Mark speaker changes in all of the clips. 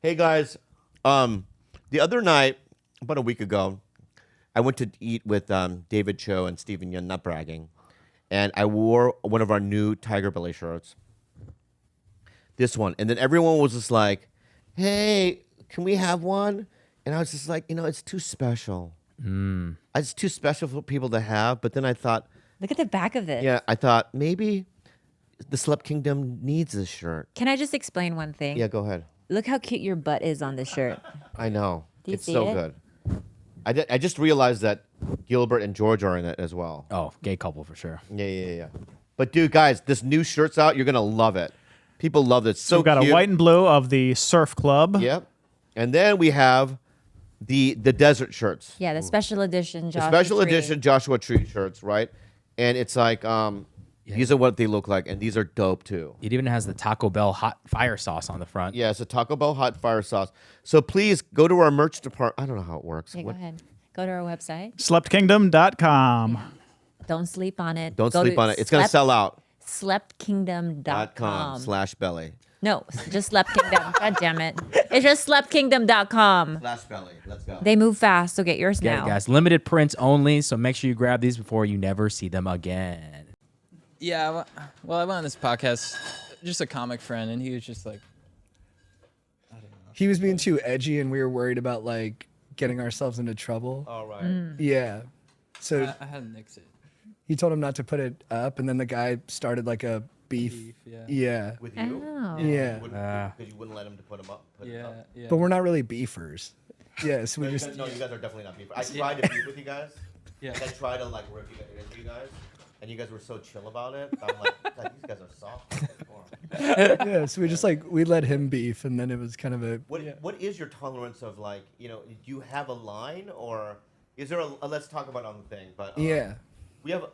Speaker 1: Hey guys, the other night, about a week ago, I went to eat with David Cho and Stephen Yun, not bragging, and I wore one of our new TigerBelly shirts. This one, and then everyone was just like, "Hey, can we have one?" And I was just like, it's too special. It's too special for people to have. But then I thought,
Speaker 2: Look at the back of it.
Speaker 1: I thought maybe the Slept Kingdom needs this shirt.
Speaker 2: Can I just explain one thing?
Speaker 1: Yeah, go ahead.
Speaker 2: Look how cute your butt is on this shirt.
Speaker 1: I know.
Speaker 2: Do you
Speaker 1: It's
Speaker 2: see
Speaker 1: so
Speaker 2: it?
Speaker 1: good. I just realized that Gilbert and George are in it as well.
Speaker 3: Oh, gay couple for sure.
Speaker 1: Yeah. But dude, guys, this new shirt's out. You're gonna love it. People love it. So
Speaker 4: We've got
Speaker 1: cute.
Speaker 4: a white and blue of the Surf Club.
Speaker 1: Yep. And then we have the desert shirts.
Speaker 2: Yeah, the special edition
Speaker 1: The
Speaker 2: Joshua
Speaker 1: special
Speaker 2: Tree.
Speaker 1: edition Joshua Tree shirts, right? And it's like these are what they look like, and these are dope too.
Speaker 3: It even has the Taco Bell hot fire sauce on the front.
Speaker 1: Yeah, it's a Taco Bell hot fire sauce. So please go to our merch department. I don't know how it works.
Speaker 2: Okay, go ahead. Go to our website.
Speaker 4: SleptKingdom.com.
Speaker 2: Don't sleep on it.
Speaker 1: Don't
Speaker 2: Go
Speaker 1: sleep
Speaker 2: to
Speaker 1: on it. It's gonna sell out.
Speaker 2: Sleptkingdom.com.
Speaker 1: /belly.
Speaker 2: No, just Slept Kingdom. God damn it. It's just sleptkingdom.com.
Speaker 1: /belly. Let's go.
Speaker 2: They move fast, so get yours
Speaker 3: Yeah,
Speaker 2: now.
Speaker 3: guys, limited prints only, so make sure you grab these before you never see them again.
Speaker 5: Yeah, well, I went on this podcast, just a comic friend, and he was just like,
Speaker 6: He was being too edgy, and we were worried about like getting ourselves into trouble.
Speaker 1: All right.
Speaker 6: Yeah. So
Speaker 5: I had to nix it.
Speaker 6: he told him not to put it up, and then the guy started like a beef. Yeah.
Speaker 1: With you?
Speaker 2: Oh.
Speaker 6: Yeah.
Speaker 1: Because you wouldn't let him to put them up. Put it up.
Speaker 5: Yeah.
Speaker 6: But we're not really beefers. Yeah. So we
Speaker 1: No,
Speaker 6: just.
Speaker 1: you guys are definitely not people. I tried to beef with you guys.
Speaker 5: Yeah.
Speaker 1: I tried to like rip you guys, and you guys were so chill about it. I'm like, God, these guys are soft.
Speaker 6: Yeah. So we just like we let him beef, and then it was kind of a.
Speaker 1: What is your tolerance of like, do you have a line, or is there a let's talk about it on the thing? But
Speaker 6: Yeah.
Speaker 1: we have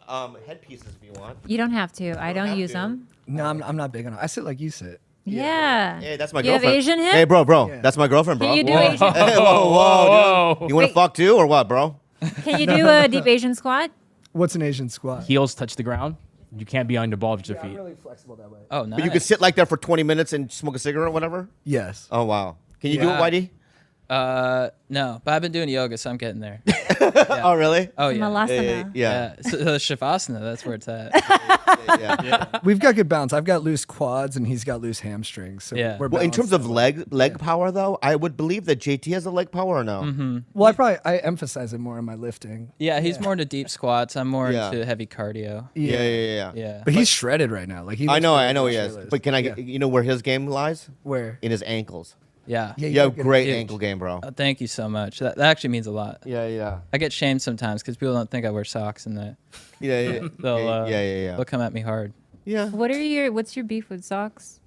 Speaker 1: headpieces if you want.
Speaker 2: You don't have to. I don't
Speaker 1: have
Speaker 2: use
Speaker 1: to.
Speaker 2: them.
Speaker 6: No, I'm not big on it. I sit like you sit.
Speaker 2: Yeah.
Speaker 1: Hey, that's my
Speaker 2: You have
Speaker 1: girlfriend.
Speaker 2: Asian hip?
Speaker 1: Hey, bro,
Speaker 6: Yeah.
Speaker 1: that's my girlfriend, bro.
Speaker 2: Can you do
Speaker 1: Whoa.
Speaker 2: Asian?
Speaker 1: Hey, whoa, dude. You want to
Speaker 2: Wait.
Speaker 1: fuck too, or what, bro?
Speaker 2: Can you do a deep Asian squat?
Speaker 6: What's an Asian squat?
Speaker 3: Heels touch the ground. You can't be on the ball with your feet.
Speaker 6: really flexible that way.
Speaker 5: Oh, nice.
Speaker 1: But you could sit like that for 20 minutes and smoke a cigarette or whatever.
Speaker 6: Yes.
Speaker 1: Oh wow. Can you do it,
Speaker 5: Yeah.
Speaker 1: Whitey?
Speaker 5: No, but I've been doing yoga, so I'm getting there.
Speaker 1: Oh really?
Speaker 5: Oh, yeah.
Speaker 2: Malasana.
Speaker 1: Yeah.
Speaker 5: So the Shavasana, that's where it's at.
Speaker 1: Yeah.
Speaker 6: We've got good balance. I've got loose quads, and he's got loose hamstrings. So
Speaker 5: Yeah.
Speaker 6: we're
Speaker 1: Well, in terms
Speaker 6: balanced
Speaker 1: of
Speaker 6: that way.
Speaker 1: leg power though, I would believe that JT has a leg power or no?
Speaker 6: Well, I emphasize it more in my lifting.
Speaker 5: Yeah, he's more into deep squats. I'm more
Speaker 1: Yeah.
Speaker 5: into heavy cardio.
Speaker 1: Yeah.
Speaker 5: Yeah.
Speaker 6: But he's shredded right now. Like he.
Speaker 1: I
Speaker 6: looks
Speaker 1: know
Speaker 6: really
Speaker 1: he is.
Speaker 6: shirtless.
Speaker 1: But can I get, you know where his game lies?
Speaker 6: Where?
Speaker 1: In his ankles.
Speaker 5: Yeah.
Speaker 6: Yeah,
Speaker 1: You have
Speaker 6: get
Speaker 1: great
Speaker 5: huge.
Speaker 1: ankle game, bro.
Speaker 5: Thank you so much. That actually means a lot.
Speaker 1: Yeah.
Speaker 5: I get shamed sometimes because people don't think I wear socks, and that
Speaker 1: Yeah.
Speaker 5: they'll come at me hard.
Speaker 1: Yeah.
Speaker 2: What's your beef with socks?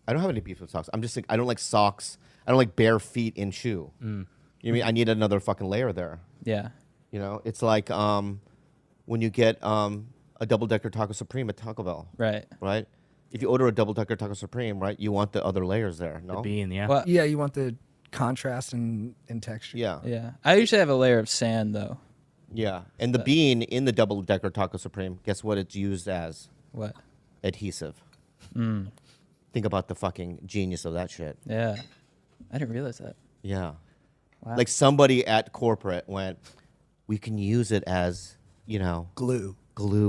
Speaker 1: I don't have any beef with socks. I'm just saying I don't like socks. I don't like bare feet in shoe. You mean I need another fucking layer there?
Speaker 5: Yeah.
Speaker 1: It's like when you get a double-decker taco supreme at Taco Bell,
Speaker 5: Right.
Speaker 1: right? If you order a double-decker taco supreme, right, you want the other layers there, no?
Speaker 3: The bean, yeah.
Speaker 5: Well,
Speaker 6: Yeah, you want the contrast and texture.
Speaker 1: Yeah.
Speaker 5: yeah. I usually have a layer of sand though.
Speaker 1: Yeah. And the bean in the double-decker taco supreme, guess what it's used as?
Speaker 5: What?
Speaker 1: Adhesive. Think about the fucking genius of that shit.
Speaker 5: Yeah. I didn't realize that.
Speaker 1: Yeah.
Speaker 5: Wow.
Speaker 1: Like somebody at corporate went, we can use it as, glue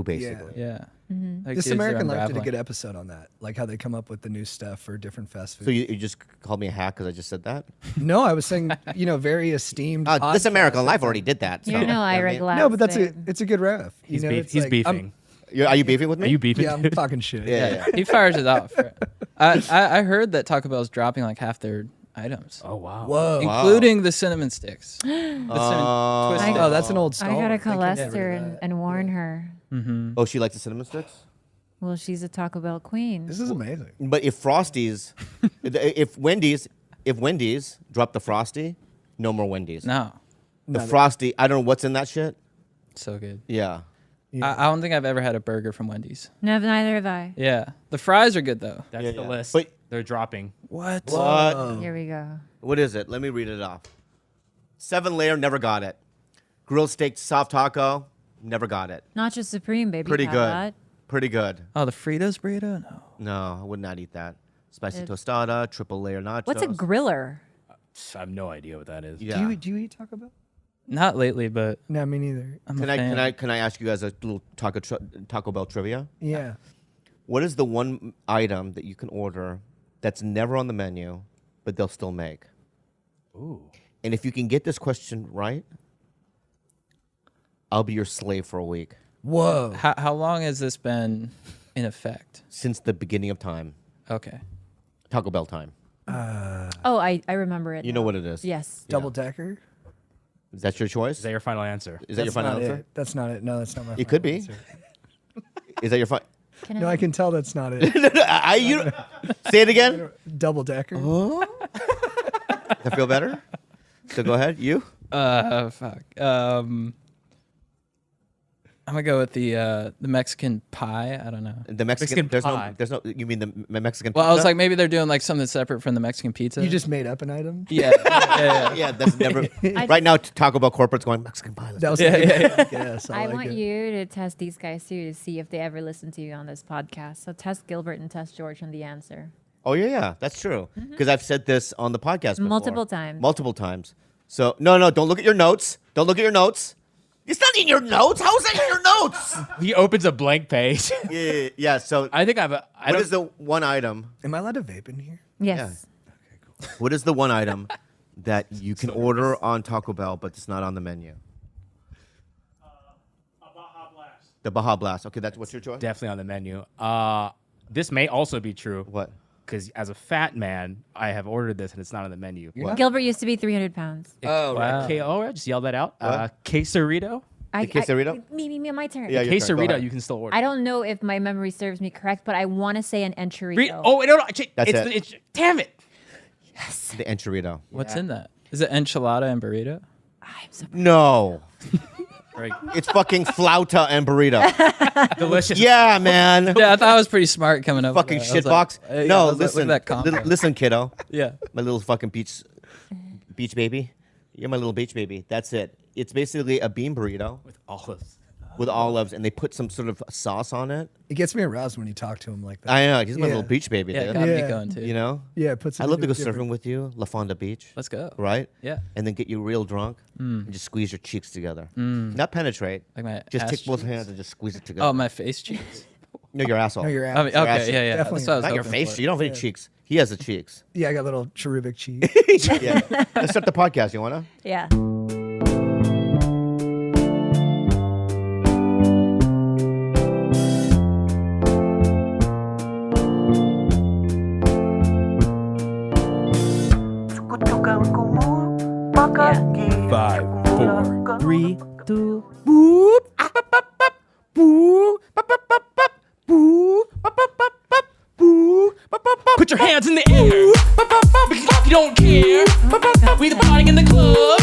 Speaker 1: basically.
Speaker 5: Yeah. Like
Speaker 6: This
Speaker 5: dudes are
Speaker 6: American Life did a
Speaker 5: unraveling.
Speaker 6: good episode on that, like how they come up with the new stuff for different fast food.
Speaker 1: So you just called me a hack because I just said that?
Speaker 6: No, I was saying, very esteemed.
Speaker 1: This American
Speaker 6: podcast.
Speaker 1: Life already did that. So,
Speaker 2: You're no
Speaker 1: I
Speaker 2: Ira
Speaker 1: mean-
Speaker 2: Glass.
Speaker 6: No, but
Speaker 2: thing.
Speaker 6: it's a good ref.
Speaker 3: He's,
Speaker 6: it's
Speaker 3: he's
Speaker 6: like,
Speaker 3: beefing.
Speaker 1: Are you beefing with me?
Speaker 3: Are you beefing?
Speaker 6: Yeah, I'm talking shit.
Speaker 1: Yeah.
Speaker 5: He fires it off. I heard that Taco Bell's dropping like half their items,
Speaker 3: Oh, wow.
Speaker 6: Whoa.
Speaker 5: including the cinnamon sticks. The cinnamon twist
Speaker 2: I-
Speaker 5: sticks.
Speaker 6: Oh, that's an old
Speaker 2: I
Speaker 6: stall.
Speaker 2: gotta
Speaker 6: They can
Speaker 2: call
Speaker 6: get rid of
Speaker 2: Esther and,
Speaker 6: that.
Speaker 2: and warn her.
Speaker 1: Oh, she likes the cinnamon sticks?
Speaker 2: Well, she's a Taco Bell queen.
Speaker 6: This is amazing.
Speaker 1: But if Frosties, if Wendy's drop the Frosty, no more Wendy's.
Speaker 5: No,
Speaker 1: The Frosty, I don't know what's in that shit.
Speaker 5: so good.
Speaker 1: Yeah.
Speaker 5: I don't think I've ever had a burger from Wendy's.
Speaker 2: No, neither have I.
Speaker 5: Yeah, the fries are good though.
Speaker 3: That's
Speaker 1: Yeah,
Speaker 3: the
Speaker 1: yeah.
Speaker 3: list.
Speaker 1: But-
Speaker 3: They're dropping.
Speaker 5: What?
Speaker 1: What?
Speaker 2: Here we go.
Speaker 1: What is it? Let me read it off. 7-layer, never got it. Grilled steak soft taco, never got it.
Speaker 2: Nacho Supreme, baby.
Speaker 1: Pretty
Speaker 2: have
Speaker 1: good.
Speaker 2: that.
Speaker 1: Pretty good.
Speaker 5: Oh, the Fritos burrito? No.
Speaker 1: No, I would not eat that. spicy tostada, triple layer nachos.
Speaker 2: What's a griller?
Speaker 3: I have no idea what that is.
Speaker 1: Yeah.
Speaker 6: Do you eat Taco Bell?
Speaker 5: Not lately, but
Speaker 6: No, me neither.
Speaker 5: I'm
Speaker 1: Can
Speaker 5: a
Speaker 1: I
Speaker 5: fan.
Speaker 1: can I ask you guys a little Taco Bell trivia?
Speaker 6: Yeah.
Speaker 1: What is the one item that you can order that's never on the menu, but they'll still make?
Speaker 3: Ooh.
Speaker 1: And if you can get this question right, I'll be your slave for a week.
Speaker 6: Whoa.
Speaker 5: How long has this been in effect?
Speaker 1: Since the beginning of time.
Speaker 5: Okay.
Speaker 1: Taco Bell time.
Speaker 2: Oh, I remember it.
Speaker 1: You know what it is.
Speaker 2: Yes.
Speaker 6: Double decker?
Speaker 1: Is that your choice?
Speaker 3: Is that your final answer?
Speaker 1: Is that your
Speaker 6: That's
Speaker 1: final
Speaker 6: not
Speaker 1: answer?
Speaker 6: it. That's not it. No, that's not my
Speaker 1: It could
Speaker 6: final
Speaker 1: be.
Speaker 6: answer.
Speaker 1: Is that your final?
Speaker 2: Can
Speaker 6: No, I can tell that's not it.
Speaker 1: Say it again.
Speaker 6: Double decker.
Speaker 1: Does that feel better? So go ahead. You?
Speaker 5: Fuck. I'm gonna go with the Mexican pie. I don't know.
Speaker 1: The Mexican,
Speaker 3: Mexican
Speaker 1: there's
Speaker 3: pie.
Speaker 1: no, there's no, you mean the Mexican
Speaker 5: Well, I was
Speaker 1: pizza?
Speaker 5: like, maybe they're doing like something separate from the Mexican pizza.
Speaker 6: You just made up an item?
Speaker 5: yeah, yeah.
Speaker 1: Yeah, that's never, right now Taco Bell corporate's going Mexican pie. Let's
Speaker 6: That was
Speaker 5: Yeah, yeah,
Speaker 6: Yes,
Speaker 2: I
Speaker 6: like
Speaker 2: want
Speaker 6: it.
Speaker 2: you to test these guys too to see if they ever listen to you on this podcast. So test Gilbert and test George on the answer.
Speaker 1: Oh yeah, that's true. Because I've said this on the podcast before.
Speaker 2: Multiple times.
Speaker 1: Multiple times. So no, don't look at your notes. Don't look at your notes. It's not in your notes. How is that in your notes?
Speaker 3: He opens a blank page.
Speaker 1: Yeah. So
Speaker 3: I think I have a. I
Speaker 1: what
Speaker 3: don't.
Speaker 1: is the one item?
Speaker 6: Am I allowed to vape in here?
Speaker 2: Yes.
Speaker 1: What is the one item that you can order on Taco Bell but it's not on the menu? The Baja Blast. Okay, that's what's your choice?
Speaker 3: Definitely on the menu. This may also be true.
Speaker 1: What?
Speaker 3: Because as a fat man, I have ordered this and it's not on the menu.
Speaker 1: What?
Speaker 2: Gilbert used to be 300 pounds.
Speaker 5: Oh, right.
Speaker 3: I just yelled that out. Quesarito.
Speaker 1: quesarito?
Speaker 2: Me, my turn.
Speaker 1: Yeah, your turn. Go
Speaker 3: Quesarito,
Speaker 1: ahead.
Speaker 3: you can still order.
Speaker 2: I don't know if my memory serves me correct, but I want to say an enchilada.
Speaker 3: Oh, no.
Speaker 1: That's
Speaker 3: it's,
Speaker 1: it.
Speaker 3: It's, damn it.
Speaker 1: The enchilada.
Speaker 5: What's in that? Is it enchilada and burrito?
Speaker 2: I'm so
Speaker 1: No.
Speaker 3: Right.
Speaker 1: It's fucking flauta and burrito.
Speaker 3: Delicious.
Speaker 1: Yeah, man.
Speaker 5: Yeah, I thought I was pretty smart coming up.
Speaker 1: Fucking
Speaker 5: with that. I was
Speaker 1: shitbox.
Speaker 5: like, yeah, I
Speaker 1: No,
Speaker 5: was like,
Speaker 1: listen.
Speaker 5: look at that combo.
Speaker 1: Listen, kiddo.
Speaker 5: Yeah.
Speaker 1: My little fucking beach baby. You're my little beach baby. That's it. It's basically a bean burrito
Speaker 3: With olives.
Speaker 1: with olives, and they put some sort of sauce on it.
Speaker 6: It gets me aroused when you talk to him like that.
Speaker 1: I know. He's my
Speaker 6: Yeah.
Speaker 1: little beach baby,
Speaker 5: Yeah, it
Speaker 1: dude.
Speaker 5: got me
Speaker 6: Yeah.
Speaker 5: going too.
Speaker 1: You know?
Speaker 6: Yeah, it puts.
Speaker 1: I'd
Speaker 6: it
Speaker 1: love to go
Speaker 6: into different-
Speaker 1: surfing with you, La Fonda Beach.
Speaker 5: Let's go.
Speaker 1: Right?
Speaker 5: Yeah.
Speaker 1: And then get you real drunk and just squeeze your cheeks together. Not penetrate.
Speaker 5: Like my
Speaker 1: Just
Speaker 5: ass
Speaker 1: take both
Speaker 5: cheeks.
Speaker 1: hands and just squeeze it together.
Speaker 5: Oh, my face cheeks.
Speaker 1: No, your asshole.
Speaker 6: No, your
Speaker 5: I
Speaker 6: ass.
Speaker 5: mean,
Speaker 1: ass-
Speaker 5: okay, yeah.
Speaker 6: definitely
Speaker 5: That's what I was
Speaker 1: Not your
Speaker 5: hoping
Speaker 1: face.
Speaker 5: for.
Speaker 1: You don't have any cheeks. He has the cheeks.
Speaker 6: Yeah, I got little cherubic cheese.
Speaker 1: Yeah. Let's start the podcast. You wanna?
Speaker 2: yeah. Yeah.
Speaker 3: 5, 4, 3, 2. Put your hands in the air. If you don't care, we the party in the club.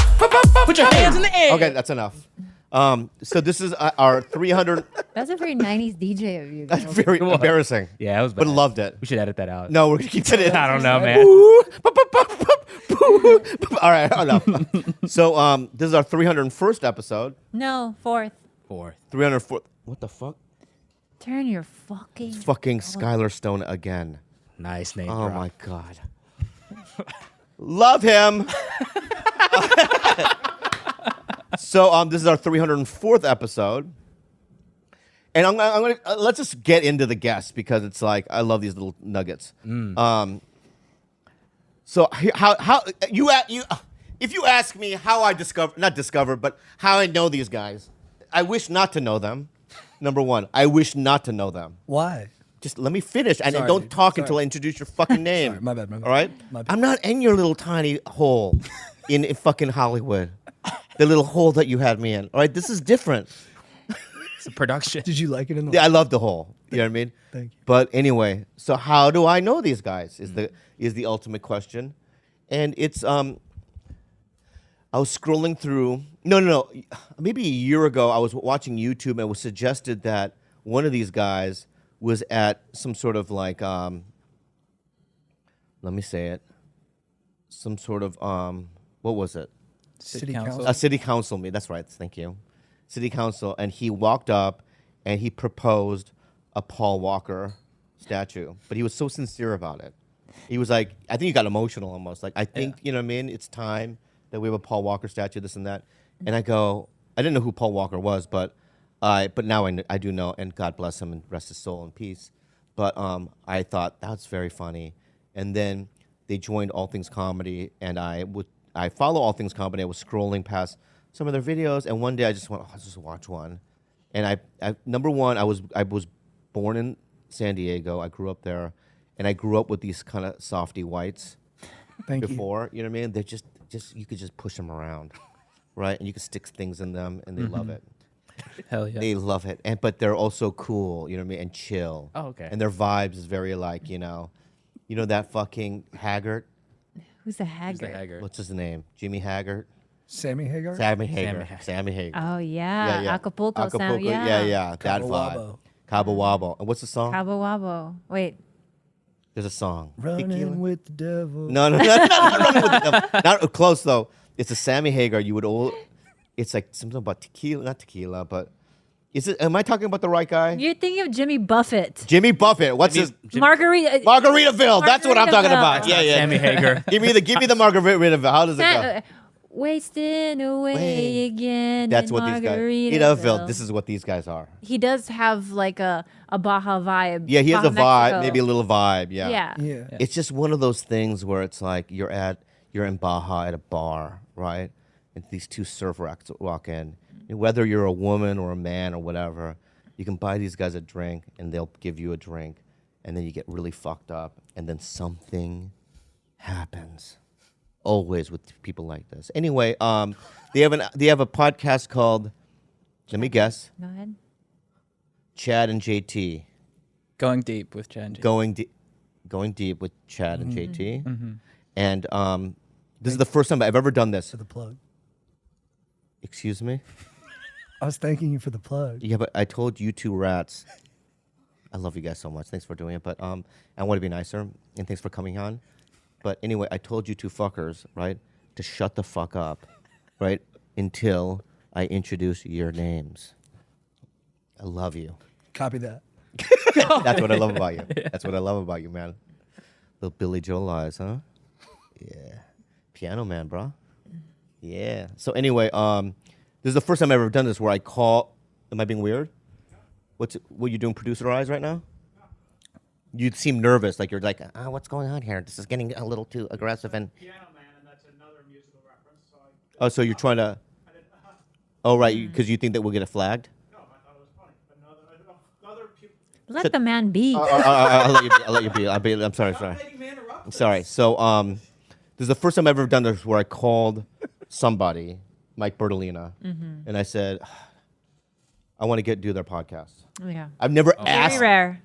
Speaker 3: Put your hands in the air.
Speaker 1: Okay, that's enough. So this is our 300.
Speaker 2: That's a very 90s DJ of you.
Speaker 1: That's
Speaker 2: Gilbert.
Speaker 1: very embarrassing.
Speaker 3: Yeah, it was
Speaker 1: But
Speaker 3: bad.
Speaker 1: loved it.
Speaker 3: We should edit that out.
Speaker 1: No, we're gonna keep it in.
Speaker 3: I don't know, man.
Speaker 1: All right, enough. So this is our 301st episode.
Speaker 2: No, fourth.
Speaker 3: 4th.
Speaker 1: 304. What the fuck?
Speaker 2: Turn your fucking.
Speaker 1: Fucking Skylar Stone again.
Speaker 3: Nice name
Speaker 1: Oh
Speaker 3: drop.
Speaker 1: my god. Love him. So this is our 304th episode. And I'm gonna let's just get into the guests because it's like I love these little nuggets. So how you if you ask me how I not discovered, but how I know these guys, I wish not to know them. Number one, I wish not to know them.
Speaker 6: Why?
Speaker 1: Just let me finish and
Speaker 6: Sorry,
Speaker 1: don't
Speaker 6: dude.
Speaker 1: talk
Speaker 6: Sorry.
Speaker 1: until I introduce your fucking name.
Speaker 6: Sorry, my bad.
Speaker 1: All right?
Speaker 6: My bad.
Speaker 1: I'm not in your little tiny hole in fucking Hollywood. The little hole that you had me in. All right? This is different.
Speaker 3: It's a production.
Speaker 6: Did you like it in the?
Speaker 1: Yeah, I love the hole. You know what I mean?
Speaker 6: Thank you.
Speaker 1: But anyway, so how do I know these guys is the ultimate question. And it's I was scrolling through no. Maybe a year ago I was watching YouTube and it was suggested that one of these guys was at some sort of like let me say it. Some sort of what was it?
Speaker 5: City Council.
Speaker 1: A city council meeting. That's right. Thank you. City council, and he walked up and he proposed a Paul Walker statue, but he was so sincere about it. He was like, I think he got emotional almost. Like, I think, you know what I mean? It's time that we have a Paul Walker statue, this and that. And I go, I didn't know who Paul Walker was, but now I do know, and God bless him and rest his soul in peace. But I thought that's very funny. And then they joined All Things Comedy, and I follow All Things Comedy. I was scrolling past some of their videos, and one day I just went, I'll just watch one. And I number one, I was born in San Diego. I grew up there, and I grew up with these kind of softy whites. Before, you know what I mean? They're just you could just push them around, right? And you could stick things in them, and they love it.
Speaker 5: Hell yeah.
Speaker 1: They love it, but they're also cool, you know what I mean, and chill.
Speaker 3: Oh, okay.
Speaker 1: And their vibes is very like, you know that fucking Haggart.
Speaker 2: Who's the Haggard?
Speaker 5: Who's the Haggard?
Speaker 1: What's his name? Jimmy Haggart.
Speaker 6: Sammy Hagar.
Speaker 1: Sammy Hagar. Sammy Hagar.
Speaker 2: Oh yeah,
Speaker 1: yeah.
Speaker 2: Acapulco sound.
Speaker 1: Yeah. That
Speaker 6: Cabo
Speaker 1: vibe.
Speaker 6: Wabo.
Speaker 1: Cabo Wabo. And what's the song?
Speaker 2: Cabo Wabo. Wait,
Speaker 1: There's a song.
Speaker 6: Running
Speaker 1: Tequila?
Speaker 6: with the devil.
Speaker 1: No, not running with the devil. Not close though. It's a Sammy Hagar. It's like something about tequila, not tequila, but is it? Am I talking about the right guy?
Speaker 2: you're thinking of Jimmy Buffett.
Speaker 1: Jimmy Buffett. What's his?
Speaker 2: Margarita.
Speaker 1: Margaritaville. That's what I'm talking
Speaker 2: Margaritaville.
Speaker 1: about. Yeah.
Speaker 3: Sammy Hagar.
Speaker 1: give me the Margaritaville. How does it go?
Speaker 2: Wasting away again.
Speaker 1: That's
Speaker 2: in
Speaker 1: what these guys.
Speaker 2: Margaritaville.
Speaker 1: This is what these guys are.
Speaker 2: He does have like a Baja vibe.
Speaker 1: Yeah, he has
Speaker 2: Baja
Speaker 1: a vibe,
Speaker 2: Mexico.
Speaker 1: maybe a little vibe. Yeah.
Speaker 2: Yeah.
Speaker 6: Yeah.
Speaker 1: It's just one of those things where it's like you're in Baja at a bar, right? And these two surf racks walk in. And whether you're a woman or a man or whatever, you can buy these guys a drink, and they'll give you a drink, and then you get really fucked up, and then something happens. Always with people like this. Anyway, they have a podcast called, let me guess,
Speaker 2: Go ahead.
Speaker 1: Chad and JT.
Speaker 5: Going deep with Jen.
Speaker 1: Going deep with Chad and JT. And this is the first time I've ever done this.
Speaker 6: For the plug.
Speaker 1: Excuse me?
Speaker 6: I was thanking you for the plug.
Speaker 1: Yeah, but I told you two rats. I love you guys so much. Thanks for doing it. But I want to be nicer, and thanks for coming on. But anyway, I told you two fuckers, right, to shut the fuck up, right, until I introduce your names. I love you.
Speaker 6: Copy that.
Speaker 1: That's what I love about you. That's what I love about you, man. Little Billy Joel eyes, huh? Yeah. Piano man, bro. Yeah. So anyway, this is the first time I've ever done this where I call. Am I being weird? What you doing, producer eyes right now? You seem nervous, like you're like, what's going on here? This is getting a little too aggressive. And
Speaker 4: Piano Man, and that's another musical reference. So
Speaker 1: so you're trying to. Oh right, because you think that we'll get it flagged.
Speaker 4: no, I thought it was funny. But other people.
Speaker 2: Let the man be.
Speaker 1: I'll let you be. I'm sorry. I'm sorry. So this is the first time I've ever done this where I called somebody, Mike Bertolina, and I said, I want to do their podcast.
Speaker 2: Yeah.
Speaker 1: I've never
Speaker 2: Very
Speaker 1: asked.
Speaker 2: rare.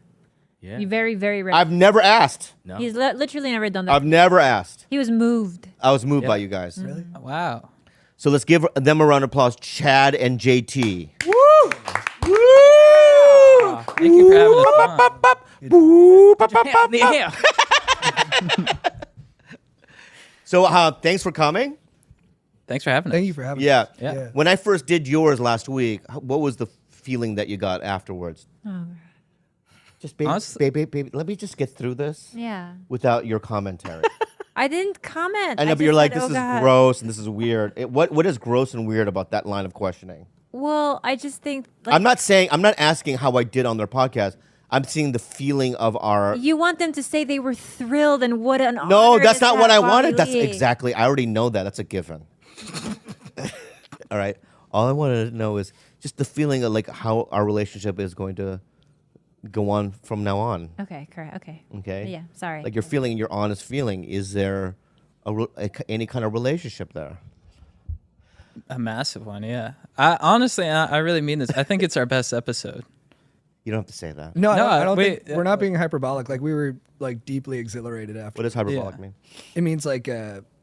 Speaker 3: Yeah.
Speaker 2: You very, very rare.
Speaker 1: I've never asked.
Speaker 3: No.
Speaker 2: He's literally never done that.
Speaker 1: I've never asked.
Speaker 2: He was moved.
Speaker 1: I was moved by you guys.
Speaker 6: Really?
Speaker 5: Wow.
Speaker 1: So let's give them a round of applause, Chad and JT.
Speaker 5: Thank you for having us on.
Speaker 3: Put your hand in the air.
Speaker 1: So thanks for coming.
Speaker 5: Thanks for having us.
Speaker 6: Thank you for having
Speaker 1: Yeah.
Speaker 6: us.
Speaker 5: Yeah.
Speaker 1: When I first did yours last week, what was the feeling that you got afterwards?
Speaker 2: Oh.
Speaker 1: Just baby,
Speaker 5: Honestly-
Speaker 1: baby, let me just get through this
Speaker 2: Yeah.
Speaker 1: without your commentary.
Speaker 2: I didn't comment.
Speaker 1: I know,
Speaker 2: I
Speaker 1: but you're
Speaker 2: just
Speaker 1: like,
Speaker 2: said,
Speaker 1: this
Speaker 2: "Oh,
Speaker 1: is
Speaker 2: God."
Speaker 1: gross and this is weird. What is gross and weird about that line of questioning?
Speaker 2: Well, I just think like,
Speaker 1: I'm not asking how I did on their podcast. I'm seeing the feeling of our.
Speaker 2: you want them to say they were thrilled and what an
Speaker 1: No,
Speaker 2: honor
Speaker 1: that's
Speaker 2: to
Speaker 1: not what I
Speaker 2: have
Speaker 1: wanted.
Speaker 2: Bobby
Speaker 1: That's
Speaker 2: Lee.
Speaker 1: exactly. I already know that. That's a given. All right. All I wanted to know is just the feeling of like how our relationship is going to go on from now on.
Speaker 2: Okay, correct. Okay.
Speaker 1: Okay.
Speaker 2: Yeah, sorry.
Speaker 1: Like your feeling, your honest feeling. Is there any kind of relationship there?
Speaker 5: A massive one, yeah. Honestly, I really mean this. I think it's our best episode.
Speaker 1: You don't have to say that.
Speaker 6: No,
Speaker 5: No,
Speaker 6: I don't
Speaker 5: wait,
Speaker 6: think we're not being hyperbolic. Like we were like deeply exhilarated after.
Speaker 1: What does hyperbolic
Speaker 5: Yeah.
Speaker 1: mean?
Speaker 6: It means like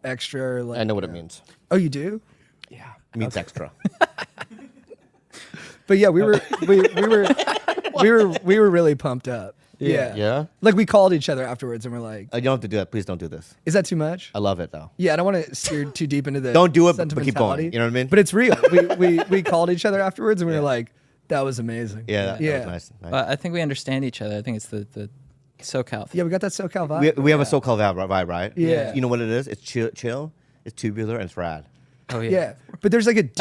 Speaker 6: extra. Like
Speaker 1: I know what it means.
Speaker 6: Oh, you do?
Speaker 1: Yeah. It means extra.
Speaker 6: But yeah, we were really pumped up. Yeah.
Speaker 1: Yeah?
Speaker 6: Like we called each other afterwards and we're like,
Speaker 1: You don't have to do that. Please don't do this.
Speaker 6: "Is that too much?"
Speaker 1: I love it though.
Speaker 6: Yeah, I don't want to steer too deep into the
Speaker 1: Don't do it, but keep going.
Speaker 6: sentimentality.
Speaker 1: You know what I mean?
Speaker 6: But it's real. We called each other afterwards and we were like, "That was amazing."
Speaker 1: Yeah. That
Speaker 6: Yeah.
Speaker 1: was nice.
Speaker 5: I think we understand each other. I think it's the SoCal.
Speaker 6: Yeah, we got that SoCal vibe.
Speaker 1: We have a SoCal vibe, right?
Speaker 6: Yeah.
Speaker 1: You know what it is? It's chill. It's tubular and it's rad.
Speaker 5: Oh yeah.
Speaker 6: Yeah, but there's like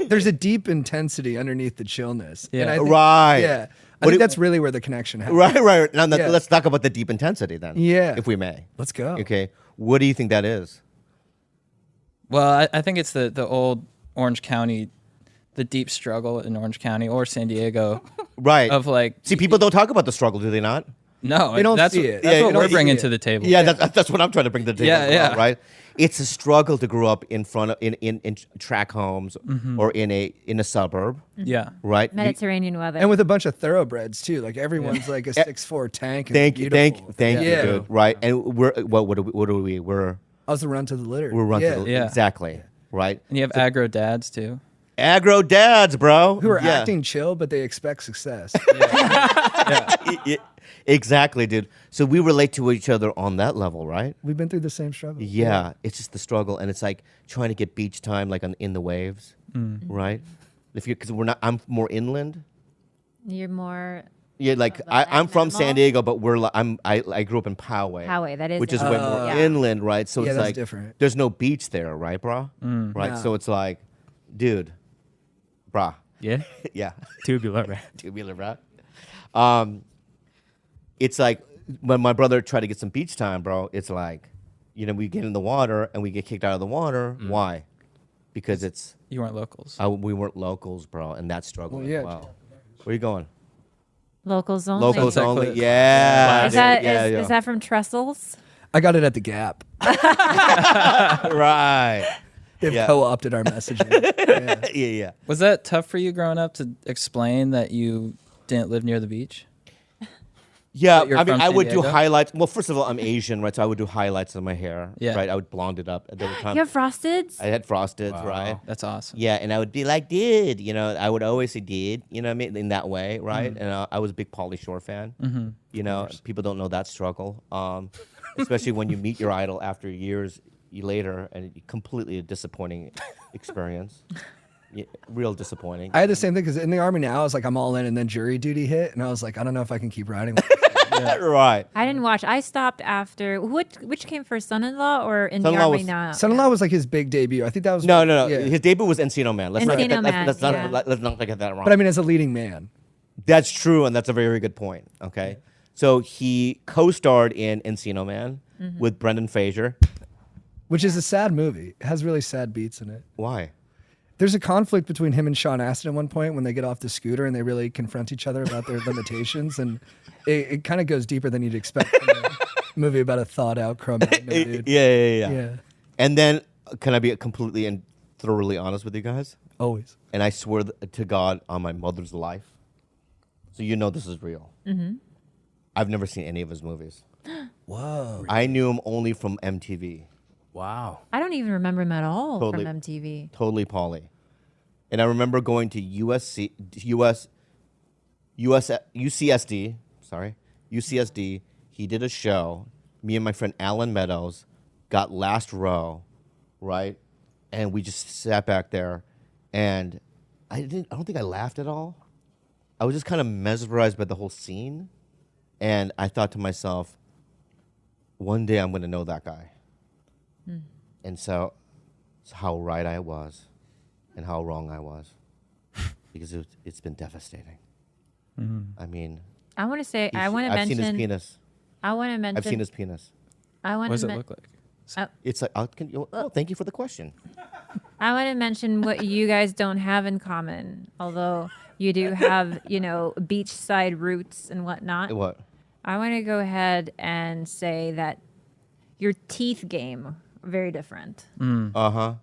Speaker 6: there's a deep intensity underneath the chillness.
Speaker 5: Yeah.
Speaker 6: And I think,
Speaker 1: Right.
Speaker 6: Yeah, I
Speaker 1: What
Speaker 6: think
Speaker 1: it-
Speaker 6: that's really where the connection happens.
Speaker 1: Right. Now
Speaker 6: Yeah.
Speaker 1: let's talk about the deep intensity then.
Speaker 6: Yeah.
Speaker 1: If we may.
Speaker 6: Let's go.
Speaker 1: Okay. What do you think that is?
Speaker 5: Well, I think it's the old Orange County, the deep struggle in Orange County or San Diego
Speaker 1: Right.
Speaker 5: of like.
Speaker 1: See, people don't talk about the struggle, do they not?
Speaker 5: No,
Speaker 6: They don't
Speaker 5: that's
Speaker 6: see
Speaker 5: what,
Speaker 6: it.
Speaker 5: That's
Speaker 6: Yeah,
Speaker 5: what
Speaker 6: they don't
Speaker 5: we're
Speaker 6: see
Speaker 5: bringing
Speaker 6: it.
Speaker 5: to the table.
Speaker 1: Yeah, that's what I'm trying to bring to the table.
Speaker 5: Yeah,
Speaker 1: as well,
Speaker 5: yeah.
Speaker 1: Right. It's a struggle to grow up in front of in track homes or in a suburb.
Speaker 5: Yeah.
Speaker 1: Right.
Speaker 2: Mediterranean weather.
Speaker 6: And with a bunch of thoroughbreds too. Like everyone's like a 6'4" tank. And
Speaker 1: Thank you,
Speaker 6: beautiful.
Speaker 1: thank you,
Speaker 6: Yeah.
Speaker 1: dude. Right. And what are we? We're
Speaker 6: I was the run to the litter.
Speaker 1: run
Speaker 6: yeah.
Speaker 1: to the,
Speaker 5: Yeah.
Speaker 1: exactly. Right.
Speaker 5: And you have aggro dads too.
Speaker 1: Aggro dads, bro.
Speaker 6: Who are
Speaker 1: Yeah.
Speaker 6: acting chill, but they expect success.
Speaker 1: Yeah, exactly, dude. So we relate to each other on that level, right?
Speaker 6: We've been through the same struggle.
Speaker 1: Yeah, it's just the struggle, and it's like trying to get beach time, like in the waves, right? If you, because we're not, I'm more inland.
Speaker 2: You're more
Speaker 1: Yeah, like
Speaker 2: the
Speaker 1: I'm
Speaker 2: land
Speaker 1: from San
Speaker 2: animal?
Speaker 1: Diego, but I grew up in Poway.
Speaker 2: Poway, that is
Speaker 1: which is way
Speaker 2: inland.
Speaker 1: more
Speaker 2: Yeah.
Speaker 1: inland, right? So
Speaker 6: Yeah,
Speaker 1: it's
Speaker 6: that's
Speaker 1: like
Speaker 6: different.
Speaker 1: there's no beach there, right, bro? Right.
Speaker 6: No.
Speaker 1: So it's like, dude, brah,
Speaker 3: Yeah.
Speaker 1: yeah.
Speaker 3: Tubular, right?
Speaker 1: Tubular, bro. It's like when my brother tried to get some beach time, bro. It's like, we get in the water and we get kicked out of the water. Why? Because it's
Speaker 5: You weren't locals.
Speaker 1: we weren't locals, bro, and that struggle
Speaker 6: Well,
Speaker 1: as
Speaker 6: yeah.
Speaker 1: well. Where you going?
Speaker 2: Locals only.
Speaker 1: Locals
Speaker 5: Sunset
Speaker 1: only.
Speaker 5: Cliff.
Speaker 1: Yeah.
Speaker 2: Is that
Speaker 1: yeah,
Speaker 2: is,
Speaker 1: yeah.
Speaker 2: is that from Trestles?
Speaker 6: I got it at the Gap.
Speaker 1: right?
Speaker 6: They've
Speaker 1: Yeah.
Speaker 6: co-opted our messaging. Yeah.
Speaker 1: Yeah.
Speaker 5: Was that tough for you growing up to explain that you didn't live near the beach?
Speaker 1: Yeah,
Speaker 5: But you're
Speaker 1: I mean,
Speaker 5: from
Speaker 1: I
Speaker 5: San
Speaker 1: would do
Speaker 5: Diego?
Speaker 1: highlights. Well, first of all, I'm Asian, right? So I would do highlights of my hair,
Speaker 5: Yeah.
Speaker 1: right? I would blonde it up at the time.
Speaker 2: You have frosteds?
Speaker 1: I had frosteds, right?
Speaker 5: That's awesome.
Speaker 1: Yeah, and I would be like, dude, I would always say, dude, you know what I mean? In that way, right?
Speaker 5: Mm-hmm.
Speaker 1: And I was a big Pauly Shore fan. People don't know that struggle, especially when you meet your idol after years later and completely a disappointing experience. Yeah, real disappointing.
Speaker 6: I had the same thing because in the Army now, I was like, I'm all in, and then jury duty hit, and I was like, I don't know if I can keep riding. With this.
Speaker 1: Right.
Speaker 2: I didn't watch. I stopped after which came first, Son-in-Law or In the
Speaker 1: Son-in-Law
Speaker 2: Army
Speaker 1: was-
Speaker 2: now?
Speaker 6: Son-in-law was like his big debut. I think that was
Speaker 1: No.
Speaker 6: Yeah.
Speaker 1: His debut was Encino Man. Let's not get
Speaker 2: Encino
Speaker 1: that.
Speaker 2: Man,
Speaker 1: Let's
Speaker 2: yeah.
Speaker 1: not get that wrong.
Speaker 6: But I mean, as a leading man.
Speaker 1: That's true, and that's a very good point. Okay, so he co-starred in Encino Man with Brendan Fraser.
Speaker 6: Which is a sad movie. It has really sad beats in it.
Speaker 1: Why?
Speaker 6: There's a conflict between him and Sean Astin at one point when they get off the scooter and they really confront each other about their limitations. And it kind of goes deeper than you'd expect from a movie about a thought out Cro-Magnon dude.
Speaker 1: Yeah.
Speaker 6: Yeah.
Speaker 1: And then, can I be completely and thoroughly honest with you guys?
Speaker 6: Always.
Speaker 1: And I swear to God on my mother's life, so this is real. I've never seen any of his movies.
Speaker 6: Whoa.
Speaker 1: I knew him only from MTV.
Speaker 3: Wow.
Speaker 2: I don't even remember him at all
Speaker 1: Totally.
Speaker 2: from MTV.
Speaker 1: Totally Pauly. And I remember going to UCSD. He did a show. Me and my friend Alan Meadows got last row, right? And we just sat back there, and I don't think I laughed at all. I was just kind of mesmerized by the whole scene, and I thought to myself, one day I'm going to know that guy. And so how right I was and how wrong I was, because it's been devastating. I mean,
Speaker 2: I want to say. I want to
Speaker 1: I've seen his
Speaker 2: mention.
Speaker 1: penis.
Speaker 2: I want to mention.
Speaker 1: I've seen his penis.
Speaker 2: I want
Speaker 5: What does
Speaker 2: to.
Speaker 5: it look like?
Speaker 1: It's like, thank you for the question.
Speaker 2: I want to mention what you guys don't have in common, although you do have, beachside roots and whatnot.
Speaker 1: What?
Speaker 2: I want to go ahead and say that your teeth game very different.
Speaker 1: Uh-huh.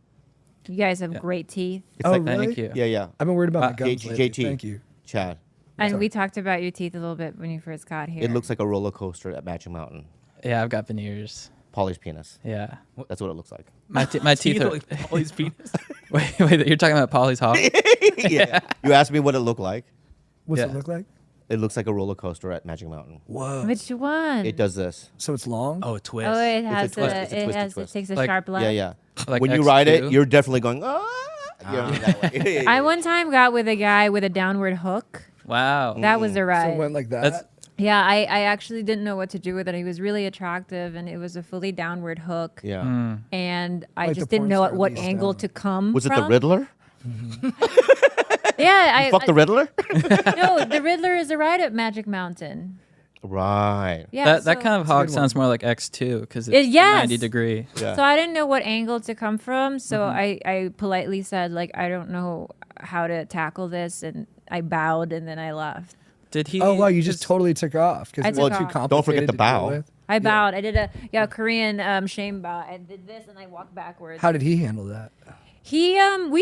Speaker 2: You guys have great teeth,
Speaker 1: It's
Speaker 6: Oh,
Speaker 1: like,
Speaker 6: really?
Speaker 5: Thank you.
Speaker 1: yeah.
Speaker 6: I've been worried about my
Speaker 5: Uh,
Speaker 6: gums lately.
Speaker 1: JT.
Speaker 6: Thank you.
Speaker 1: Chad.
Speaker 2: and
Speaker 6: Sorry.
Speaker 2: we talked about your teeth a little bit when you first got here.
Speaker 1: It looks like a roller coaster at Magic Mountain.
Speaker 5: Yeah, I've got veneers.
Speaker 1: Pauly's penis.
Speaker 5: Yeah.
Speaker 1: That's what it looks like.
Speaker 5: My teeth are.
Speaker 3: like Pauly's penis.
Speaker 5: Wait, you're talking about Polly's hog?
Speaker 1: Yeah. You asked me what it looked like.
Speaker 6: What's
Speaker 5: Yeah.
Speaker 6: it look like?
Speaker 1: It looks like a roller coaster at Magic Mountain.
Speaker 6: Whoa.
Speaker 2: Which one?
Speaker 1: It does this.
Speaker 6: So it's long?
Speaker 3: Oh, a twist.
Speaker 2: Oh, it has
Speaker 1: twist.
Speaker 2: a.
Speaker 1: It's a
Speaker 2: It
Speaker 1: twisty
Speaker 2: has. It
Speaker 1: twist.
Speaker 2: takes a
Speaker 5: Like-
Speaker 2: sharp left.
Speaker 1: Yeah.
Speaker 5: Like
Speaker 1: When you ride it,
Speaker 5: X2?
Speaker 1: you're definitely going, that way.
Speaker 2: I one time got with a guy with a downward hook.
Speaker 5: Wow.
Speaker 2: That was a
Speaker 6: So
Speaker 2: ride.
Speaker 6: it went like that?
Speaker 5: That's
Speaker 2: Yeah, I actually didn't know what to do with it. He was really attractive, and it was a fully downward hook.
Speaker 1: Yeah.
Speaker 2: And I
Speaker 6: Like
Speaker 2: just
Speaker 6: the
Speaker 2: didn't
Speaker 6: porn
Speaker 2: know
Speaker 6: star
Speaker 2: at what
Speaker 6: Lisa
Speaker 2: angle
Speaker 6: Down.
Speaker 2: to come
Speaker 1: Was it
Speaker 2: from.
Speaker 1: the Riddler?
Speaker 2: Yeah,
Speaker 1: Fuck the Riddler?
Speaker 2: no, the Riddler is a ride at Magic Mountain.
Speaker 1: Right.
Speaker 2: Yeah,
Speaker 5: that kind of hog sounds more like X2 because it's
Speaker 2: yes.
Speaker 5: 90 degree.
Speaker 1: Yeah.
Speaker 2: So I didn't know what angle to come from. So I politely said, like, I don't know how to tackle this, and I bowed, and then I left.
Speaker 5: Did he?
Speaker 6: Oh wow, you just totally took off because
Speaker 2: I
Speaker 6: it was
Speaker 2: took
Speaker 6: too
Speaker 2: off.
Speaker 6: complicated.
Speaker 1: Don't forget to
Speaker 6: to deal
Speaker 1: bow.
Speaker 6: with.
Speaker 2: I bowed. I did a Korean shame bow. I did this, and I walked backwards.
Speaker 6: How did he handle that?
Speaker 2: He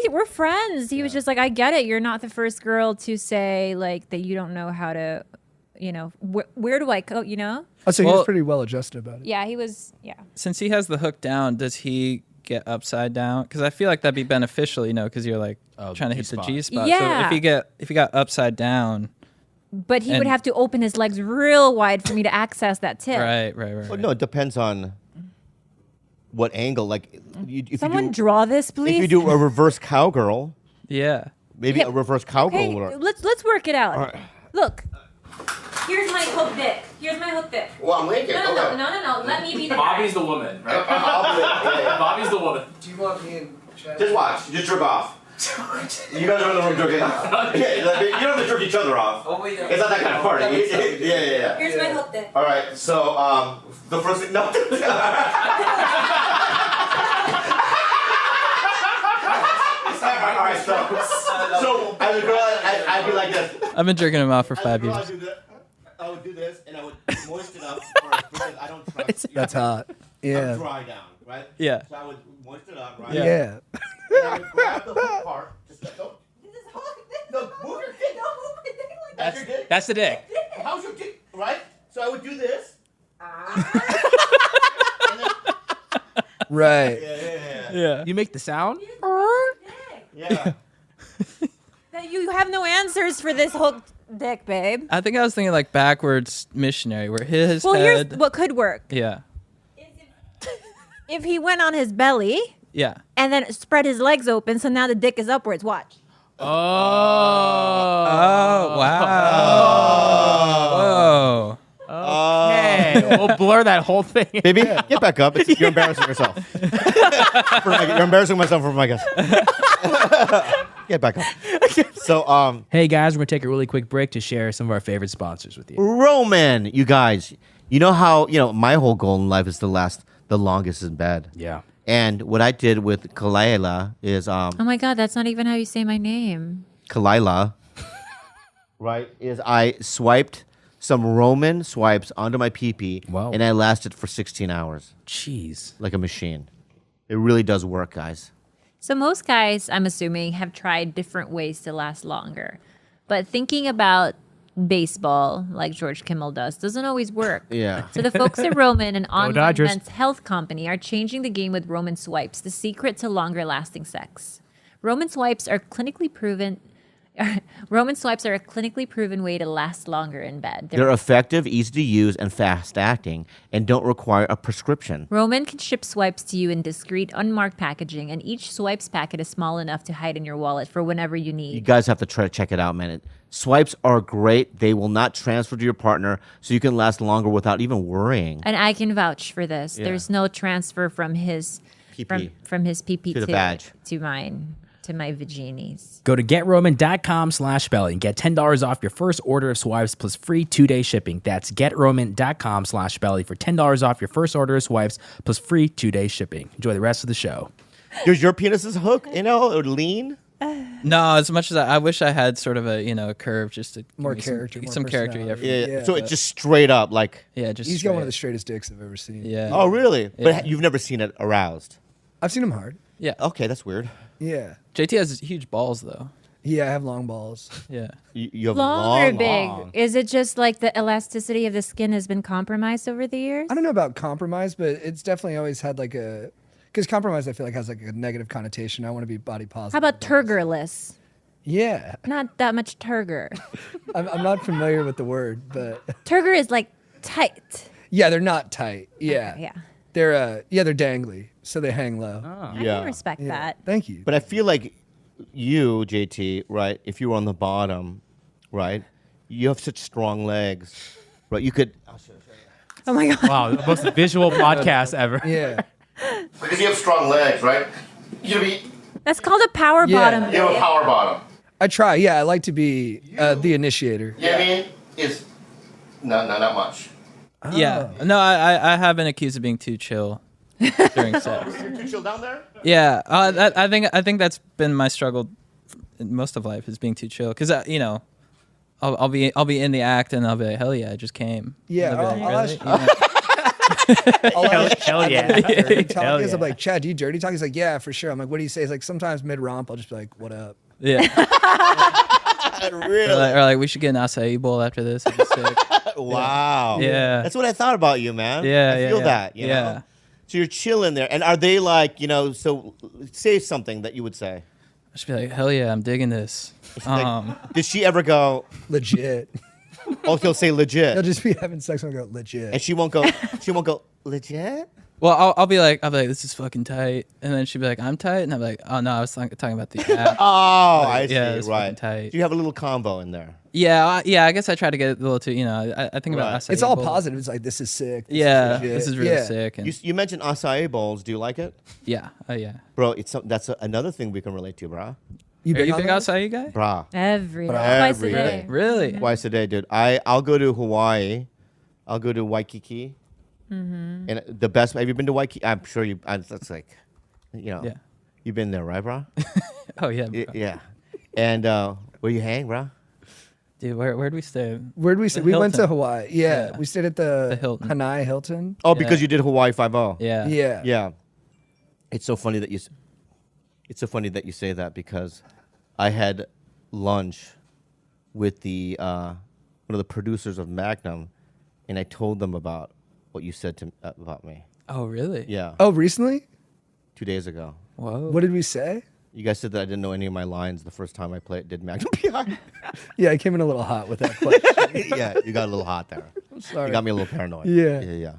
Speaker 2: we're friends. He was just like, I get it. You're not the first girl to say like that you don't know how to, where do I go?
Speaker 6: Oh, so he
Speaker 5: Well-
Speaker 6: was pretty well adjusted about it.
Speaker 2: Yeah, he was. Yeah.
Speaker 5: Since he has the hook down, does he get upside down? Because I feel like that'd be beneficial, because you're like trying to hit the
Speaker 7: G-spot.
Speaker 5: G spot.
Speaker 2: Yeah.
Speaker 5: So if he got upside down,
Speaker 2: But he would
Speaker 5: And-
Speaker 2: have to open his legs real wide for me to access that tip.
Speaker 5: right.
Speaker 1: Well, no, it depends on what angle. Like, if
Speaker 2: Someone
Speaker 1: you do,
Speaker 2: draw this, please.
Speaker 1: if you do a reverse cowgirl,
Speaker 5: Yeah.
Speaker 1: maybe
Speaker 2: Yeah.
Speaker 1: a reverse cowgirl.
Speaker 2: Okay,
Speaker 1: would-
Speaker 2: let's work it out.
Speaker 1: right.
Speaker 2: Look. Here's my hook dick.
Speaker 1: Well, I'm linking.
Speaker 2: No. Let me be the
Speaker 7: Bobby's the woman, right? Bobby's the woman.
Speaker 6: Do you want me and Chad?
Speaker 1: Just watch. Just jerk off. You guys are in the room jerking off. Yeah, you don't have to jerk each other off.
Speaker 6: Oh, wait,
Speaker 1: It's not that kind of party. Yeah.
Speaker 2: Here's my hook dick.
Speaker 1: All right. So, the first thing. No. All right. So as a girl, I'd be like this.
Speaker 5: I've been jerking him off for
Speaker 1: As a
Speaker 5: 5
Speaker 1: girl,
Speaker 5: years.
Speaker 1: I would do this, and I would moisten up first because I don't trust.
Speaker 6: That's hot.
Speaker 1: I'm
Speaker 6: Yeah.
Speaker 1: dry down, right?
Speaker 5: Yeah.
Speaker 1: So I would moisten up, right?
Speaker 6: Yeah.
Speaker 1: And I would grab the hook part. Just don't. No, move your dick. That's your dick.
Speaker 7: That's the dick.
Speaker 1: How's your dick? Right? So I would do this. And then,
Speaker 6: Right.
Speaker 5: Yeah.
Speaker 7: You make the sound?
Speaker 1: yeah.
Speaker 2: That you have no answers for this hook dick, babe.
Speaker 5: I think I was thinking like backwards missionary, where his
Speaker 2: Well,
Speaker 5: head.
Speaker 2: here's what could work.
Speaker 5: Yeah.
Speaker 2: If he went on his belly
Speaker 5: Yeah.
Speaker 2: and then spread his legs open, so now the dick is upwards. Watch.
Speaker 5: Oh wow. Whoa.
Speaker 7: Hey, we'll blur that whole thing.
Speaker 1: Baby, get back up. You're embarrassing yourself. You're embarrassing myself for my guest. Get back up. So,
Speaker 7: Hey guys, we're gonna take a really quick break to share some of our favorite sponsors with you.
Speaker 1: Roman, you guys, you know how, my whole goal in life is to last the longest in bed.
Speaker 7: Yeah.
Speaker 1: And what I did with Khalyla is,
Speaker 2: Oh my God, that's not even how you say my name.
Speaker 1: Khalyla, right, is I swiped some Roman swipes onto my pee-pee,
Speaker 7: Wow.
Speaker 1: and I lasted for 16 hours
Speaker 7: Jeez.
Speaker 1: like a machine. It really does work, guys.
Speaker 2: So most guys, I'm assuming, have tried different ways to last longer. But thinking about baseball, like George Kimmel does, doesn't always work.
Speaker 1: Yeah.
Speaker 2: So the folks at Roman, an online
Speaker 7: Dodgers.
Speaker 2: men's health company, are changing the game with Roman swipes, the secret to longer lasting sex. Roman swipes are clinically proven. Roman swipes are a clinically proven way to last longer in bed.
Speaker 1: They're effective, easy to use, and fast-acting, and don't require a prescription.
Speaker 2: Roman can ship swipes to you in discreet, unmarked packaging, and each swipes packet is small enough to hide in your wallet for whenever you need.
Speaker 1: You guys have to try to check it out, man. Swipes are great. They will not transfer to your partner, so you can last longer without even worrying.
Speaker 2: And I can vouch for this.
Speaker 1: Yeah.
Speaker 2: There's no transfer from his
Speaker 1: PP.
Speaker 2: from his PP
Speaker 1: To the badge.
Speaker 2: to mine, to my vaginis.
Speaker 7: Go to GetRoman.com/belly and get $10 off your first order of swipes plus free 2-day shipping. That's GetRoman.com/belly for $10 off your first order of swipes plus free 2-day shipping. Enjoy the rest of the show.
Speaker 1: Does your penis's hook, or lean?
Speaker 5: No, as much as I wish I had sort of a curve just to give
Speaker 6: More
Speaker 5: me
Speaker 6: character, more
Speaker 5: some character. Yeah,
Speaker 6: personality.
Speaker 1: Yeah. So it's just straight up, like.
Speaker 5: just
Speaker 6: He's got one of the
Speaker 5: straight.
Speaker 6: straightest dicks I've ever seen.
Speaker 5: Yeah.
Speaker 1: Oh, really?
Speaker 5: Yeah.
Speaker 1: But you've never seen it aroused.
Speaker 6: I've seen him hard.
Speaker 5: Yeah.
Speaker 1: Okay, that's weird.
Speaker 6: Yeah.
Speaker 5: JT has huge balls though.
Speaker 6: Yeah, I have long balls.
Speaker 5: Yeah.
Speaker 1: You have
Speaker 2: Long or big?
Speaker 1: long.
Speaker 2: Is it just like the elasticity of the skin has been compromised over the years?
Speaker 6: I don't know about compromise, but it's definitely always had like a, because compromise I feel like has like a negative connotation. I want to be body positive.
Speaker 2: How about turgorless?
Speaker 6: Yeah.
Speaker 2: Not that much turgor.
Speaker 6: I'm not familiar with the word, but
Speaker 2: Turgor is like tight.
Speaker 6: yeah, they're not tight. Yeah.
Speaker 2: Yeah.
Speaker 6: They're they're dangly, so they hang low.
Speaker 2: I
Speaker 1: Yeah.
Speaker 2: can respect
Speaker 6: Yeah.
Speaker 2: that.
Speaker 6: Thank you.
Speaker 1: But I feel like you, JT, right? If you were on the bottom, right? You have such strong legs. Right, you could.
Speaker 2: Oh my god.
Speaker 7: Wow, the most visual podcast ever.
Speaker 6: Yeah.
Speaker 1: Because you have strong legs, right? You be
Speaker 2: That's called a power
Speaker 6: Yeah.
Speaker 2: bottom.
Speaker 1: you have a
Speaker 2: babe.
Speaker 1: power bottom.
Speaker 6: I try. Yeah, I like to be the initiator.
Speaker 1: You know what I mean? Is not much.
Speaker 5: Yeah. No, I have been accused of being too chill during sex.
Speaker 1: You're too chill down there.
Speaker 5: Yeah, I think that's been my struggle in most of life is being too chill because you know. I'll be in the act and I'll be like, hell yeah, I just came.
Speaker 6: Yeah,
Speaker 5: And they'll be
Speaker 6: I'll
Speaker 5: like,
Speaker 6: ask-
Speaker 5: "Really?"
Speaker 7: Hell yeah.
Speaker 6: Dirty talk
Speaker 7: Hell
Speaker 6: is,
Speaker 7: yeah.
Speaker 6: I'm like, Chad, do you dirty talk? He's like, yeah, for sure. I'm like, what do you say? He's like, sometimes mid romp, I'll just be like, what up?
Speaker 5: Yeah.
Speaker 1: Really?
Speaker 5: Or like we should get an acai bowl after this. It'd be sick.
Speaker 1: Wow.
Speaker 5: Yeah.
Speaker 1: That's what I thought about you, man.
Speaker 5: Yeah,
Speaker 1: I
Speaker 5: yeah,
Speaker 1: feel
Speaker 5: yeah.
Speaker 1: that. You
Speaker 5: Yeah.
Speaker 1: know? So you're chilling there, and are they like, you know? So say something that you would say.
Speaker 5: I should be like, hell yeah, I'm digging this.
Speaker 1: Did she ever go?
Speaker 6: Legit.
Speaker 1: Oh, he'll say legit,
Speaker 6: He'll just be having sex and I'll go, legit.
Speaker 1: and she won't go. She won't go legit.
Speaker 5: Well, I'll be like, this is fucking tight, and then she'd be like, I'm tight, and I'm like, oh no, I was talking about the app.
Speaker 1: Oh, I see.
Speaker 5: yeah, it's fucking
Speaker 1: Right.
Speaker 5: tight.
Speaker 1: So you have a little combo in there.
Speaker 5: yeah, I guess I try to get a little too, you know, I think
Speaker 1: Right.
Speaker 5: about acai
Speaker 6: It's all
Speaker 5: bowl.
Speaker 6: positive. It's like, this is sick.
Speaker 5: Yeah,
Speaker 6: legit.
Speaker 5: this is really
Speaker 6: Yeah.
Speaker 5: sick. And
Speaker 1: You mentioned acai bowls. Do you like it,
Speaker 5: yeah, oh yeah.
Speaker 1: bro? That's another thing we can relate to, brah.
Speaker 6: You
Speaker 5: Are you
Speaker 6: on
Speaker 5: big
Speaker 6: those?
Speaker 5: acai guy?
Speaker 1: Brah.
Speaker 2: Every day.
Speaker 6: Every
Speaker 2: Twice a
Speaker 1: day.
Speaker 2: day.
Speaker 5: Really?
Speaker 1: Twice a day, dude. I'll go to Hawaii. I'll go to Waikiki. And the best. Have you been to Waikiki? I'm sure you. That's like, you know.
Speaker 5: Yeah.
Speaker 1: You've been there, right, bro?
Speaker 5: Oh yeah, bro.
Speaker 1: Yeah. And where you hang, bro?
Speaker 5: Dude, where'd we stay?
Speaker 6: Where'd we stay?
Speaker 5: The
Speaker 6: We went to
Speaker 5: Hilton.
Speaker 6: Hawaii. Yeah.
Speaker 5: Yeah.
Speaker 6: We stayed at the
Speaker 5: Hilton.
Speaker 6: Hanai Hilton.
Speaker 1: Oh, because
Speaker 5: Yeah.
Speaker 1: you did Hawaii 5-0.
Speaker 5: Yeah.
Speaker 6: Yeah.
Speaker 1: Yeah. It's so funny that you. It's so funny that you say that because I had lunch with the one of the producers of Magnum, and I told them about what you said to about me.
Speaker 5: Oh really?
Speaker 1: Yeah.
Speaker 6: Oh, recently?
Speaker 1: 2 days ago.
Speaker 5: Whoa.
Speaker 6: What did we say?
Speaker 1: You guys said that I didn't know any of my lines the first time I did Magnum PI.
Speaker 6: Yeah, I came in a little hot with that question.
Speaker 1: Yeah, you got a little hot there.
Speaker 6: Sorry.
Speaker 1: You got me a little paranoid.
Speaker 6: Yeah.
Speaker 1: Yeah.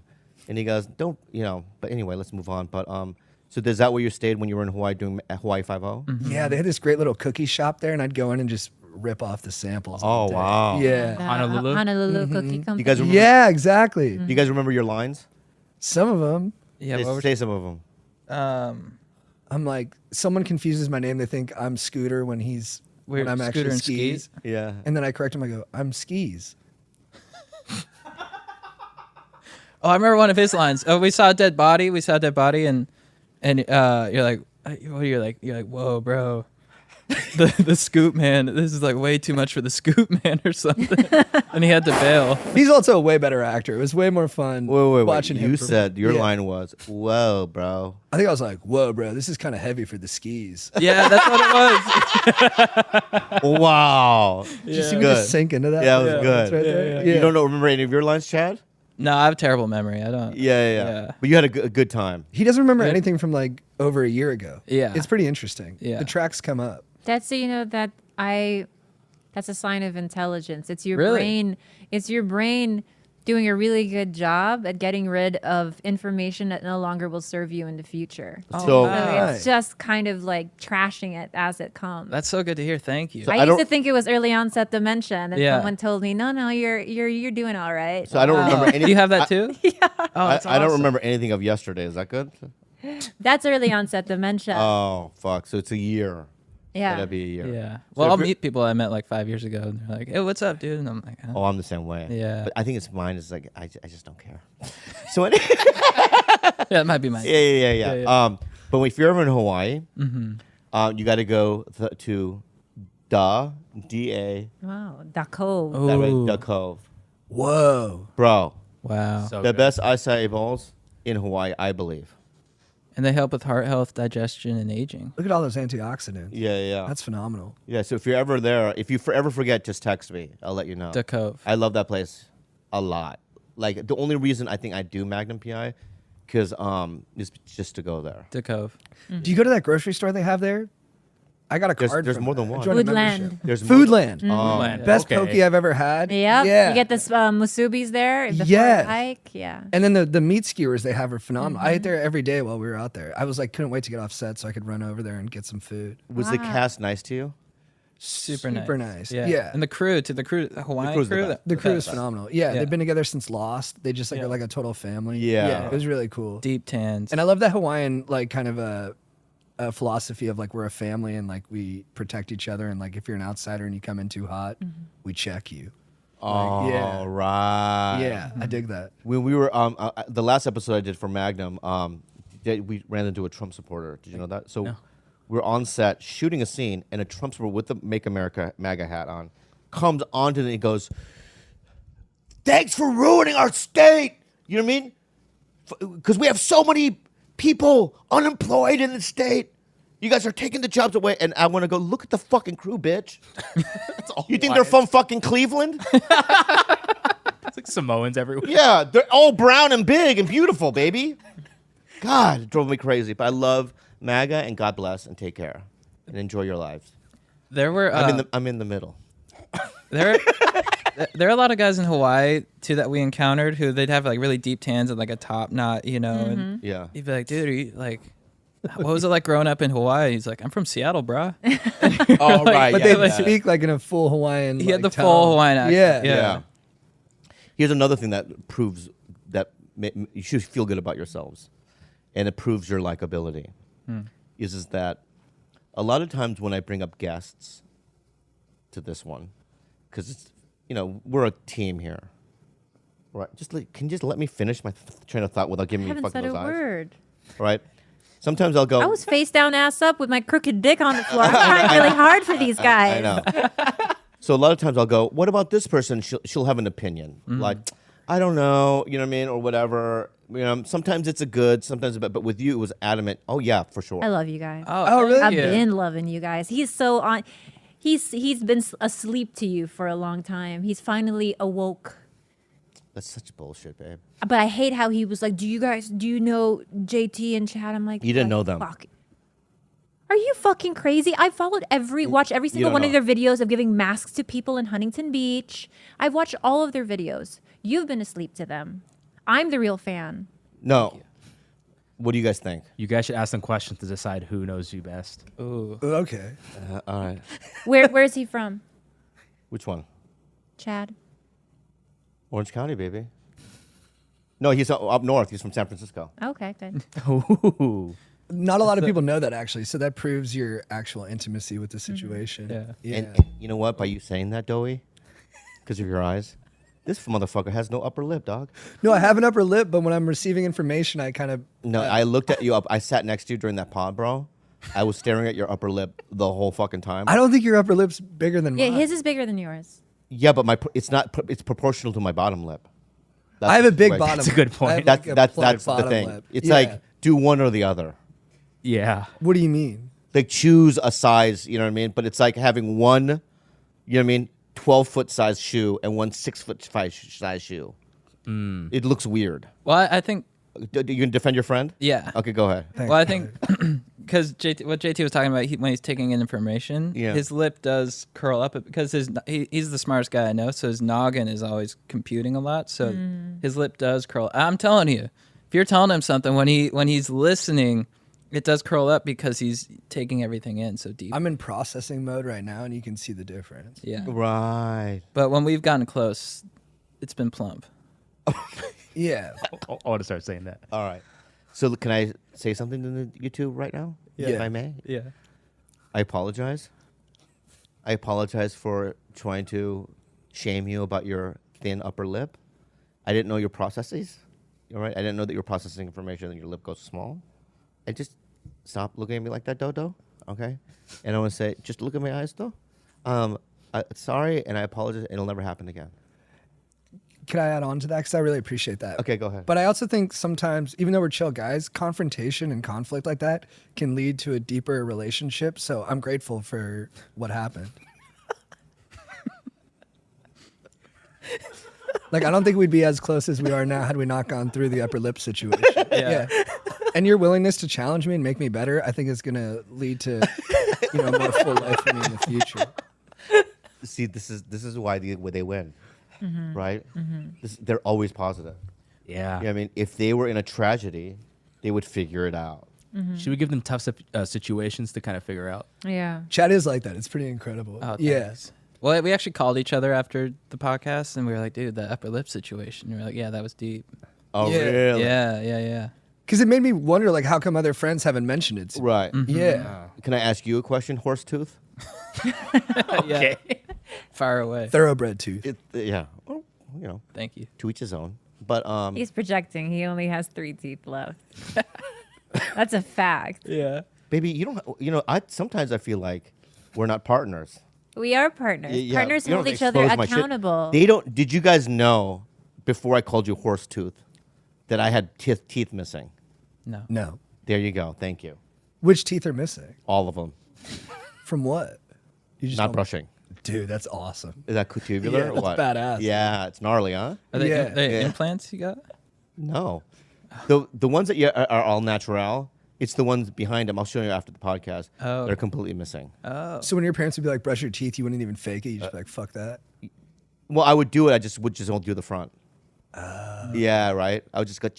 Speaker 1: And he goes, "Don't, you know." But anyway, let's move on. But so is that where you stayed when you were in Hawaii doing Hawaii 5-0?
Speaker 6: Yeah, they had this great little cookie shop there, and I'd go in and just rip off the samples. all
Speaker 1: Oh
Speaker 6: day.
Speaker 1: wow.
Speaker 6: Yeah.
Speaker 2: The
Speaker 7: Honolulu?
Speaker 2: Honolulu Cookie Company.
Speaker 1: You guys remember?
Speaker 6: Yeah, exactly.
Speaker 1: Do you guys remember your lines?
Speaker 6: Some of them,
Speaker 5: Yeah.
Speaker 1: Say,
Speaker 5: What was,
Speaker 1: say some of them.
Speaker 6: I'm like, someone confuses my name. They think I'm Scooter when
Speaker 5: We're
Speaker 6: I'm
Speaker 5: Scooter
Speaker 6: actually
Speaker 5: and
Speaker 6: Skis.
Speaker 5: Skis?
Speaker 1: Yeah.
Speaker 6: And then I correct him. I go, I'm Skis.
Speaker 5: Oh, I remember one of his lines. Oh, we saw a dead body. And you're like, what are you like? You're like, whoa, bro. The scoop man. This is like way too much for the scoop man or something. And he had to bail.
Speaker 6: He's also a way better actor. It was way more fun
Speaker 1: Wait.
Speaker 6: watching him.
Speaker 1: You said your
Speaker 6: Yeah.
Speaker 1: line was, "Whoa, bro."
Speaker 6: I think I was like, whoa, bro, this is kind of heavy for the skis.
Speaker 5: Yeah, that's what it was.
Speaker 1: Wow.
Speaker 6: Did you see me
Speaker 1: Good.
Speaker 6: just sink into that?
Speaker 1: Yeah, it was
Speaker 6: That's
Speaker 1: good.
Speaker 6: right there.
Speaker 1: You don't remember any of your lines, Chad?
Speaker 5: No, I have a terrible memory. I don't.
Speaker 1: Yeah. But you had a good time.
Speaker 6: He doesn't remember anything from like over a year ago.
Speaker 5: Yeah.
Speaker 6: It's pretty interesting.
Speaker 5: Yeah.
Speaker 6: The tracks come up.
Speaker 2: That's that's a sign of intelligence. It's your
Speaker 5: Really?
Speaker 2: brain. It's your brain doing a really good job at getting rid of information that no longer will serve you in the future.
Speaker 1: So-
Speaker 2: So
Speaker 6: Right.
Speaker 2: it's just kind of like trashing it as it comes.
Speaker 5: That's so good to hear. Thank you.
Speaker 1: So-
Speaker 2: I
Speaker 1: I
Speaker 2: used
Speaker 1: don't-
Speaker 2: to think it was early onset dementia, and then
Speaker 5: Yeah.
Speaker 2: someone told me, "No, you're doing all right."
Speaker 1: So I don't remember any.
Speaker 5: Do you have that too? Yeah. Oh, that's
Speaker 1: I don't
Speaker 5: awesome.
Speaker 1: remember anything of yesterday. Is that good?
Speaker 2: That's early onset dementia.
Speaker 1: Oh fuck! So it's a year.
Speaker 2: yeah.
Speaker 1: That'd be a year.
Speaker 5: Yeah.
Speaker 1: So
Speaker 5: Well,
Speaker 1: if
Speaker 5: I'll
Speaker 1: you're-
Speaker 5: meet people I met like 5 years ago, and they're like, "Hey, what's up, dude?" And I'm like,
Speaker 1: Oh, I'm the same way.
Speaker 5: Yeah.
Speaker 1: But I think it's mine. Is like I just don't care. So any-
Speaker 5: "Yeah, it might be my."
Speaker 1: yeah. But if you're ever in Hawaii,
Speaker 5: Mm-hmm.
Speaker 1: you got to go to DA.
Speaker 2: Wow, Da Cove.
Speaker 1: That way,
Speaker 5: Ooh.
Speaker 1: the Cove,
Speaker 6: Whoa.
Speaker 1: bro.
Speaker 5: Wow.
Speaker 7: So
Speaker 1: The
Speaker 7: good.
Speaker 1: best acai bowls in Hawaii, I believe.
Speaker 5: And they help with heart health, digestion, and aging.
Speaker 6: Look at all those antioxidants.
Speaker 1: Yeah.
Speaker 6: That's phenomenal.
Speaker 1: Yeah. So if you're ever there, if you ever forget, just text me. I'll let you know.
Speaker 5: The Cove.
Speaker 1: I love that place a lot. Like the only reason I think I do Magnum PI, because is just to go there.
Speaker 5: The Cove.
Speaker 6: Do you go to that grocery store they have there? I got a card.
Speaker 1: There's
Speaker 6: from
Speaker 1: more
Speaker 6: that.
Speaker 1: than
Speaker 6: I
Speaker 1: one.
Speaker 6: joined a
Speaker 2: Foodland.
Speaker 6: membership.
Speaker 1: There's more-
Speaker 6: Foodland.
Speaker 7: Land.
Speaker 6: Best
Speaker 7: Okay.
Speaker 6: pokey I've ever had.
Speaker 2: Yep.
Speaker 6: Yeah.
Speaker 2: You get this musubis there before
Speaker 6: Yes.
Speaker 2: the hike. Yeah.
Speaker 6: And then the meat skewers they have are phenomenal. I ate there every day while we were out there. I was like, couldn't wait to get off set so I could run over there and get some food.
Speaker 1: Was the cast nice to you?
Speaker 5: super nice. Yeah.
Speaker 6: Yeah.
Speaker 5: And the crew, too. The Hawaiian
Speaker 1: crew's the
Speaker 5: crew.
Speaker 1: best.
Speaker 6: The crew is phenomenal. Yeah,
Speaker 5: Yeah.
Speaker 6: they've been together since Lost. They just like
Speaker 5: Yeah.
Speaker 6: are like a total family.
Speaker 1: Yeah.
Speaker 6: It was really cool.
Speaker 5: Deep tans.
Speaker 6: And I love that Hawaiian like kind of a philosophy of like we're a family and like we protect each other and like if you're an outsider and you come in too hot, we check you.
Speaker 1: Oh,
Speaker 6: yeah.
Speaker 1: right.
Speaker 6: Yeah, I dig that.
Speaker 1: When we were the last episode I did for Magnum, we ran into a Trump supporter. Did you know that? So we're on set shooting a scene, and a Trump supporter with the "Make America MAGA" hat on comes onto and he goes, "Thanks for ruining our state." You know what I mean? Because we have so many people unemployed in the state. You guys are taking the jobs away, and I want to go look at the fucking crew, bitch. You think they're from fucking Cleveland?
Speaker 7: It's like Samoans everywhere.
Speaker 1: Yeah, they're all brown and big and beautiful, baby. God, it drove me crazy. But I love MAGA, and God bless, and take care, and enjoy your lives.
Speaker 5: There were
Speaker 1: I'm in the middle.
Speaker 5: there are a lot of guys in Hawaii too that we encountered who they'd have like really deep tans and like a top knot, you know, and
Speaker 1: Yeah.
Speaker 5: you'd be like, dude, are you like, what was it like growing up in Hawaii? He's like, I'm from Seattle, bro.
Speaker 1: Oh, right.
Speaker 6: But
Speaker 1: yeah,
Speaker 6: they
Speaker 1: yeah.
Speaker 6: speak like in a full Hawaiian.
Speaker 5: He had
Speaker 6: like,
Speaker 5: the full
Speaker 6: tone.
Speaker 5: Hawaiian accent.
Speaker 6: Yeah.
Speaker 1: Yeah. Here's another thing that proves that you should feel good about yourselves, and it proves your likability. Is that a lot of times when I bring up guests to this one, because it's we're a team here, right? Can you just let me finish my train of thought without giving
Speaker 2: I
Speaker 1: me
Speaker 2: haven't
Speaker 1: fucking
Speaker 2: said a
Speaker 1: those eyes,
Speaker 2: word.
Speaker 1: right? Sometimes I'll go.
Speaker 2: I was face down, ass up with my crooked dick on the floor. I'm trying really hard for these guys.
Speaker 1: I know. So a lot of times I'll go, what about this person? She'll have an opinion. Like, I don't know, you know what I mean? Or whatever. Sometimes it's a good, sometimes a bad, but with you it was adamant. Oh yeah, for sure.
Speaker 2: I love you guys.
Speaker 5: Oh,
Speaker 6: really?
Speaker 2: I've
Speaker 5: yeah.
Speaker 2: been loving you guys. He's so on. He's been asleep to you for a long time. He's finally awoke.
Speaker 1: That's such bullshit, babe.
Speaker 2: But I hate how he was like, do you know JT and Chad? I'm like,
Speaker 1: You didn't
Speaker 2: "The
Speaker 1: know them."
Speaker 2: fuck? Are you fucking crazy? I followed watched every single
Speaker 1: don't
Speaker 2: one of
Speaker 1: know.
Speaker 2: their videos of giving masks to people in Huntington Beach. I've watched all of their videos. You've been asleep to them. I'm the real fan.
Speaker 1: No. What do you guys think?
Speaker 7: You guys should ask them questions to decide who knows you best.
Speaker 5: Ooh.
Speaker 6: Okay.
Speaker 1: All right.
Speaker 2: Where is he from?
Speaker 1: Which one?
Speaker 2: Chad.
Speaker 1: Orange County, baby. No, he's up north. He's from San Francisco.
Speaker 2: Okay, good.
Speaker 7: Ooh.
Speaker 6: Not a lot of people know that actually, so that proves your actual intimacy with the situation.
Speaker 5: Yeah.
Speaker 1: And you know what? By you saying that, Doey, because of your eyes, this motherfucker has no upper lip, dog.
Speaker 6: No, I have an upper lip, but when I'm receiving information, I kind of
Speaker 1: No, I looked at you up. I sat next to you during that pod, bro. I was staring at your upper lip the whole fucking time.
Speaker 6: I don't think your upper lip's bigger than
Speaker 2: Yeah,
Speaker 6: mine.
Speaker 2: his is bigger than yours.
Speaker 1: Yeah, but it's proportional to my bottom lip. That's
Speaker 6: I have a
Speaker 1: the
Speaker 6: big
Speaker 1: situation.
Speaker 6: bottom.
Speaker 7: That's a good
Speaker 6: lip.
Speaker 7: point.
Speaker 6: I have
Speaker 1: That's
Speaker 6: like a
Speaker 1: that's
Speaker 6: plump
Speaker 1: that's the
Speaker 6: bottom
Speaker 1: thing.
Speaker 6: lip.
Speaker 1: It's
Speaker 6: Yeah.
Speaker 1: like do one or the other.
Speaker 7: Yeah.
Speaker 6: What do you mean?
Speaker 1: Like choose a size, you know what I mean? But it's like having one, you know what I mean, 12-foot size shoe and one 6-foot size shoe. It looks weird.
Speaker 5: Well, I think,
Speaker 1: You can defend your friend?
Speaker 5: yeah.
Speaker 1: Okay, go ahead.
Speaker 5: Well, I think because what JT was talking about, when he's taking in information,
Speaker 1: Yeah.
Speaker 5: his lip does curl up because he's the smartest guy I know, so his noggin is always computing a lot, so his lip does curl. I'm telling you, if you're telling him something when he's listening, it does curl up because he's taking everything in so deep.
Speaker 6: I'm in processing mode right now, and you can see the difference.
Speaker 5: Yeah,
Speaker 1: Right.
Speaker 5: but when we've gotten close, it's been plump.
Speaker 6: Yeah.
Speaker 7: I want to start saying that.
Speaker 1: All right. So can I say something to the YouTube right now?
Speaker 6: Yeah.
Speaker 1: If I may?
Speaker 5: Yeah.
Speaker 1: I apologize. I apologize for trying to shame you about your thin upper lip. I didn't know your processes. All right. I didn't know that you're processing information and your lip goes small. And just stop looking at me like that, Dodo. Okay. And I want to say, just look at my eyes, though. Sorry, and I apologize. It'll never happen again.
Speaker 6: Can I add on to that? Because I really appreciate that.
Speaker 1: Okay, go ahead.
Speaker 6: But I also think sometimes, even though we're chill guys, confrontation and conflict like that can lead to a deeper relationship. So I'm grateful for what happened. Like, I don't think we'd be as close as we are now had we not gone through the upper lip situation.
Speaker 5: Yeah.
Speaker 6: And your willingness to challenge me and make me better, I think is going to lead to, more full life for me in the future.
Speaker 1: See, this is why they win, right? They're always positive.
Speaker 7: Yeah.
Speaker 1: You know what I mean? If they were in a tragedy, they would figure it out.
Speaker 7: Should we give them tough situations to kind of figure out?
Speaker 2: Yeah.
Speaker 6: Chad is like that. It's pretty incredible.
Speaker 5: Oh,
Speaker 6: yeah.
Speaker 5: thanks. Well, we actually called each other after the podcast, and we were like, "Dude, the upper lip situation." And we were like, "Yeah, that was deep."
Speaker 1: Oh,
Speaker 6: Yeah.
Speaker 1: really?
Speaker 5: Yeah.
Speaker 6: Because it made me wonder, like, how come other friends haven't mentioned it? to me?
Speaker 1: Right.
Speaker 6: Yeah.
Speaker 1: Can I ask you a question, Horsetooth?
Speaker 5: Okay. Far away.
Speaker 6: Thoroughbred tooth.
Speaker 1: Yeah. Well, you know,
Speaker 5: Thank you.
Speaker 1: to each his own. But
Speaker 2: He's projecting. He only has 3 teeth left. That's a fact.
Speaker 5: Yeah.
Speaker 1: baby, you don't. I sometimes I feel like we're not partners.
Speaker 2: We are partners.
Speaker 1: Yeah,
Speaker 2: Partners
Speaker 1: you don't
Speaker 2: hold each other
Speaker 1: expose my shit.
Speaker 2: accountable.
Speaker 1: They don't. Did you guys know before I called you Horsetooth that I had teeth missing?
Speaker 5: No.
Speaker 6: No.
Speaker 1: There you go. Thank you.
Speaker 6: Which teeth are missing?
Speaker 1: All of them.
Speaker 6: From what? You just
Speaker 1: Not
Speaker 6: don't-
Speaker 1: brushing.
Speaker 6: Dude, that's awesome.
Speaker 1: Is that tubular
Speaker 6: Yeah,
Speaker 1: or
Speaker 6: that's
Speaker 1: what?
Speaker 6: badass.
Speaker 1: Yeah, it's gnarly, huh?
Speaker 5: Are they,
Speaker 6: Yeah.
Speaker 5: they
Speaker 1: Yeah.
Speaker 5: implants you got?
Speaker 1: No, the ones that are all natural. It's the ones behind them. I'll show you after the podcast.
Speaker 5: Oh.
Speaker 1: They're completely missing.
Speaker 6: So when your parents would be like, brush your teeth, you wouldn't even fake it. You'd just be like, fuck that.
Speaker 1: Well, I would do it. I just would don't do the front. Yeah, right. I would just go,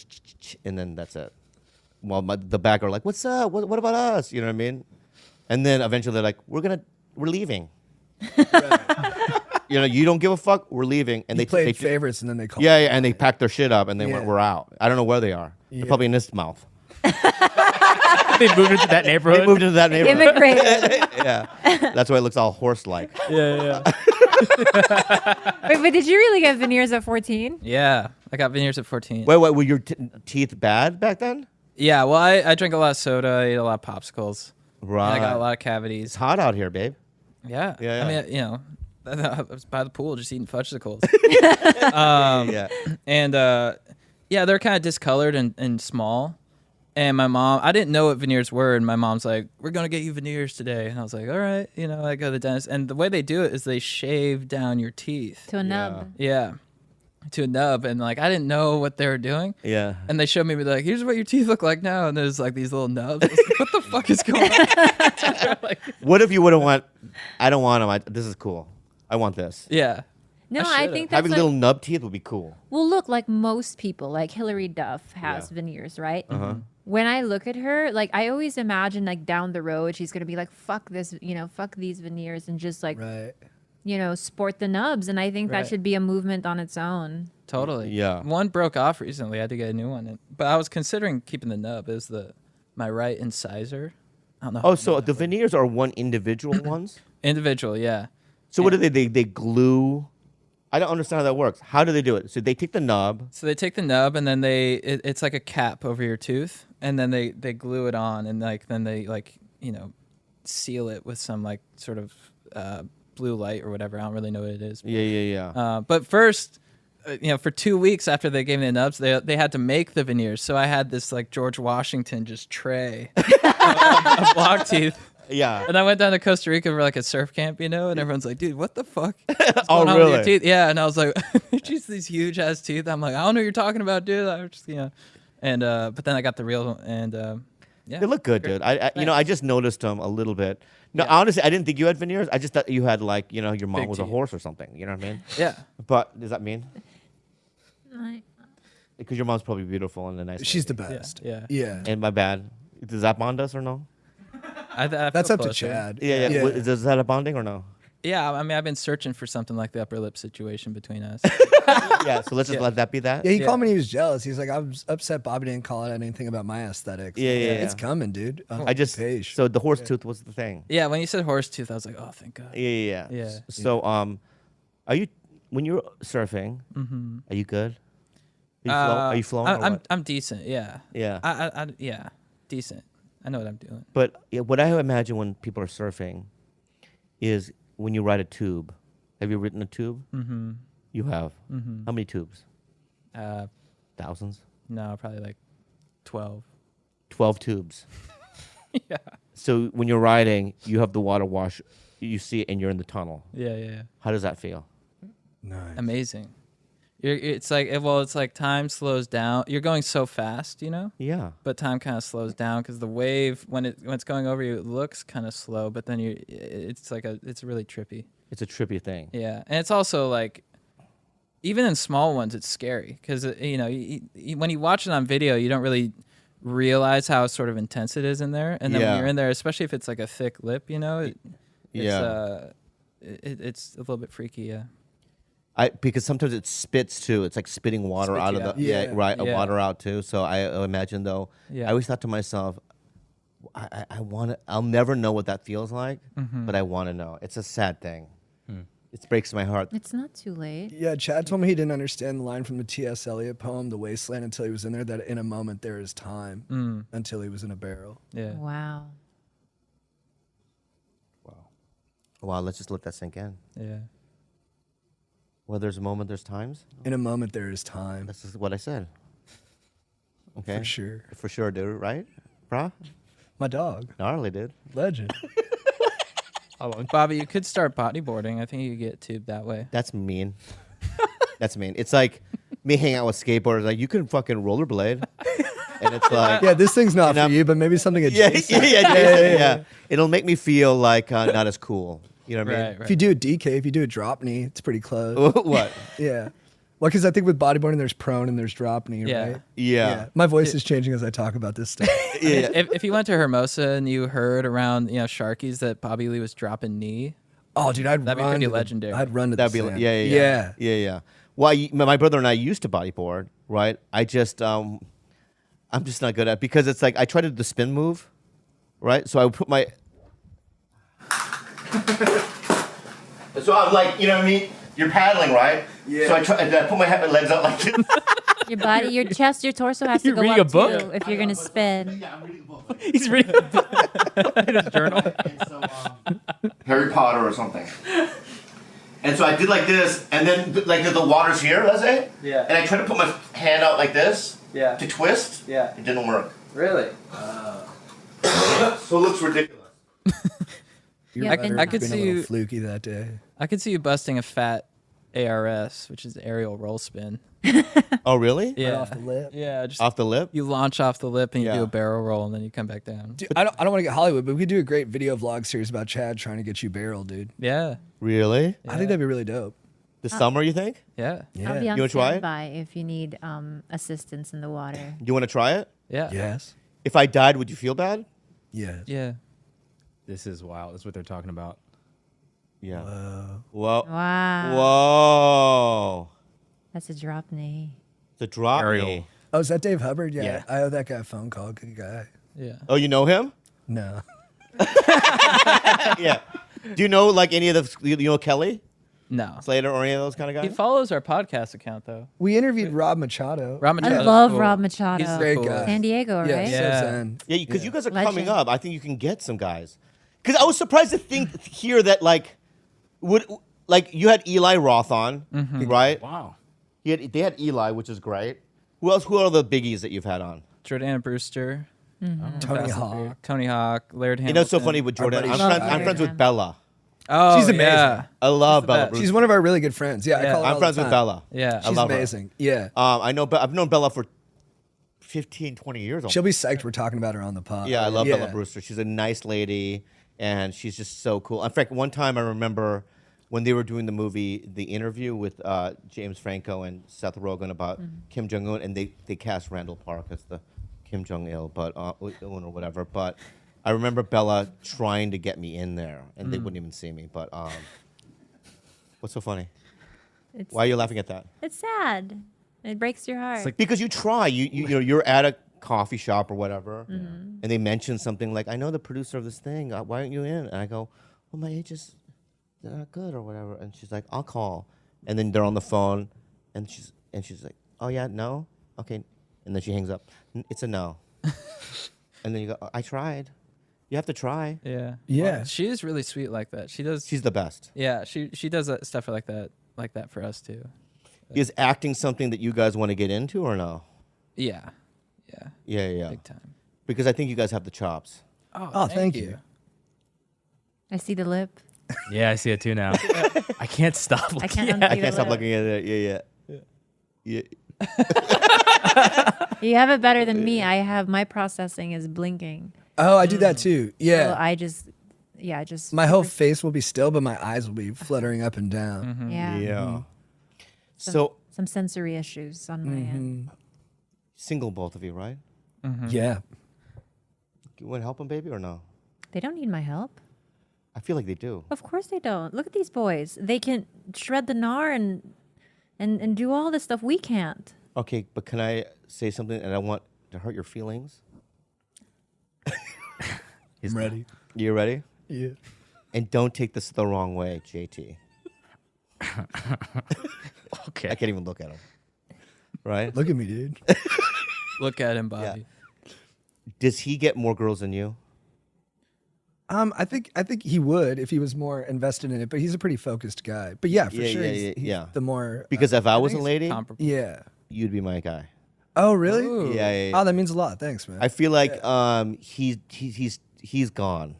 Speaker 1: and then that's it. Well, the back are like, "What's up? What about us?" You know what I mean? And then eventually they're like, "We're leaving." You don't give a fuck. We're leaving, and
Speaker 6: They
Speaker 1: they
Speaker 6: played
Speaker 1: they,
Speaker 6: favorites and then they called.
Speaker 1: Yeah, and they packed their shit up, and they
Speaker 6: Yeah.
Speaker 1: went, "We're out." I don't know where they are.
Speaker 6: Yeah.
Speaker 1: They're probably in this mouth.
Speaker 7: They moved into that
Speaker 1: They
Speaker 7: neighborhood.
Speaker 1: moved into that neighborhood.
Speaker 2: Immigrated.
Speaker 1: Yeah, that's why it looks all horse-like.
Speaker 5: Yeah.
Speaker 2: Wait, but did you really get veneers at 14?
Speaker 5: Yeah. I got veneers at 14.
Speaker 1: Wait, were your teeth bad back then?
Speaker 5: Yeah, well, I drank a lot of soda. I ate a lot of popsicles.
Speaker 1: Right.
Speaker 5: And I got a lot of
Speaker 1: It's
Speaker 5: cavities.
Speaker 1: hot out here, babe.
Speaker 5: Yeah.
Speaker 1: Yeah,
Speaker 5: I
Speaker 1: yeah.
Speaker 5: mean, I was by the pool just eating fudgesicles.
Speaker 1: Yeah.
Speaker 5: And yeah, they're kind of discolored and small. And my mom, I didn't know what veneers were, and my mom's like, "We're gonna get you veneers today." And I was like, "All right," I go to the dentist, and the way they do it is they shave down your teeth.
Speaker 2: To a nub.
Speaker 5: Yeah, to a nub, and like I didn't know what they were doing.
Speaker 1: Yeah.
Speaker 5: And they showed me like, "Here's what your teeth look like now," and there's like these little nubs. I was like, what the fuck is going on? Like,
Speaker 1: What if you would have went? I don't want them. This is cool. I want this.
Speaker 5: yeah.
Speaker 2: No,
Speaker 5: I
Speaker 2: I
Speaker 5: should've.
Speaker 2: think that's
Speaker 1: Having
Speaker 2: like,
Speaker 1: little nub teeth would be cool.
Speaker 2: well, look, like most people, like Hillary Duff has
Speaker 1: Yeah.
Speaker 2: veneers, right?
Speaker 1: Uh-huh.
Speaker 2: When I look at her, like I always imagine like down the road, she's gonna be like, fuck this, fuck these veneers and just like,
Speaker 6: Right.
Speaker 2: sport the nubs. And I think
Speaker 5: Right.
Speaker 2: that should be a movement on its own.
Speaker 5: Totally.
Speaker 1: Yeah.
Speaker 5: One broke off recently. I had to get a new one. But I was considering keeping the nub as my right incisor. I don't know.
Speaker 1: Oh, so the veneers are one individual ones?
Speaker 5: Individual, yeah.
Speaker 1: So what do they glue? I don't understand how that works. How do they do it? So they take the nub.
Speaker 5: So they take the nub and then it's like a cap over your tooth, and then they glue it on, and then they seal it with some like sort of blue light or whatever. I don't really know what it is.
Speaker 1: Yeah.
Speaker 5: But first, for 2 weeks after they gave me the nubs, they had to make the veneers. So I had this like George Washington just tray of block teeth.
Speaker 1: Yeah.
Speaker 5: And I went down to Costa Rica for like a surf camp, and everyone's like, "Dude, what the fuck? What's
Speaker 1: Oh,
Speaker 5: going on with your
Speaker 1: really?
Speaker 5: teeth?" Yeah, and I was like, "Just these huge ass teeth." I'm like, "I don't know what you're talking about, dude." I was just, and but then I got the real, and yeah,
Speaker 1: They look good, dude. I just noticed them a little bit. No, honestly, I didn't think you had veneers. I just thought you had like, your mom
Speaker 5: Big
Speaker 1: was a
Speaker 5: teeth.
Speaker 1: horse or something. You know what I mean?
Speaker 5: yeah.
Speaker 1: But does that mean?
Speaker 2: I-
Speaker 1: Because your mom's probably beautiful and a nice.
Speaker 6: She's the
Speaker 1: lady.
Speaker 6: best.
Speaker 5: Yeah.
Speaker 6: Yeah.
Speaker 1: And my bad. Does that bond us or no?
Speaker 5: I
Speaker 6: That's
Speaker 5: feel
Speaker 6: up to
Speaker 5: closer.
Speaker 6: Chad.
Speaker 1: Yeah.
Speaker 6: Yeah.
Speaker 1: Is that a bonding or no?
Speaker 5: Yeah, I mean, I've been searching for something like the upper lip situation between us.
Speaker 1: Yeah. So let's just let that be that.
Speaker 6: Yeah, he
Speaker 5: Yeah.
Speaker 6: called me and he was jealous. He's like, I was upset Bobby didn't call out anything about my aesthetics.
Speaker 1: Yeah, yeah,
Speaker 6: It's
Speaker 1: yeah.
Speaker 6: coming, dude.
Speaker 1: I just
Speaker 6: Page.
Speaker 1: so the horse tooth was the thing.
Speaker 5: Yeah, when you said horse tooth, I was like, "Oh, thank God."
Speaker 1: Yeah.
Speaker 5: Yeah.
Speaker 1: So are you when you're surfing? Are you good? Are you flowing? or what?
Speaker 5: I'm decent. Yeah.
Speaker 1: Yeah.
Speaker 5: Yeah, decent. I know what I'm doing.
Speaker 1: But what I imagine when people are surfing is when you ride a tube. Have you ridden a tube?
Speaker 5: Mm-hmm.
Speaker 1: You have. How many tubes? Thousands?
Speaker 5: No, probably like 12.
Speaker 1: 12 tubes.
Speaker 5: Yeah.
Speaker 1: So when you're riding, you have the water wash, you see it, and you're in the tunnel.
Speaker 5: Yeah.
Speaker 1: How does that feel?
Speaker 6: Nice.
Speaker 5: Amazing. It's like time slows down. You're going so fast,
Speaker 1: Yeah.
Speaker 5: but time kind of slows down because the wave when it's going over you, it looks kind of slow, but then it's really trippy.
Speaker 1: It's a trippy thing.
Speaker 5: Yeah, and it's also like, even in small ones, it's scary because when you watch it on video, you don't really realize how sort of intense it is in there, and then
Speaker 1: Yeah.
Speaker 5: when you're in there, especially if it's like a thick lip, you know,
Speaker 1: Yeah.
Speaker 5: it's a little bit freaky. Yeah.
Speaker 1: Because sometimes it spits too. It's like spitting water
Speaker 5: Spits
Speaker 1: out
Speaker 5: you
Speaker 1: of the
Speaker 5: out.
Speaker 6: Yeah.
Speaker 1: right,
Speaker 5: Yeah.
Speaker 1: water out too. So I imagine though.
Speaker 5: Yeah.
Speaker 1: I always thought to myself, I want to. I'll never know what that feels like, but I want to know. It's a sad thing. It breaks my heart.
Speaker 2: It's not too late.
Speaker 6: Yeah, Chad told me he didn't understand the line from the T.S. Eliot poem, The Wasteland, until he was in there, that in a moment there is time, until he was in a barrel.
Speaker 5: Yeah.
Speaker 2: Wow.
Speaker 1: Wow, let's just let that sink in.
Speaker 5: Yeah.
Speaker 1: Well, there's a moment, there's times.
Speaker 6: In a moment there is time,
Speaker 1: This is what I said. Okay.
Speaker 6: for sure.
Speaker 1: dude. Right, brah?
Speaker 6: My dog,
Speaker 1: Gnarly, dude.
Speaker 6: legend.
Speaker 5: Bobby, you could start bodyboarding. I think you could get tubed that way.
Speaker 1: That's mean. That's mean. It's like me hanging out with skateboarders. Like, you can fucking rollerblade. And it's like,
Speaker 6: Yeah, this thing's not
Speaker 1: And
Speaker 6: for
Speaker 1: I'm-
Speaker 6: you, but maybe something adjacent.
Speaker 1: yeah. It'll make me feel like not as cool. You know what I mean?
Speaker 6: If you do a DK, if you do a drop knee, it's pretty close.
Speaker 1: What?
Speaker 6: Yeah. Well, because I think with bodyboarding, there's prone and there's drop knee,
Speaker 5: Yeah.
Speaker 6: right?
Speaker 1: Yeah.
Speaker 6: My voice is changing as I talk about this stuff.
Speaker 1: Yeah.
Speaker 5: If you went to Hermosa and you heard around, Sharkies that Bobby Lee was dropping knee,
Speaker 6: Oh, dude, I'd
Speaker 5: That'd be
Speaker 6: run
Speaker 5: pretty
Speaker 6: to the-
Speaker 5: legendary.
Speaker 6: I'd run to
Speaker 1: That'd
Speaker 6: the
Speaker 1: be
Speaker 6: sand.
Speaker 1: yeah. Well, my brother and I used to bodyboard, right? I just I'm just not good at it because it's like I tried to do the spin move, right? So I would put my so I'm like, you know what I mean? You're paddling, right? Yeah. So I put my legs out like this.
Speaker 2: Your body, your chest, your torso has to
Speaker 7: You're
Speaker 2: go
Speaker 7: reading
Speaker 2: up
Speaker 7: a book?
Speaker 2: too if you're gonna spin.
Speaker 1: Yeah, I'm reading a book.
Speaker 7: He's reading his journal.
Speaker 1: And so, Harry Potter or something. And so I did like this, and then like the water's here, let's say.
Speaker 5: Yeah.
Speaker 1: And I tried to put my hand out like this.
Speaker 5: Yeah.
Speaker 1: To twist.
Speaker 5: Yeah.
Speaker 1: It didn't work.
Speaker 5: Really?
Speaker 1: So it looks ridiculous.
Speaker 6: Your
Speaker 2: Yeah,
Speaker 6: rudder
Speaker 2: I
Speaker 6: was
Speaker 5: could
Speaker 6: being
Speaker 5: see
Speaker 6: a little
Speaker 5: you-
Speaker 6: fluky that day.
Speaker 5: I could see you busting a fat ARS, which is aerial roll spin.
Speaker 1: Oh, really?
Speaker 5: Yeah.
Speaker 6: off the lip.
Speaker 5: Yeah. Just
Speaker 1: Off the lip?
Speaker 5: you launch off the lip and you
Speaker 1: Yeah.
Speaker 5: do a barrel roll and then you come back down.
Speaker 6: Dude, I don't want to get Hollywood, but we could do a great video vlog series about Chad trying to get you barrel, dude.
Speaker 5: Yeah.
Speaker 1: Really?
Speaker 6: I think that'd be really dope.
Speaker 1: This summer, you think?
Speaker 5: Yeah.
Speaker 2: I'll be
Speaker 6: Yeah.
Speaker 2: on
Speaker 1: You wanna try it?
Speaker 2: standby if you need assistance in the water.
Speaker 1: You want to try it?
Speaker 5: Yeah.
Speaker 6: Yes.
Speaker 1: If I died, would you feel bad?
Speaker 6: Yes.
Speaker 5: Yeah.
Speaker 7: This is wild. That's what they're talking about.
Speaker 1: Yeah. Whoa.
Speaker 2: Wow.
Speaker 1: Whoa.
Speaker 2: That's a drop knee.
Speaker 1: It's a drop
Speaker 7: Aerial.
Speaker 1: knee.
Speaker 6: Oh, is that Dave Hubbard? Yeah.
Speaker 7: Yeah.
Speaker 6: I owe that guy a phone call. Good guy.
Speaker 5: Yeah.
Speaker 1: Oh, you know him?
Speaker 6: No.
Speaker 1: Yeah. Do you know like any of the? You know Kelly
Speaker 5: No.
Speaker 1: Slater or any of those kind of
Speaker 5: He
Speaker 1: guys?
Speaker 5: follows our podcast account though.
Speaker 6: We interviewed Rob Machado.
Speaker 5: Rob
Speaker 2: I
Speaker 5: Machado's
Speaker 2: love
Speaker 5: cool.
Speaker 2: Rob Machado.
Speaker 5: He's the
Speaker 6: Great
Speaker 5: coolest.
Speaker 6: guy.
Speaker 2: San Diego, right?
Speaker 6: Yeah.
Speaker 5: Yeah.
Speaker 6: So zen.
Speaker 1: Yeah, because you guys are
Speaker 2: Legend.
Speaker 1: coming up. I think you can get some guys. Because I was surprised to hear that like you had Eli Roth on, right?
Speaker 7: Wow.
Speaker 1: They had Eli, which is great. Who else? Who are the biggies that you've had on?
Speaker 5: Jordana Brewster,
Speaker 6: Tony Hawk.
Speaker 5: Tony Hawk, Laird Hamilton.
Speaker 1: You know, it's so funny with Jordan.
Speaker 6: buddy
Speaker 1: I'm
Speaker 2: Shaq.
Speaker 1: friends with Bella.
Speaker 5: Oh,
Speaker 6: She's amazing.
Speaker 5: Yeah.
Speaker 1: I love
Speaker 5: the
Speaker 1: Bella.
Speaker 5: best.
Speaker 1: Bruce.
Speaker 6: She's one of our really good friends. Yeah, I
Speaker 5: Yeah.
Speaker 6: call her
Speaker 1: I'm
Speaker 6: all
Speaker 1: friends
Speaker 6: the
Speaker 1: with
Speaker 6: time.
Speaker 1: Bella.
Speaker 5: Yeah.
Speaker 1: I
Speaker 6: She's
Speaker 1: love her.
Speaker 6: amazing. Yeah.
Speaker 1: I know. I've known Bella for 15, 20 years.
Speaker 6: She'll be psyched we're talking about her on the pod.
Speaker 1: Yeah, I love Bella Brewster. She's a nice lady, and she's just so cool. In fact, one time I remember when they were doing the movie, The Interview with James Franco and Seth Rogen about Kim Jong Un, and they cast Randall Park as the Kim Jong Il, but or whatever. But I remember Bella trying to get me in there, and they wouldn't even see me. But what's so funny?
Speaker 2: It's,
Speaker 1: Why are you laughing at that?
Speaker 2: it's sad. It breaks your heart.
Speaker 1: Because you try. You know you're at a coffee shop or whatever, and they mention something like, "I know the producer of this thing. Why aren't you in?" And I go, "Well, my agent's not good or whatever." And she's like, "I'll call." And then they're on the phone, and she's like, "Oh yeah, no, okay." And then she hangs up. It's a no. And then you go, "I tried." You have to try.
Speaker 5: Yeah.
Speaker 6: Yeah.
Speaker 5: Well, she is really sweet like that. She does.
Speaker 1: She's the best.
Speaker 5: Yeah. She does that stuff like that for us too.
Speaker 1: Is acting something that you guys want to get into or no?
Speaker 5: Yeah. Yeah.
Speaker 1: Yeah.
Speaker 5: Big time.
Speaker 1: Because I think you guys have the chops.
Speaker 6: Oh, thank you.
Speaker 2: I see the lip.
Speaker 7: Yeah, I see it too now. I can't stop.
Speaker 2: I can't
Speaker 1: I
Speaker 2: unsee the
Speaker 1: can't stop
Speaker 2: lip.
Speaker 1: looking at it. Yeah.
Speaker 2: You have it better than me. I have my processing is blinking.
Speaker 6: Oh, I do that too.
Speaker 2: So
Speaker 6: Yeah.
Speaker 2: I just
Speaker 6: My whole face will be still, but my eyes will be fluttering up and down.
Speaker 2: yeah.
Speaker 1: Yeah. So
Speaker 2: Some sensory issues on my end.
Speaker 1: single, both of you, right?
Speaker 6: Yeah.
Speaker 1: You want to help them, baby, or no?
Speaker 2: They don't need my help.
Speaker 1: I feel like they do.
Speaker 2: Of course they don't. Look at these boys. They can shred the gnar and do all this stuff we can't.
Speaker 1: Okay, but can I say something and I want to hurt your feelings?
Speaker 6: I'm ready.
Speaker 1: You ready?
Speaker 6: Yeah.
Speaker 1: And don't take this the wrong way, JT.
Speaker 7: Okay.
Speaker 1: I can't even look at him. Right?
Speaker 6: Look at me, dude.
Speaker 5: Look at him, Bobby.
Speaker 1: Does he get more girls than you?
Speaker 6: I think he would if he was more invested in it, but he's a pretty focused guy. But yeah, for sure, he's the more
Speaker 1: Because if I was a
Speaker 5: think it's
Speaker 1: lady,
Speaker 5: comparable.
Speaker 6: yeah.
Speaker 1: you'd be my guy.
Speaker 6: Oh, really?
Speaker 5: Ooh.
Speaker 1: Yeah.
Speaker 6: Oh, that means a lot. Thanks, man.
Speaker 1: I feel like he's gone.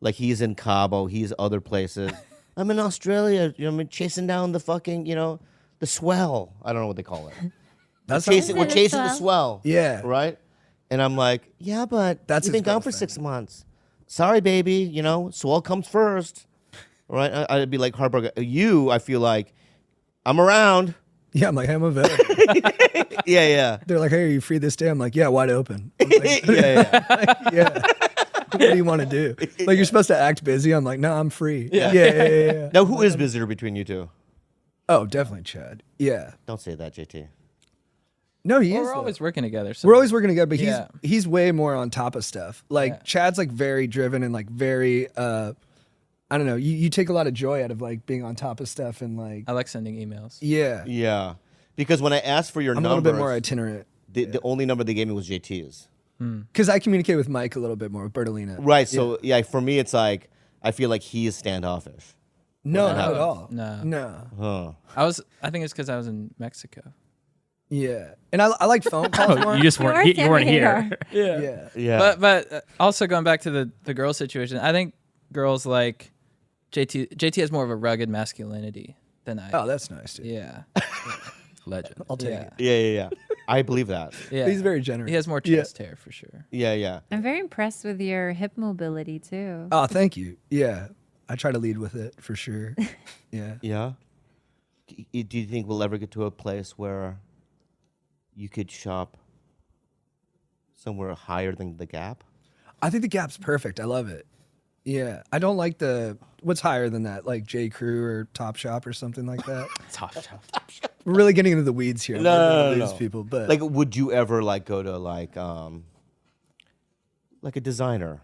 Speaker 1: Like he's in Cabo, he's other places. I'm in Australia, I'm chasing down the fucking, the swell. I don't know what they call it.
Speaker 6: That's
Speaker 1: We're chasing the swell.
Speaker 6: Yeah.
Speaker 1: Right? And I'm like, yeah, but
Speaker 6: That's
Speaker 1: you've been
Speaker 6: his
Speaker 1: gone for
Speaker 6: girlfriend.
Speaker 1: 6 months. Sorry, baby, swell comes first. Right? I'd be like heartbroken. You, I feel like, I'm around.
Speaker 6: Yeah, I'm like, I'm available.
Speaker 1: Yeah.
Speaker 6: They're like, hey, are you free this day? I'm like, yeah, wide open. I'm like,
Speaker 1: yeah.
Speaker 6: yeah. What do you want to do? Like, you're supposed to act busy. I'm like, no, I'm free. Yeah.
Speaker 1: Now, who is busier between you two?
Speaker 6: Oh, definitely Chad. Yeah.
Speaker 1: Don't say that, JT.
Speaker 6: No, he
Speaker 5: Well,
Speaker 6: is.
Speaker 5: we're
Speaker 6: though.
Speaker 5: always working together. So
Speaker 6: We're always working together, but
Speaker 5: Yeah.
Speaker 6: he's way more on top of stuff. Like
Speaker 5: Yeah.
Speaker 6: Chad's like very driven and like very I don't know. You take a lot of joy out of like being on top of stuff and like
Speaker 5: I like sending emails.
Speaker 6: yeah.
Speaker 1: Yeah. Because when I asked for your
Speaker 6: I'm a
Speaker 1: numbers,
Speaker 6: little bit more itinerant
Speaker 1: the only number they gave me was JT's.
Speaker 6: because I communicate with Mike a little bit more with Bertolina.
Speaker 1: Right. So, yeah, for me, it's like, I feel like he is standoffish.
Speaker 6: No,
Speaker 1: that
Speaker 6: not at
Speaker 1: happens.
Speaker 6: all.
Speaker 5: No.
Speaker 6: No.
Speaker 1: Huh.
Speaker 5: I think it's because I was in Mexico.
Speaker 6: Yeah, and I like phone calls more.
Speaker 7: You just weren't. You weren't here.
Speaker 6: Yeah.
Speaker 1: Yeah.
Speaker 5: But also going back to the girl situation, I think girls like JT. JT has more of a rugged masculinity than I.
Speaker 6: Oh, that's nice, dude.
Speaker 5: Yeah.
Speaker 7: Legend.
Speaker 6: I'll take
Speaker 5: Yeah.
Speaker 6: it.
Speaker 1: Yeah. I believe that.
Speaker 5: Yeah.
Speaker 6: He's very generous.
Speaker 5: He has more
Speaker 6: Yeah.
Speaker 5: chest hair for sure.
Speaker 1: Yeah.
Speaker 2: I'm very impressed with your hip mobility too.
Speaker 6: Oh, thank you. Yeah, I try to lead with it for sure. Yeah.
Speaker 1: Yeah. Do you think we'll ever get to a place where you could shop somewhere higher than the Gap?
Speaker 6: I think the Gap's perfect. I love it. Yeah, I don't like what's higher than that, like J. Crew or Top Shop or something like that.
Speaker 7: Top shelf.
Speaker 6: We're really getting into the weeds here.
Speaker 1: No.
Speaker 6: These people, but
Speaker 1: Like, would you ever go to like a designer?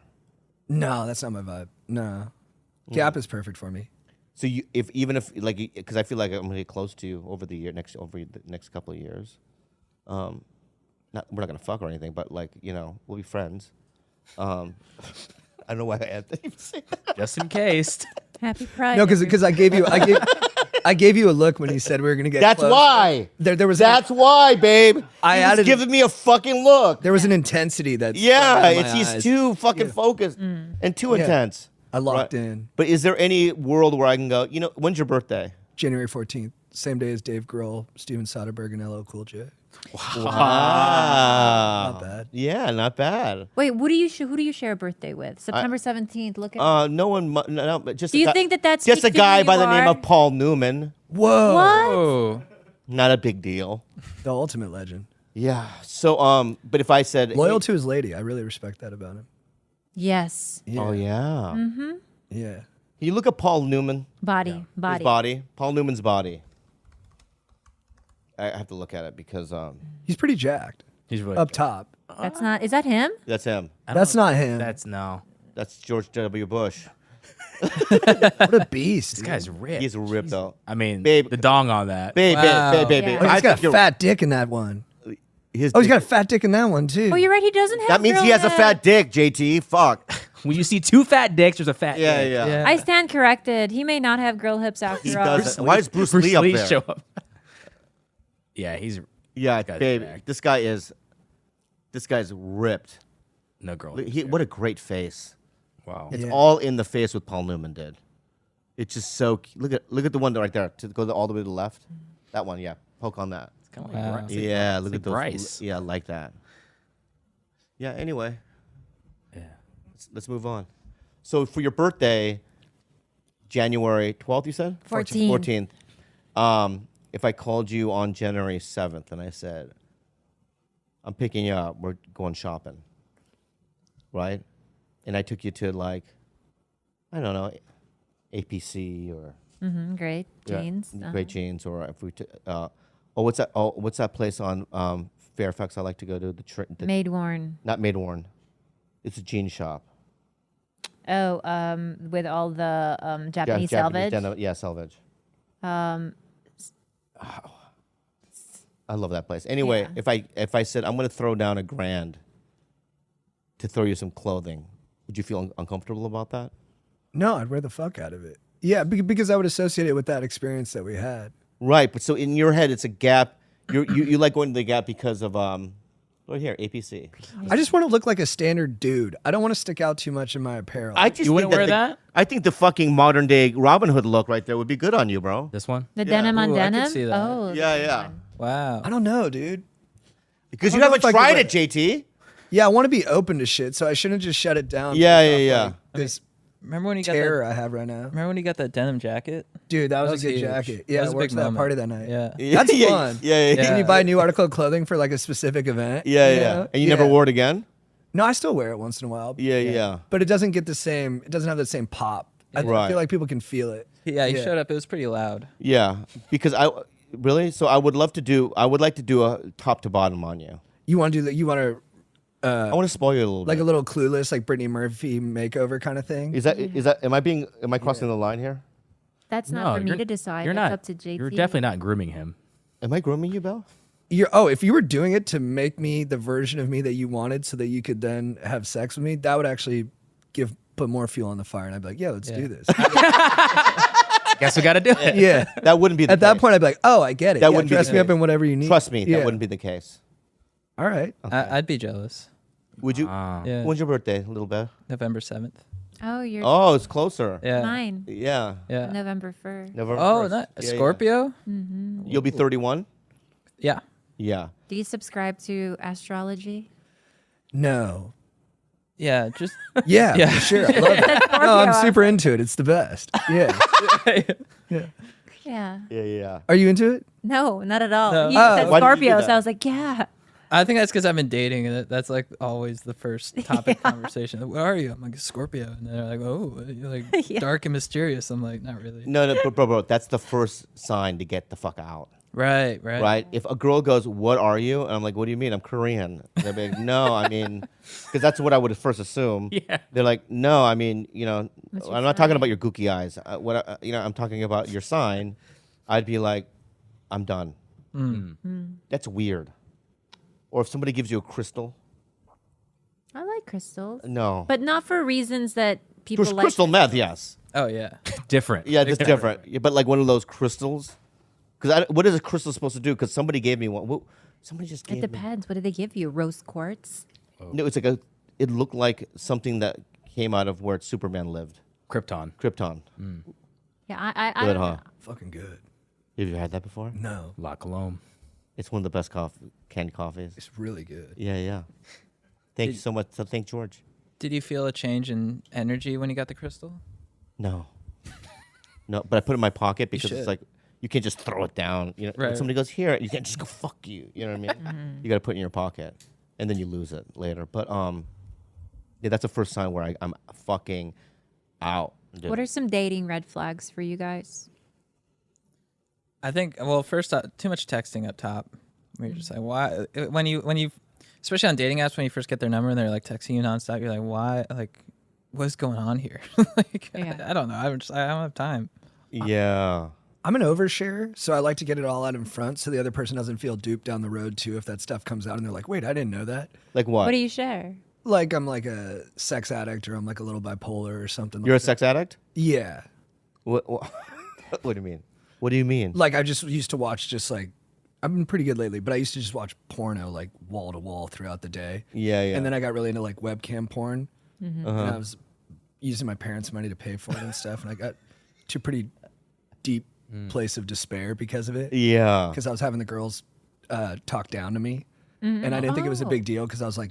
Speaker 6: no, that's not my vibe. No, Gap is perfect for me.
Speaker 1: So even if because I feel like I'm gonna get close to you over the next couple of years. We're not gonna fuck or anything, but we'll be friends. I don't know why I had to even say that.
Speaker 7: Just in case.
Speaker 2: Happy Pride.
Speaker 6: No, because I gave you a look when he said we were gonna get.
Speaker 1: That's
Speaker 6: close.
Speaker 1: why.
Speaker 6: There was
Speaker 1: That's why, babe.
Speaker 6: I
Speaker 1: He's
Speaker 6: added-
Speaker 1: giving me a fucking look.
Speaker 6: there was an intensity that
Speaker 1: He's too fucking focused and too
Speaker 6: Yeah.
Speaker 1: intense.
Speaker 6: I locked
Speaker 1: Right.
Speaker 6: in.
Speaker 1: But is there any world where I can go? When's your birthday?
Speaker 6: January 14th, same day as Dave Grohl, Steven Soderbergh, and LL Cool J.
Speaker 1: Wow.
Speaker 6: Not bad.
Speaker 1: Yeah, not bad.
Speaker 2: Wait, who do you share a birthday with? September 17th. Look at.
Speaker 1: No one. No, but just.
Speaker 2: Do you think that that's
Speaker 1: just a
Speaker 2: speaks to
Speaker 1: guy
Speaker 2: who
Speaker 1: by
Speaker 2: you
Speaker 1: the name
Speaker 2: are?
Speaker 1: of Paul Newman?
Speaker 6: Whoa.
Speaker 2: What?
Speaker 5: Oh.
Speaker 1: Not a big deal.
Speaker 6: The ultimate legend.
Speaker 1: Yeah. So but if I said
Speaker 6: Loyal to his lady. I really respect that about him.
Speaker 2: Yes.
Speaker 6: Yeah.
Speaker 1: Oh yeah.
Speaker 6: Yeah.
Speaker 1: Can you look at Paul Newman?
Speaker 2: Body.
Speaker 1: His
Speaker 2: Body.
Speaker 1: body. Paul Newman's body. I have to look at it because
Speaker 6: He's pretty jacked.
Speaker 7: He's really
Speaker 6: Up top.
Speaker 2: That's not. Is that him?
Speaker 1: that's him.
Speaker 6: That's not him.
Speaker 7: That's no.
Speaker 1: That's George W. Bush.
Speaker 6: What a beast.
Speaker 7: This guy's ripped.
Speaker 1: He's ripped though.
Speaker 7: I mean,
Speaker 1: Babe.
Speaker 7: the dong on that.
Speaker 1: Babe.
Speaker 2: Yeah.
Speaker 6: Oh,
Speaker 1: I
Speaker 6: he's got
Speaker 1: think
Speaker 6: a
Speaker 1: you're-
Speaker 6: fat dick in that one.
Speaker 1: his
Speaker 6: Oh, he's
Speaker 1: dick-
Speaker 6: got a fat dick in that one too.
Speaker 2: Oh, you're right. He doesn't have.
Speaker 1: That means he
Speaker 2: girl
Speaker 1: has a
Speaker 2: head.
Speaker 1: fat dick, JT. Fuck.
Speaker 7: When you see two fat dicks, there's a fat
Speaker 1: Yeah,
Speaker 7: dick.
Speaker 1: yeah.
Speaker 2: I stand corrected. He may not have girl hips after
Speaker 1: He
Speaker 2: all.
Speaker 1: does. Why is Bruce Lee up there?
Speaker 7: show up. Yeah, he's
Speaker 1: Yeah,
Speaker 7: guy's
Speaker 1: babe.
Speaker 7: jacked.
Speaker 1: This guy's ripped.
Speaker 7: no girl.
Speaker 1: What a great face.
Speaker 7: Wow.
Speaker 1: It's
Speaker 6: Yeah.
Speaker 1: all in the face what Paul Newman did. It's just so look at the one right there to go all the way to the left. That one, yeah. Poke on that.
Speaker 7: It's kind of
Speaker 5: Wow.
Speaker 7: like
Speaker 1: Yeah, look at those.
Speaker 7: Bryce.
Speaker 1: Yeah, like that. Yeah. Anyway,
Speaker 7: Yeah.
Speaker 1: let's move on. So for your birthday, January 12th, you said
Speaker 2: 14th.
Speaker 1: If I called you on January 7th and I said, I'm picking you up. We're going shopping, right? And I took you to like, I don't know, APC or
Speaker 2: Great jeans.
Speaker 1: Great Jeans, or if we, what's that? Oh, what's that place on Fairfax? I like to go to the
Speaker 2: Made worn.
Speaker 1: not Made Worn. It's a jean shop.
Speaker 2: Oh, with all the Japanese
Speaker 1: Japanese
Speaker 2: salvage.
Speaker 1: denim, yeah, salvage. I love that place. Anyway,
Speaker 2: Yeah.
Speaker 1: if I said I'm going to throw down $1,000 to throw you some clothing, would you feel uncomfortable about that?
Speaker 6: No, I'd wear the fuck out of it. Yeah, because I would associate it with that experience that we had.
Speaker 1: Right, but so in your head, it's a Gap. You like going to the Gap because of right here, APC.
Speaker 6: I just want to look like a standard dude. I don't want to stick out too much in my apparel.
Speaker 1: I just
Speaker 7: You wouldn't
Speaker 1: think
Speaker 7: wear
Speaker 1: the-
Speaker 7: that?
Speaker 1: I think the fucking modern day Robin Hood look right there would be good on you, bro.
Speaker 7: This one?
Speaker 2: The denim on
Speaker 5: Ooh, I could
Speaker 2: denim.
Speaker 5: see that.
Speaker 2: Oh,
Speaker 1: Yeah, yeah.
Speaker 5: Wow.
Speaker 6: I don't know, dude.
Speaker 1: Because
Speaker 6: I
Speaker 1: you
Speaker 6: don't know
Speaker 1: haven't
Speaker 6: if I could
Speaker 1: tried
Speaker 6: wear
Speaker 1: it, JT.
Speaker 6: Yeah, I want to be open to shit, so I shouldn't just shut it down.
Speaker 1: Yeah,
Speaker 6: based
Speaker 1: yeah,
Speaker 6: off,
Speaker 1: yeah.
Speaker 6: like, this
Speaker 5: Remember when you got
Speaker 6: terror
Speaker 5: that?
Speaker 6: I have right now.
Speaker 5: Remember when you got that denim jacket?
Speaker 6: Dude, that was a good
Speaker 5: huge.
Speaker 6: jacket.
Speaker 5: That
Speaker 6: Yeah,
Speaker 5: was
Speaker 6: I
Speaker 5: a
Speaker 6: worked
Speaker 5: big
Speaker 6: for that
Speaker 5: moment.
Speaker 6: party that night.
Speaker 5: Yeah.
Speaker 6: That's
Speaker 1: Yeah,
Speaker 6: fun.
Speaker 1: Yeah, yeah,
Speaker 6: When you buy a new article of clothing for like a specific event.
Speaker 1: yeah,
Speaker 6: you
Speaker 1: yeah.
Speaker 6: know?
Speaker 1: And you never wore it again?
Speaker 6: No, I still wear it once in a while.
Speaker 1: Yeah, yeah.
Speaker 6: But it doesn't get the same. It doesn't have the same pop. I
Speaker 1: Right.
Speaker 6: feel like people can feel it.
Speaker 5: Yeah, you showed up. It was pretty loud.
Speaker 1: Yeah, because so I would like to do a top to bottom on you.
Speaker 6: You want to do that? You want to
Speaker 1: I want to spoil you a little
Speaker 6: like
Speaker 1: bit.
Speaker 6: a little Clueless, like Brittany Murphy makeover kind of thing?
Speaker 1: Is that am I crossing the line here?
Speaker 2: that's not for me to decide.
Speaker 7: You're
Speaker 2: That's
Speaker 7: not.
Speaker 2: up to JT.
Speaker 7: You're definitely not grooming him.
Speaker 1: Am I grooming you, Belle?
Speaker 6: If you were doing it to make me the version of me that you wanted, so that you could then have sex with me, that would actually put more fuel on the fire, and I'd be like, yeah, let's do this.
Speaker 7: Guess we got to do it.
Speaker 6: Yeah.
Speaker 1: That wouldn't be the
Speaker 6: At that
Speaker 1: case.
Speaker 6: point, I'd be like, oh, I get it.
Speaker 1: That
Speaker 6: Yeah,
Speaker 1: wouldn't be
Speaker 6: dress
Speaker 1: the
Speaker 6: me up
Speaker 1: case.
Speaker 6: in whatever you need.
Speaker 1: Trust me,
Speaker 6: Yeah.
Speaker 1: that wouldn't be the case.
Speaker 6: All right.
Speaker 5: I'd be jealous.
Speaker 1: Would you?
Speaker 5: Yeah.
Speaker 1: When's your birthday, little Belle?
Speaker 5: November 7th.
Speaker 2: Oh, you're
Speaker 1: Oh, it's closer.
Speaker 5: Yeah.
Speaker 2: mine.
Speaker 1: Yeah.
Speaker 5: Yeah.
Speaker 2: November 1st.
Speaker 1: November
Speaker 5: Oh,
Speaker 1: 1st.
Speaker 5: not
Speaker 1: Yeah, yeah.
Speaker 5: Scorpio?
Speaker 1: You'll be 31.
Speaker 5: Yeah.
Speaker 1: Yeah.
Speaker 2: Do you subscribe to astrology?
Speaker 6: No.
Speaker 5: Yeah. Just
Speaker 6: Yeah,
Speaker 5: Yeah.
Speaker 6: for sure. I love it. No, I'm super into it. It's the best. Yeah.
Speaker 2: Yeah.
Speaker 1: Yeah, yeah.
Speaker 6: Are you into it?
Speaker 2: No, not at all.
Speaker 5: No.
Speaker 2: You
Speaker 6: Oh.
Speaker 2: said
Speaker 1: Why did you do
Speaker 2: Scorpio,
Speaker 1: that?
Speaker 2: so I was like, yeah.
Speaker 5: I think that's because I've been dating, and that's like always the first topic of conversation. Where are you? I'm like Scorpio, and they're like, "Oh, you're like
Speaker 2: Yeah.
Speaker 5: dark and mysterious." I'm like, "Not really."
Speaker 1: No, bro, that's the first sign to get the fuck out.
Speaker 5: Right.
Speaker 1: Right? If a girl goes, "What are you?" and I'm like, "What do you mean? I'm Korean." They'll be like, "No, I mean," because that's what I would first assume.
Speaker 7: Yeah.
Speaker 1: They're like, "No, I mean, I'm
Speaker 2: your
Speaker 1: not talking
Speaker 2: sign?
Speaker 1: about your gooky eyes. I'm talking about your sign." I'd be like, "I'm done." That's weird. Or if somebody gives you a crystal,
Speaker 2: I like crystals,
Speaker 1: no.
Speaker 2: but not for reasons that people
Speaker 1: There's
Speaker 2: like.
Speaker 1: crystal meth, yes.
Speaker 5: Oh yeah.
Speaker 7: Different.
Speaker 1: Yeah, that's different. Yeah, but like one of those crystals. Because what is a crystal supposed to do? Because somebody gave me one. Somebody just
Speaker 2: It
Speaker 1: gave me.
Speaker 2: depends. What did they give you? Rose quartz?
Speaker 1: No, it's like it looked like something that came out of where Superman lived.
Speaker 7: Krypton.
Speaker 1: Krypton.
Speaker 2: Yeah, I
Speaker 1: Good,
Speaker 2: don't
Speaker 1: huh?
Speaker 2: know.
Speaker 6: Fucking good.
Speaker 1: Have you had that before?
Speaker 6: No.
Speaker 7: La Colombe.
Speaker 1: It's one of the best canned coffees.
Speaker 6: It's really good.
Speaker 1: Yeah, yeah. Thank you so much. So thank George.
Speaker 5: Did you feel a change in energy when you got the crystal?
Speaker 1: No. No, but I put it in my pocket because it's
Speaker 5: should.
Speaker 1: like you can't just throw it down. When
Speaker 5: Right.
Speaker 1: somebody goes here, you can't just go fuck you. You know what I mean? You got to put it in your pocket, and then you lose it later. But yeah, that's the first sign where I'm fucking out. Dude.
Speaker 2: What are some dating red flags for you guys?
Speaker 5: I think. Well, first, too much texting up top. Where you're just like, why? When you, especially on dating apps, when you first get their number and they're like texting you nonstop, you're like, why? Like, what's going on here? Like,
Speaker 2: Yeah.
Speaker 5: I don't know. I don't have time.
Speaker 1: Yeah.
Speaker 6: I'm an overshare, so I like to get it all out in front so the other person doesn't feel duped down the road too if that stuff comes out and they're like, wait, I didn't know that.
Speaker 1: Like what?
Speaker 2: What do you share?
Speaker 6: Like I'm like a sex addict or I'm like a little bipolar or something.
Speaker 1: You're a
Speaker 6: like
Speaker 1: sex addict?
Speaker 6: Yeah.
Speaker 1: What do you mean? What do you mean?
Speaker 6: Like I just used to watch just like, I've been pretty good lately, but I used to just watch porno like wall to wall throughout the day.
Speaker 1: Yeah, yeah.
Speaker 6: And then I got really into like webcam porn.
Speaker 2: Mm-hmm.
Speaker 6: And I was using my parents' money to pay for it and stuff. And I got to a pretty deep place of despair because of it.
Speaker 1: Yeah.
Speaker 6: Because I was having the girls talk down to me. And I didn't think it was a big deal because I was like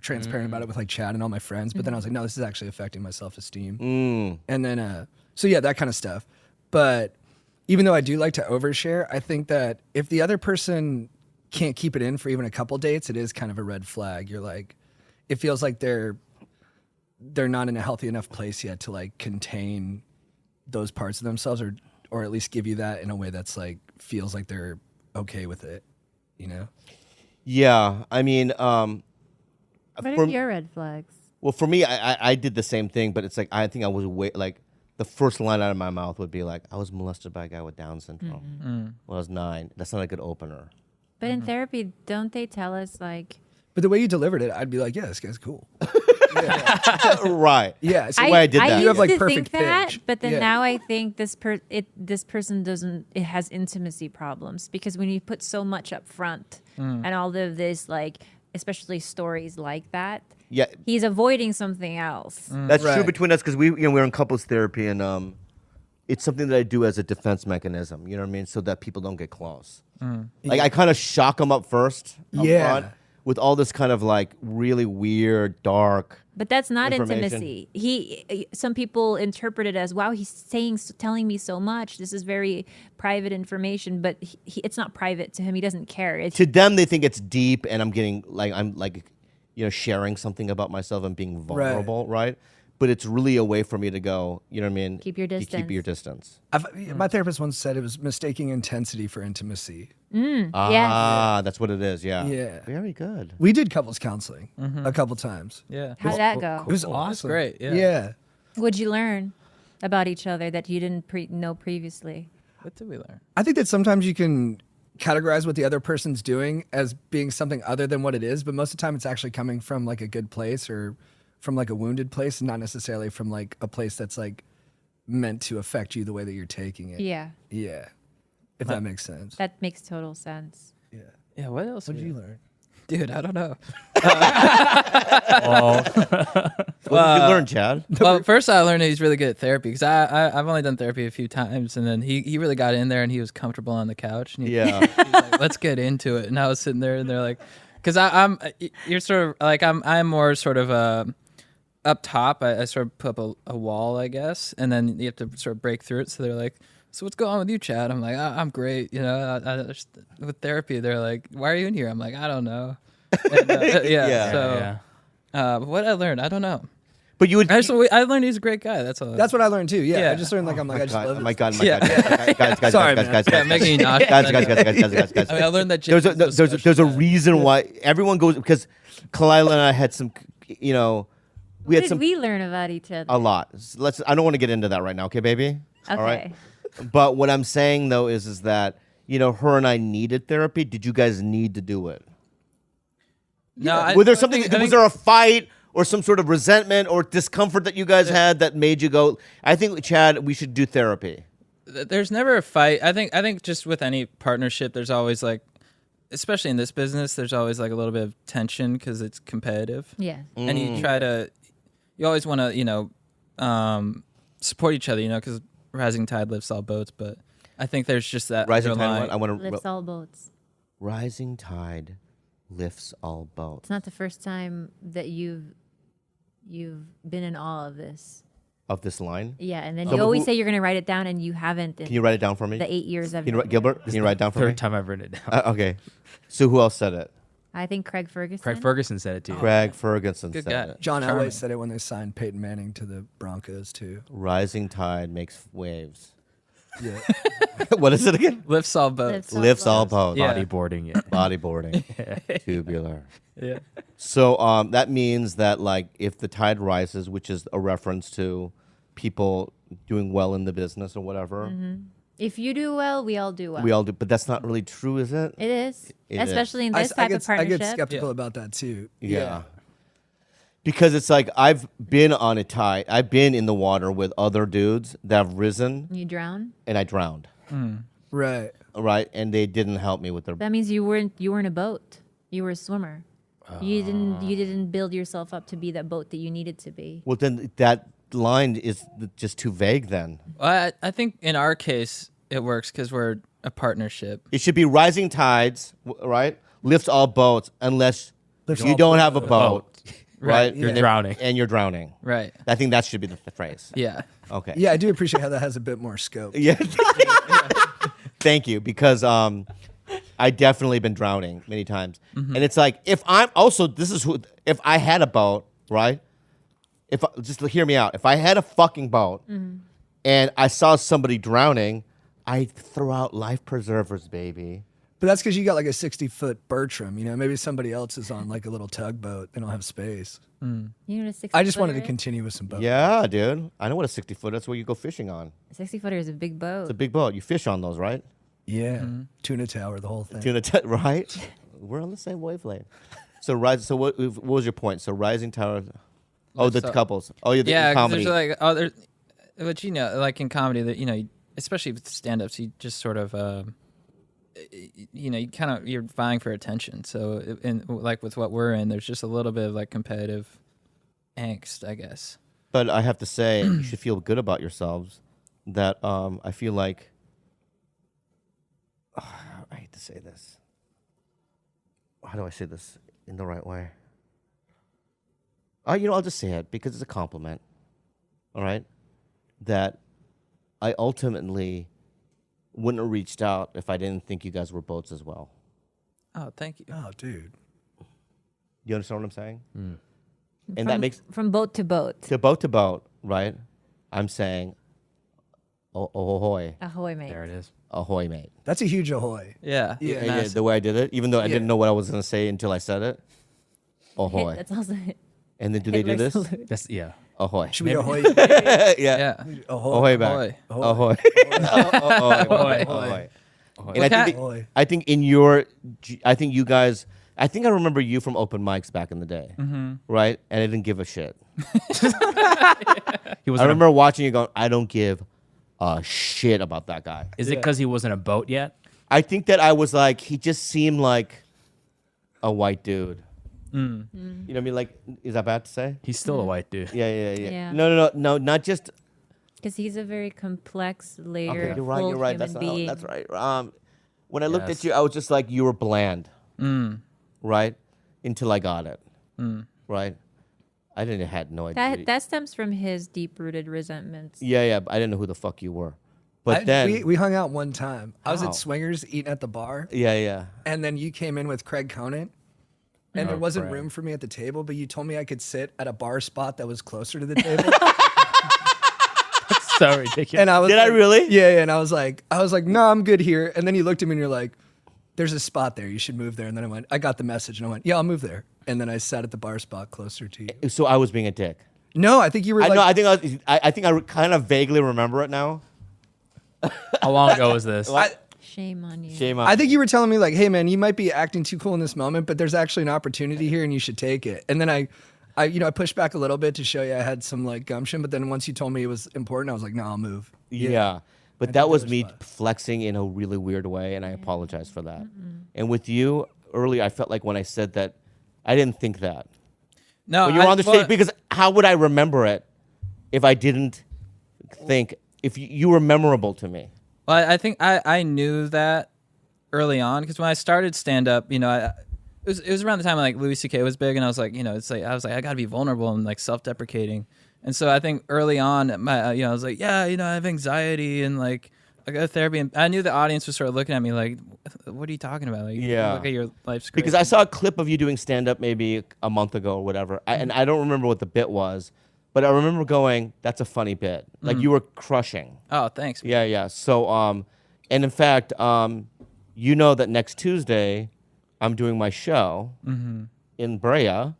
Speaker 6: transparent about it with like Chad and all my friends. But then I was like, no, this is actually affecting my self-esteem. And then, so yeah, that kind of stuff. But even though I do like to overshare, I think that if the other person can't keep it in for even a couple dates, it is kind of a red flag. You're like, it feels like they're not in a healthy enough place yet to like contain those parts of themselves, or at least give you that in a way that's like feels like they're okay with it, you know?
Speaker 1: Yeah, I mean,
Speaker 2: What are your red flags?
Speaker 1: well, for me, I did the same thing, but it's like I think I was like the first line out of my mouth would be like, I was molested by a guy with Down syndrome when I was 9. That's not a good opener.
Speaker 2: But in therapy, don't they tell us like?
Speaker 6: But the way you delivered it, I'd be like, yeah, this guy's cool.
Speaker 1: Right.
Speaker 6: Yeah, it's
Speaker 1: the way I did that.
Speaker 2: used
Speaker 6: You have, like,
Speaker 2: to
Speaker 6: perfect
Speaker 2: think that,
Speaker 6: pitch.
Speaker 2: but then
Speaker 6: Yeah.
Speaker 2: now I think this person doesn't. It has intimacy problems because when you put so much up front and all of this, like especially stories like that,
Speaker 1: Yeah,
Speaker 2: he's avoiding something else.
Speaker 1: that's true
Speaker 6: Right.
Speaker 1: between us because we're in couples therapy, and it's something that I do as a defense mechanism. You know what I mean? So that people don't get close. Like I kind of shock them up first. Up
Speaker 6: Yeah.
Speaker 1: front, with all this kind of like really weird, dark.
Speaker 2: But that's not
Speaker 1: Information.
Speaker 2: intimacy. Some people interpret it as, wow, he's telling me so much. This is very private information, but it's not private to him. He doesn't care. It's
Speaker 1: To them, they think it's deep, and I'm sharing something about myself and being vulnerable, right? But it's really a way for me to go. You know what I mean?
Speaker 2: Keep your
Speaker 1: You keep
Speaker 2: distance.
Speaker 1: your distance.
Speaker 6: My therapist once said it was mistaking intensity for intimacy.
Speaker 1: Ah, that's what it is. Yeah.
Speaker 6: Yeah.
Speaker 1: Very good.
Speaker 6: We did couples counseling a couple times.
Speaker 5: Yeah.
Speaker 2: How'd that go?
Speaker 6: It was
Speaker 5: That's
Speaker 6: awesome.
Speaker 5: great. Yeah.
Speaker 6: Yeah.
Speaker 2: What'd you learn about each other that you didn't know previously?
Speaker 5: What did we learn?
Speaker 6: I think that sometimes you can categorize what the other person's doing as being something other than what it is, but most of the time it's actually coming from like a good place or from like a wounded place, not necessarily from like a place that's like meant to affect you the way that you're taking it.
Speaker 2: Yeah,
Speaker 6: Yeah. If that makes sense.
Speaker 2: that makes total sense.
Speaker 6: Yeah.
Speaker 5: Yeah. What else?
Speaker 6: What did you learn?
Speaker 5: Dude, I don't know.
Speaker 1: What did you learn, Chad?
Speaker 5: Well, first I learned that he's really good at therapy because I've only done therapy a few times, and then he really got in there and he was comfortable on the couch. And
Speaker 1: Yeah.
Speaker 5: he's like, let's get into it. And I was sitting there and they're like, because you're sort of like I'm more sort of up top. I sort of put up a wall, I guess, and then you have to sort of break through it. So they're like, so what's going on with you, Chad? I'm like, I'm great. You know, I just, with therapy, they're like, why are you in here? I'm like, I don't know. And,
Speaker 1: Yeah.
Speaker 5: So, what I learned, I don't know.
Speaker 1: But you would.
Speaker 5: I learned he's a great guy. That's all.
Speaker 6: That's what I learned too. Yeah.
Speaker 5: Yeah.
Speaker 6: I just learned like, I'm like, I just love
Speaker 1: Oh
Speaker 6: it.
Speaker 1: my God.
Speaker 5: Yeah.
Speaker 1: Guys.
Speaker 6: Sorry,
Speaker 1: Guys.
Speaker 5: Yeah, making you nauseous.
Speaker 1: Guys.
Speaker 5: I mean, I learned that
Speaker 1: There's a reason why everyone goes, because Khalyla and I had some, we
Speaker 2: What
Speaker 1: had
Speaker 2: did
Speaker 1: some
Speaker 2: we learn about each other?
Speaker 1: a lot. I don't want to get into that right now, okay, baby?
Speaker 2: Okay.
Speaker 1: All right. But what I'm saying though is that her and I needed therapy. Did you guys need to do it?
Speaker 5: No,
Speaker 1: Was there something? Was there a fight or some sort of resentment or discomfort that you guys had that made you go, I think, Chad, we should do therapy?
Speaker 5: there's never a fight. I think just with any partnership, there's always like, especially in this business, there's always like a little bit of tension because it's competitive.
Speaker 2: Yeah.
Speaker 5: And you always want to, support each other, because rising tide lifts all boats. But I think there's just that
Speaker 1: Rising
Speaker 5: underlying-
Speaker 1: tide. I want to.
Speaker 2: Lifts all boats.
Speaker 1: Rising tide lifts all boats.
Speaker 2: It's not the first time that you've been in awe of this.
Speaker 1: Of this line.
Speaker 2: Yeah, and then
Speaker 1: So
Speaker 2: you always
Speaker 1: who-
Speaker 2: say you're going to write it down, and you haven't. In
Speaker 1: Can you write it down for me?
Speaker 2: the 8 years I've
Speaker 1: Can you
Speaker 2: known you.
Speaker 1: Gilbert, can you write it down for me?
Speaker 7: Third time I've written it down.
Speaker 1: Okay. So who else said it?
Speaker 2: I think Craig Ferguson.
Speaker 7: Craig Ferguson said it too.
Speaker 1: Craig Ferguson
Speaker 5: Good
Speaker 1: said
Speaker 5: guy.
Speaker 1: it.
Speaker 6: John
Speaker 5: Charming.
Speaker 6: Elway said it when they signed Peyton Manning to the Broncos too.
Speaker 1: Rising tide makes waves.
Speaker 6: Yeah.
Speaker 1: What is it again?
Speaker 5: lifts all boats.
Speaker 1: Lifts all boats.
Speaker 5: Yeah.
Speaker 7: Bodyboarding, yeah.
Speaker 1: Bodyboarding. Tubular.
Speaker 5: Yeah.
Speaker 1: So that means that like if the tide rises, which is a reference to people doing well in the business or whatever,
Speaker 2: If you do well, we all do well.
Speaker 1: we all do. But that's not really true, is it?
Speaker 2: It is,
Speaker 1: It is.
Speaker 2: especially in this type of
Speaker 6: I
Speaker 2: partnership.
Speaker 6: get skeptical about that too.
Speaker 1: Yeah. Because it's like I've been on a tide. I've been in the water with other dudes that have risen,
Speaker 2: You drown.
Speaker 1: and I drowned.
Speaker 6: Right.
Speaker 1: Right, and they didn't help me with their.
Speaker 2: That means you weren't a boat. You were a swimmer. You didn't build yourself up to be that boat that you needed to be.
Speaker 1: Well, then that line is just too vague. Then
Speaker 5: Well, I think in our case it works because we're a partnership.
Speaker 1: it should be rising tides, right? Lifts all boats, unless
Speaker 6: Lifts
Speaker 1: you
Speaker 6: all
Speaker 1: don't have a boat, right?
Speaker 5: Right,
Speaker 7: you're
Speaker 1: And-
Speaker 7: drowning.
Speaker 1: and you're drowning.
Speaker 5: Right.
Speaker 1: I think that should be the phrase.
Speaker 5: Yeah.
Speaker 1: Okay.
Speaker 6: Yeah, I do appreciate how that has a bit more scope.
Speaker 1: Yeah. Thank you, because I definitely been drowning many times, and it's like if I'm also if I had a boat, right? Just hear me out. If I had a fucking boat, and I saw somebody drowning, I'd throw out life preservers, baby.
Speaker 6: But that's because you got like a 60-foot Bertram. You know, maybe somebody else is on like a little tugboat. They don't have space.
Speaker 2: You know what a 60
Speaker 6: I just wanted to
Speaker 2: footer is?
Speaker 6: continue with some boats.
Speaker 1: Yeah, dude. I know what a 60-foot. That's where you go fishing on.
Speaker 2: A 60 footer is a big boat.
Speaker 1: It's a big boat. You fish on those, right?
Speaker 6: Yeah. Tuna tower, the whole thing.
Speaker 1: Right? We're on the same wavelength. So what was your point? So Rising Tower. Oh, the couples. Oh, yeah,
Speaker 5: Yeah, 'cause
Speaker 1: comedy.
Speaker 5: there's like but you know, like in comedy, that you know, especially with stand-ups, you just sort of, you know, you're vying for attention. So, like with what we're in, there's just a little bit of like competitive angst, I guess.
Speaker 1: But I have to say, you should feel good about yourselves. That I feel like I hate to say this. How do I say this in the right way? I'll just say it because it's a compliment. All right, that I ultimately wouldn't have reached out if I didn't think you guys were boats as well.
Speaker 5: Oh, thank you.
Speaker 6: Oh, dude.
Speaker 1: You understand what I'm saying? And that makes
Speaker 2: from boat to boat.
Speaker 1: to boat, right? I'm saying, ahoy,
Speaker 2: Ahoy, mate.
Speaker 7: There it is.
Speaker 1: ahoy, mate.
Speaker 6: That's a huge ahoy.
Speaker 5: Yeah,
Speaker 6: Yeah.
Speaker 1: Yeah, the way I did it, even though I didn't know what I was going to say until I said it. Ahoy.
Speaker 2: That's also
Speaker 1: And then do they do
Speaker 2: Hitler
Speaker 1: this?
Speaker 2: salute.
Speaker 7: That's
Speaker 1: Ahoy.
Speaker 6: Should we ahoy?
Speaker 1: Yeah.
Speaker 5: yeah.
Speaker 6: Ahoy.
Speaker 1: Ahoy back.
Speaker 5: Ahoy.
Speaker 1: Ahoy.
Speaker 7: Ahoy.
Speaker 1: Ahoy. And
Speaker 5: What
Speaker 6: kind-
Speaker 1: I think you guys, I think I remember you from open mics back in the day, right? And I didn't give a shit.
Speaker 7: He was.
Speaker 1: I remember watching you going, I don't give a shit about that guy.
Speaker 7: Is it because he wasn't a boat yet?
Speaker 1: I think that I was like, he just seemed like a white dude. You know what I mean? Like, is that bad to say?
Speaker 7: He's still a white dude.
Speaker 2: Yeah.
Speaker 1: Yeah. No, not just.
Speaker 2: Because he's a very complex, layered,
Speaker 1: Okay, you're right.
Speaker 2: full
Speaker 1: You're right.
Speaker 2: human
Speaker 1: That's
Speaker 2: being.
Speaker 1: that's right. When I looked
Speaker 7: Yes.
Speaker 1: at you, I was just like, you were bland, right? Until I got it, right? I didn't had no idea.
Speaker 2: That stems from his deep-rooted resentments.
Speaker 1: Yeah, but I didn't know who the fuck you were. But then,
Speaker 6: we hung out one time. I was
Speaker 1: Wow.
Speaker 6: at Swingers eating at the bar,
Speaker 1: yeah.
Speaker 6: and then you came in with Craig Conant, and there wasn't
Speaker 7: Craig.
Speaker 6: room for me at the table, but you told me I could sit at a bar spot that was closer to the table.
Speaker 7: So ridiculous.
Speaker 6: And I was
Speaker 1: Did I
Speaker 6: like-
Speaker 1: really?
Speaker 6: Yeah, and I was like, no, I'm good here. And then you looked at me and you're like, there's a spot there. You should move there. And then I got the message and I went, yeah, I'll move there. And then I sat at the bar spot closer to you.
Speaker 1: So I was being a dick.
Speaker 6: No, I think you were
Speaker 1: I
Speaker 6: like,
Speaker 1: know. I think I kind of vaguely remember it now.
Speaker 7: How long ago was this?
Speaker 2: Shame on you.
Speaker 1: Shame on.
Speaker 6: I think you were telling me like, hey man, you might be acting too cool in this moment, but there's actually an opportunity here and you should take it. And then I pushed back a little bit to show you I had some like gumption, but then once you told me it was important, I was like, no, I'll move.
Speaker 1: Yeah. But that was me flexing in a really weird way, and I apologize for that. And with you earlier, I felt like when I said that, I didn't think that.
Speaker 5: No,
Speaker 1: When you were on the stage, because how would I remember it if I didn't think, if you were memorable to me?
Speaker 5: Well, I think I knew that early on because when I started stand up, you know, it was around the time when, like Louis C.K. was big, and I was like, you know, I got to be vulnerable and like self-deprecating, and so I think early on, I was like, yeah, you know, I have anxiety and like I go to therapy, and I knew the audience was sort of looking at me like, what are you talking about? Like,
Speaker 1: Yeah.
Speaker 5: look at your life's great.
Speaker 1: Because I saw a clip of you doing stand up maybe a month ago or whatever, and I don't remember what the bit was, but I remember going, "That's a funny bit." Like you were crushing.
Speaker 5: Oh, thanks.
Speaker 1: Yeah. So, and in fact, you know that next Tuesday, I'm doing my show in Brea,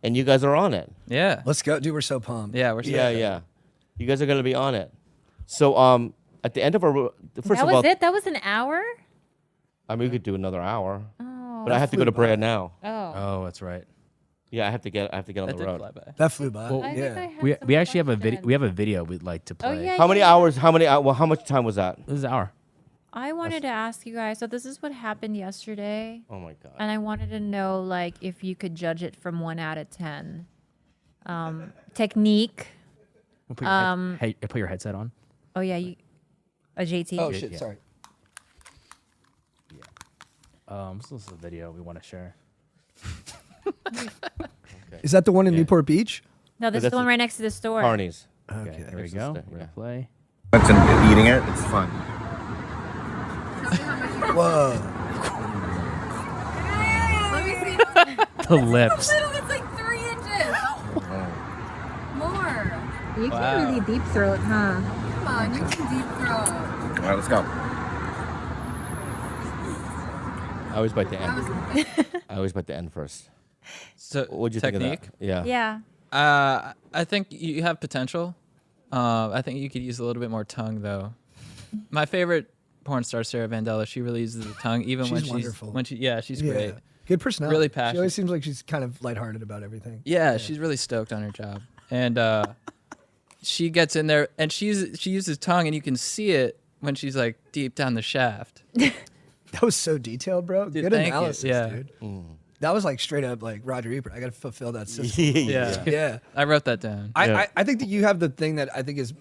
Speaker 1: and you guys are on it.
Speaker 5: Yeah.
Speaker 6: Let's go, dude. We're so pumped.
Speaker 5: Yeah, we're
Speaker 1: Yeah. You guys are gonna be on it. So, at the end of our first
Speaker 2: That
Speaker 1: of all,
Speaker 2: was it? That was an hour?
Speaker 1: I mean, we could do another hour,
Speaker 2: Oh.
Speaker 1: but I have to go to Brea now.
Speaker 2: Oh.
Speaker 7: Oh, that's right.
Speaker 1: Yeah, I have to get on
Speaker 5: that
Speaker 1: the
Speaker 5: did
Speaker 1: road.
Speaker 5: fly by.
Speaker 6: That flew by.
Speaker 7: Well,
Speaker 2: I think I
Speaker 6: yeah.
Speaker 2: had
Speaker 7: We
Speaker 2: some
Speaker 7: actually have a video.
Speaker 2: question.
Speaker 7: We have a video we'd like to play.
Speaker 2: Oh, yeah.
Speaker 1: How many hours? Well, how much time was that?
Speaker 7: This is an hour.
Speaker 2: I wanted to ask you guys. So this is what happened yesterday,
Speaker 1: Oh my god.
Speaker 2: and I wanted to know, like, if you could judge it from 1 out of 10. Technique.
Speaker 7: We'll put your put your headset on.
Speaker 2: Oh yeah, a JT.
Speaker 6: Oh shit, sorry.
Speaker 7: This is a video we want to share.
Speaker 6: Is that the one in Newport Beach?
Speaker 2: No, this is
Speaker 1: that's
Speaker 2: the one
Speaker 1: a-
Speaker 2: right next to the store.
Speaker 1: Carney's.
Speaker 7: Okay, here we
Speaker 1: This is
Speaker 7: go.
Speaker 1: the-
Speaker 7: We're
Speaker 1: yeah.
Speaker 7: gonna play.
Speaker 1: And eating it, it's fun.
Speaker 6: Whoa.
Speaker 7: the lips.
Speaker 2: little. It's like 3 inches. More. You can really deep throat, huh? Come on, you can deep throat.
Speaker 1: All right, let's go. I always bite the end. I always bite the end first.
Speaker 5: So
Speaker 1: What'd you
Speaker 5: technique?
Speaker 1: think of that?
Speaker 2: Yeah.
Speaker 5: I think you have potential. I think you could use a little bit more tongue, though. My favorite porn star, Sarah Vandella, she really uses the tongue, even
Speaker 6: She's
Speaker 5: when she's
Speaker 6: wonderful.
Speaker 5: she's great.
Speaker 6: Good personality.
Speaker 5: Really
Speaker 6: She
Speaker 5: passionate.
Speaker 6: always seems like she's kind of lighthearted about everything.
Speaker 5: Yeah, she's really stoked on her job, and she gets in there and she uses tongue, and you can see it when she's like deep down the shaft.
Speaker 6: That was so detailed, bro.
Speaker 5: Dude,
Speaker 6: Good
Speaker 5: thank you.
Speaker 6: analysis,
Speaker 5: Yeah.
Speaker 6: dude. That was like straight up like Roger Ebert. I got to fulfill that system.
Speaker 5: Yeah,
Speaker 6: Yeah.
Speaker 5: I wrote that down.
Speaker 6: I think that you have the thing that I think is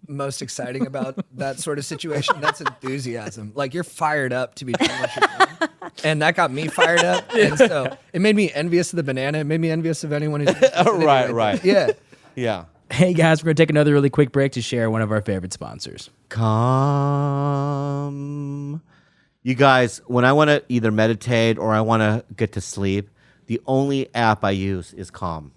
Speaker 6: most exciting about that sort of situation. That's enthusiasm. Like you're fired up to be doing what you're doing. And that got me fired up. And so it made me envious of the banana. It made me envious of anyone who's
Speaker 1: Right.
Speaker 6: Yeah.
Speaker 1: Yeah.
Speaker 7: Hey guys, we're gonna take another really quick break to share one of our favorite sponsors.
Speaker 1: Calm. You guys, when I want to either meditate or I want to get to sleep, the only app I use is Calm.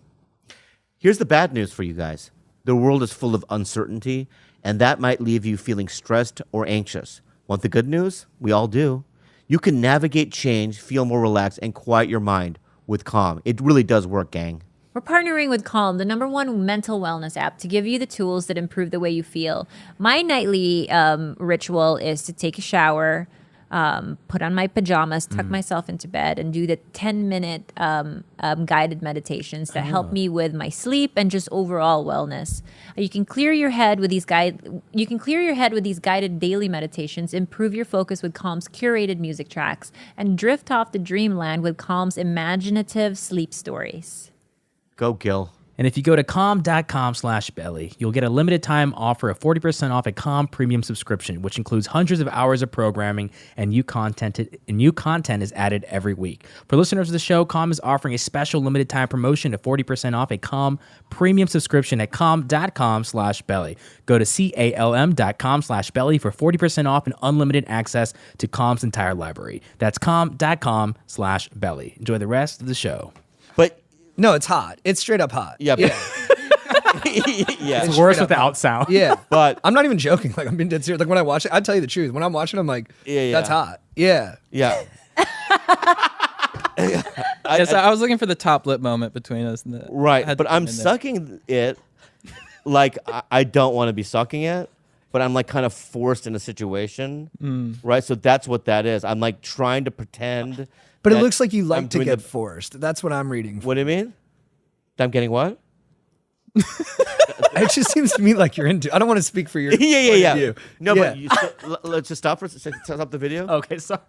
Speaker 1: Here's the bad news for you guys. The world is full of uncertainty, and that might leave you feeling stressed or anxious. Want the good news? We all do. You can navigate change, feel more relaxed, and quiet your mind with Calm. It really does work, gang.
Speaker 2: We're partnering with Calm, the #1 mental wellness app, to give you the tools that improve the way you feel. My nightly ritual is to take a shower, put on my pajamas, tuck myself into bed, and do the 10-minute guided meditations that help me with my sleep and just overall wellness. You can clear your head with these guided daily meditations, improve your focus with Calm's curated music tracks, and drift off to dreamland with Calm's imaginative sleep stories.
Speaker 1: Go, Gil.
Speaker 7: And if you go to calm.com/belly, you'll get a limited time offer of 40% off a Calm premium subscription, which includes hundreds of hours of programming and new content is added every week. For listeners of the show, Calm is offering a special limited time promotion of 40% off a Calm premium subscription at calm.com/belly. Go to calm.com/belly for 40% off and unlimited access to Calm's entire library. That's calm.com/belly. Enjoy the rest of the show.
Speaker 1: But,
Speaker 6: No, it's hot. It's straight up hot.
Speaker 1: yeah.
Speaker 6: Yeah.
Speaker 1: Yeah.
Speaker 7: It's worse without sound.
Speaker 6: Yeah.
Speaker 1: But
Speaker 6: I'm not even joking. Like I'm being dead serious. Like when I watch it, I tell you the truth. When I'm watching, I'm like,
Speaker 1: Yeah.
Speaker 6: that's hot. Yeah.
Speaker 1: yeah.
Speaker 5: Yes, I was looking for the top lip moment between us. And
Speaker 1: Right,
Speaker 5: had
Speaker 1: but
Speaker 5: to
Speaker 1: I'm
Speaker 5: come in there.
Speaker 1: sucking it like I don't want to be sucking it, but I'm like kind of forced in a situation, right? So that's what that is. I'm like trying to pretend.
Speaker 6: But it
Speaker 1: that
Speaker 6: looks like you
Speaker 1: I'm
Speaker 6: like to
Speaker 1: doing
Speaker 6: get
Speaker 1: the-
Speaker 6: forced. That's what I'm reading.
Speaker 1: What do you mean? I'm getting what?
Speaker 6: It just seems to me like you're into. I don't want to speak for your.
Speaker 1: Yeah.
Speaker 6: point of view.
Speaker 1: No,
Speaker 6: Yeah.
Speaker 1: but let's just stop for stop the video.
Speaker 7: Okay, sorry.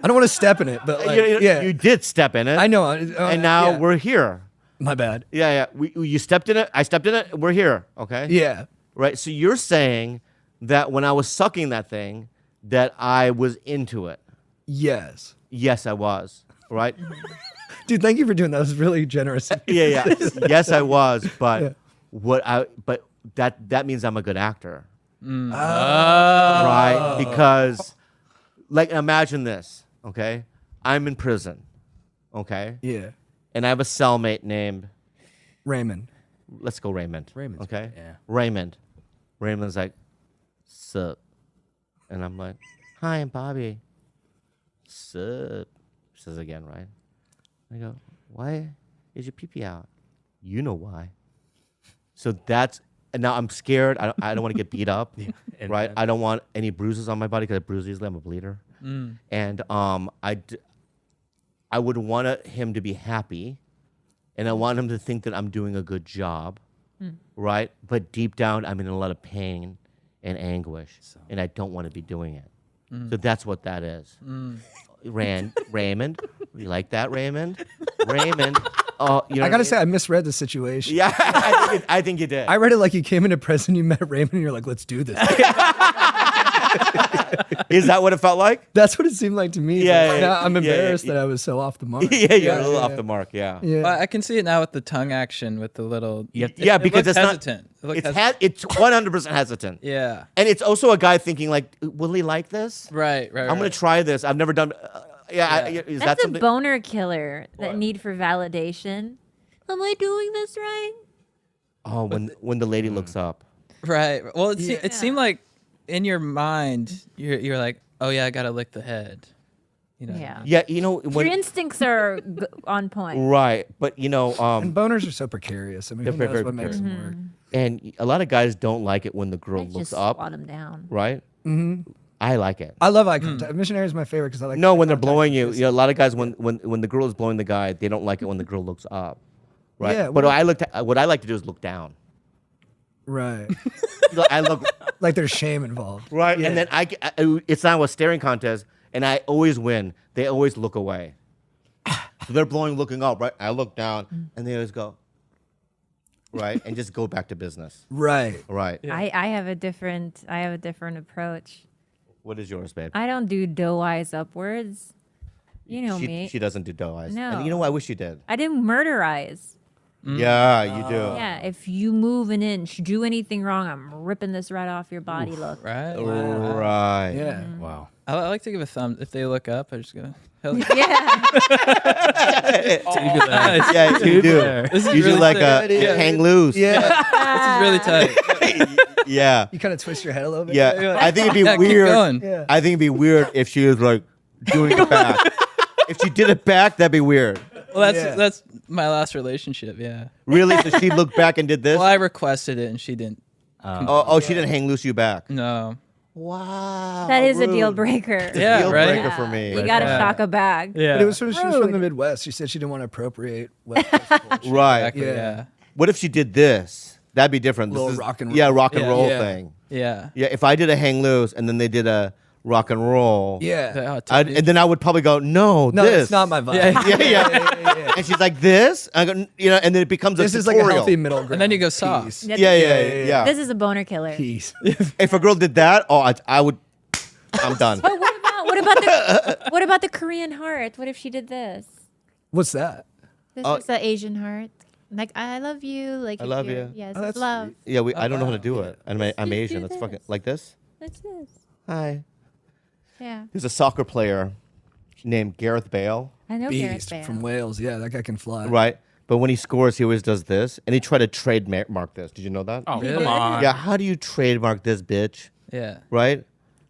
Speaker 6: I don't want to step in it, but like, yeah,
Speaker 1: You did step in it.
Speaker 6: I know.
Speaker 1: And now
Speaker 6: yeah.
Speaker 1: we're here.
Speaker 6: My bad.
Speaker 1: Yeah. You stepped in it. I stepped in it. We're here. Okay.
Speaker 6: Yeah.
Speaker 1: Right. So you're saying that when I was sucking that thing, that I was into it.
Speaker 6: Yes.
Speaker 1: Yes, I was. Right.
Speaker 6: Dude, thank you for doing that. That was really generous.
Speaker 1: Yeah. Yes, I was. But
Speaker 6: Yeah.
Speaker 1: but that means I'm a good actor. Right? Because like imagine this, okay? I'm in prison. Okay?
Speaker 6: Yeah.
Speaker 1: And I have a cellmate named
Speaker 6: Raymond.
Speaker 1: let's go Raymond.
Speaker 7: Raymond's
Speaker 1: Okay?
Speaker 7: great, yeah.
Speaker 1: Raymond. Raymond's like, sup? And I'm like, hi, I'm Bobby. Sup? Says again, right? I go, why is your pee-pee out? You know why. So that's, and now I'm scared. I don't want to get beat up,
Speaker 7: and
Speaker 1: right?
Speaker 7: then-
Speaker 1: I don't want any bruises on my body because I bruise easily. I'm a bleeder. And I would want him to be happy, and I want him to think that I'm doing a good job, right? But deep down, I'm in a lot of pain and anguish, and I don't want to be doing it. So that's what that is. Raymond, you like that, Raymond? Raymond. Oh, you know
Speaker 6: I
Speaker 1: what
Speaker 6: gotta
Speaker 1: mean?
Speaker 6: say, I misread the situation.
Speaker 1: Yeah, I think you did.
Speaker 6: I read it like you came into prison, you met Raymond, and you're like, let's do this.
Speaker 1: Is that what it felt like?
Speaker 6: That's what it seemed like to me.
Speaker 1: Yeah,
Speaker 6: but
Speaker 1: yeah,
Speaker 6: now I'm
Speaker 1: yeah,
Speaker 6: embarrassed
Speaker 1: yeah.
Speaker 6: that I was so off the mark.
Speaker 1: Yeah, you're a little off the mark. Yeah.
Speaker 6: Yeah.
Speaker 5: Well, I can see it now with the tongue action with the little.
Speaker 7: Yep.
Speaker 1: Yeah, because
Speaker 5: it
Speaker 1: it's
Speaker 5: looks
Speaker 1: not.
Speaker 5: hesitant. It looks
Speaker 1: It's
Speaker 5: hesitant.
Speaker 1: it's 100% hesitant.
Speaker 5: Yeah.
Speaker 1: And it's also a guy thinking like, will he like this?
Speaker 5: Right.
Speaker 1: I'm gonna try this. I've never done. Is that
Speaker 2: That's a
Speaker 1: something?
Speaker 2: boner killer. That need for validation. Am I doing this right?
Speaker 1: Oh, when the lady looks up.
Speaker 5: Right. Well, it seemed like in your mind, you're like, oh yeah, I gotta lick the head. You know.
Speaker 2: Yeah.
Speaker 1: Yeah,
Speaker 2: Your instincts are on point.
Speaker 1: right, but
Speaker 6: And boners are so precarious. I mean, who
Speaker 1: They're
Speaker 6: knows
Speaker 1: very
Speaker 6: what makes them work?
Speaker 1: and a lot of guys don't like it when the girl
Speaker 2: I
Speaker 1: looks
Speaker 2: just
Speaker 1: up,
Speaker 2: swat them down.
Speaker 1: right? Mm-hmm. I like it.
Speaker 6: I love eye contact. Missionary is my favorite because I like.
Speaker 1: No,
Speaker 6: eye
Speaker 1: when they're
Speaker 6: contact
Speaker 1: blowing you,
Speaker 6: because-
Speaker 1: a lot of guys when the girl is blowing the guy, they don't like it when the girl looks up, right?
Speaker 6: Yeah,
Speaker 1: but
Speaker 6: well-
Speaker 1: what I like to do is look down.
Speaker 6: Right.
Speaker 1: I look
Speaker 6: Like there's shame involved.
Speaker 1: right,
Speaker 6: Yeah.
Speaker 1: and then it's not a staring contest, and I always win. They always look away. So they're blowing, looking up, right? I look down, and they always go, right, and just go back to business,
Speaker 6: Right.
Speaker 1: right?
Speaker 2: I have a different approach.
Speaker 1: What is yours, babe?
Speaker 2: I don't do doe eyes upwards. You know me.
Speaker 1: She doesn't do doe eyes.
Speaker 2: No.
Speaker 1: And you know what? I wish you did.
Speaker 2: I didn't murder eyes.
Speaker 1: Yeah, you do.
Speaker 2: Yeah, if you move an inch, do anything wrong, I'm ripping this right off your body. Look.
Speaker 5: Right.
Speaker 1: Right.
Speaker 6: Yeah.
Speaker 7: Wow.
Speaker 5: I like to give a thumb if they look up. I just go. Hell yeah.
Speaker 2: Yeah.
Speaker 1: Yeah, you do.
Speaker 5: This is
Speaker 1: You do
Speaker 5: really
Speaker 1: like
Speaker 5: sick.
Speaker 1: a hang loose.
Speaker 6: Yeah.
Speaker 5: This is really tight.
Speaker 1: Yeah.
Speaker 6: You kind of twist your head a little bit.
Speaker 1: Yeah. I think it'd be
Speaker 5: Yeah, keep
Speaker 1: weird.
Speaker 5: going.
Speaker 6: Yeah.
Speaker 1: I think it'd be weird if she was like doing it back. If she did it back, that'd be weird.
Speaker 5: Well,
Speaker 6: Yeah.
Speaker 5: that's my last relationship. Yeah.
Speaker 1: Really? So she looked back and did this?
Speaker 5: Well, I requested it and she didn't.
Speaker 1: Oh, she didn't hang loose you back.
Speaker 5: No.
Speaker 1: Wow.
Speaker 2: That is a
Speaker 1: rude.
Speaker 2: deal breaker.
Speaker 5: Yeah,
Speaker 1: Deal
Speaker 5: right?
Speaker 1: breaker for me.
Speaker 2: You gotta
Speaker 5: Yeah.
Speaker 2: shock a bag.
Speaker 5: Yeah.
Speaker 6: But it was she was from the
Speaker 2: Rude.
Speaker 6: Midwest. She said she didn't want to appropriate West Coast culture.
Speaker 1: Right.
Speaker 5: Exactly,
Speaker 6: Yeah.
Speaker 5: yeah.
Speaker 1: What if she did this? That'd be different. This
Speaker 6: Little
Speaker 1: is-
Speaker 6: rock and
Speaker 1: Yeah,
Speaker 6: roll.
Speaker 1: rock and
Speaker 5: Yeah.
Speaker 1: roll
Speaker 6: Yeah.
Speaker 1: thing.
Speaker 5: Yeah.
Speaker 1: Yeah, if I did a hang loose and then they did a rock and roll,
Speaker 6: Yeah.
Speaker 1: and then I would probably go, no,
Speaker 6: No,
Speaker 1: this.
Speaker 6: it's not my vibe.
Speaker 5: Yeah.
Speaker 1: Yeah. And she's like, this? I go, and then it becomes
Speaker 6: This
Speaker 1: a
Speaker 6: is like a
Speaker 1: tutorial.
Speaker 6: healthy middle ground.
Speaker 5: And then you go soft.
Speaker 6: Peace.
Speaker 1: Yeah.
Speaker 2: This is a boner killer.
Speaker 6: Peace.
Speaker 1: If a girl did that, I would, I'm done.
Speaker 2: But what about the Korean heart? What if she did this?
Speaker 6: What's that?
Speaker 2: This is the Asian heart. Like I love you. Like
Speaker 1: I
Speaker 2: if
Speaker 1: love
Speaker 2: you're-
Speaker 1: you.
Speaker 2: Yes,
Speaker 6: Oh,
Speaker 2: it's
Speaker 6: that's
Speaker 2: love.
Speaker 6: sweet.
Speaker 1: Yeah, I don't know how to do it. I'm
Speaker 2: Just
Speaker 1: Asian.
Speaker 2: do
Speaker 1: It's fucking
Speaker 2: this.
Speaker 1: like this.
Speaker 2: That's this.
Speaker 1: Hi.
Speaker 2: Yeah,
Speaker 1: There's a soccer player named Gareth Bale,
Speaker 2: I know Gareth
Speaker 6: Beast
Speaker 2: Bale.
Speaker 6: from Wales. Yeah, that guy can fly.
Speaker 1: right? But when he scores, he always does this, and he tried to trademark this. Did you know that?
Speaker 7: Oh,
Speaker 5: Really?
Speaker 7: come on.
Speaker 1: Yeah. How do you trademark this, bitch?
Speaker 5: Yeah.
Speaker 1: Right?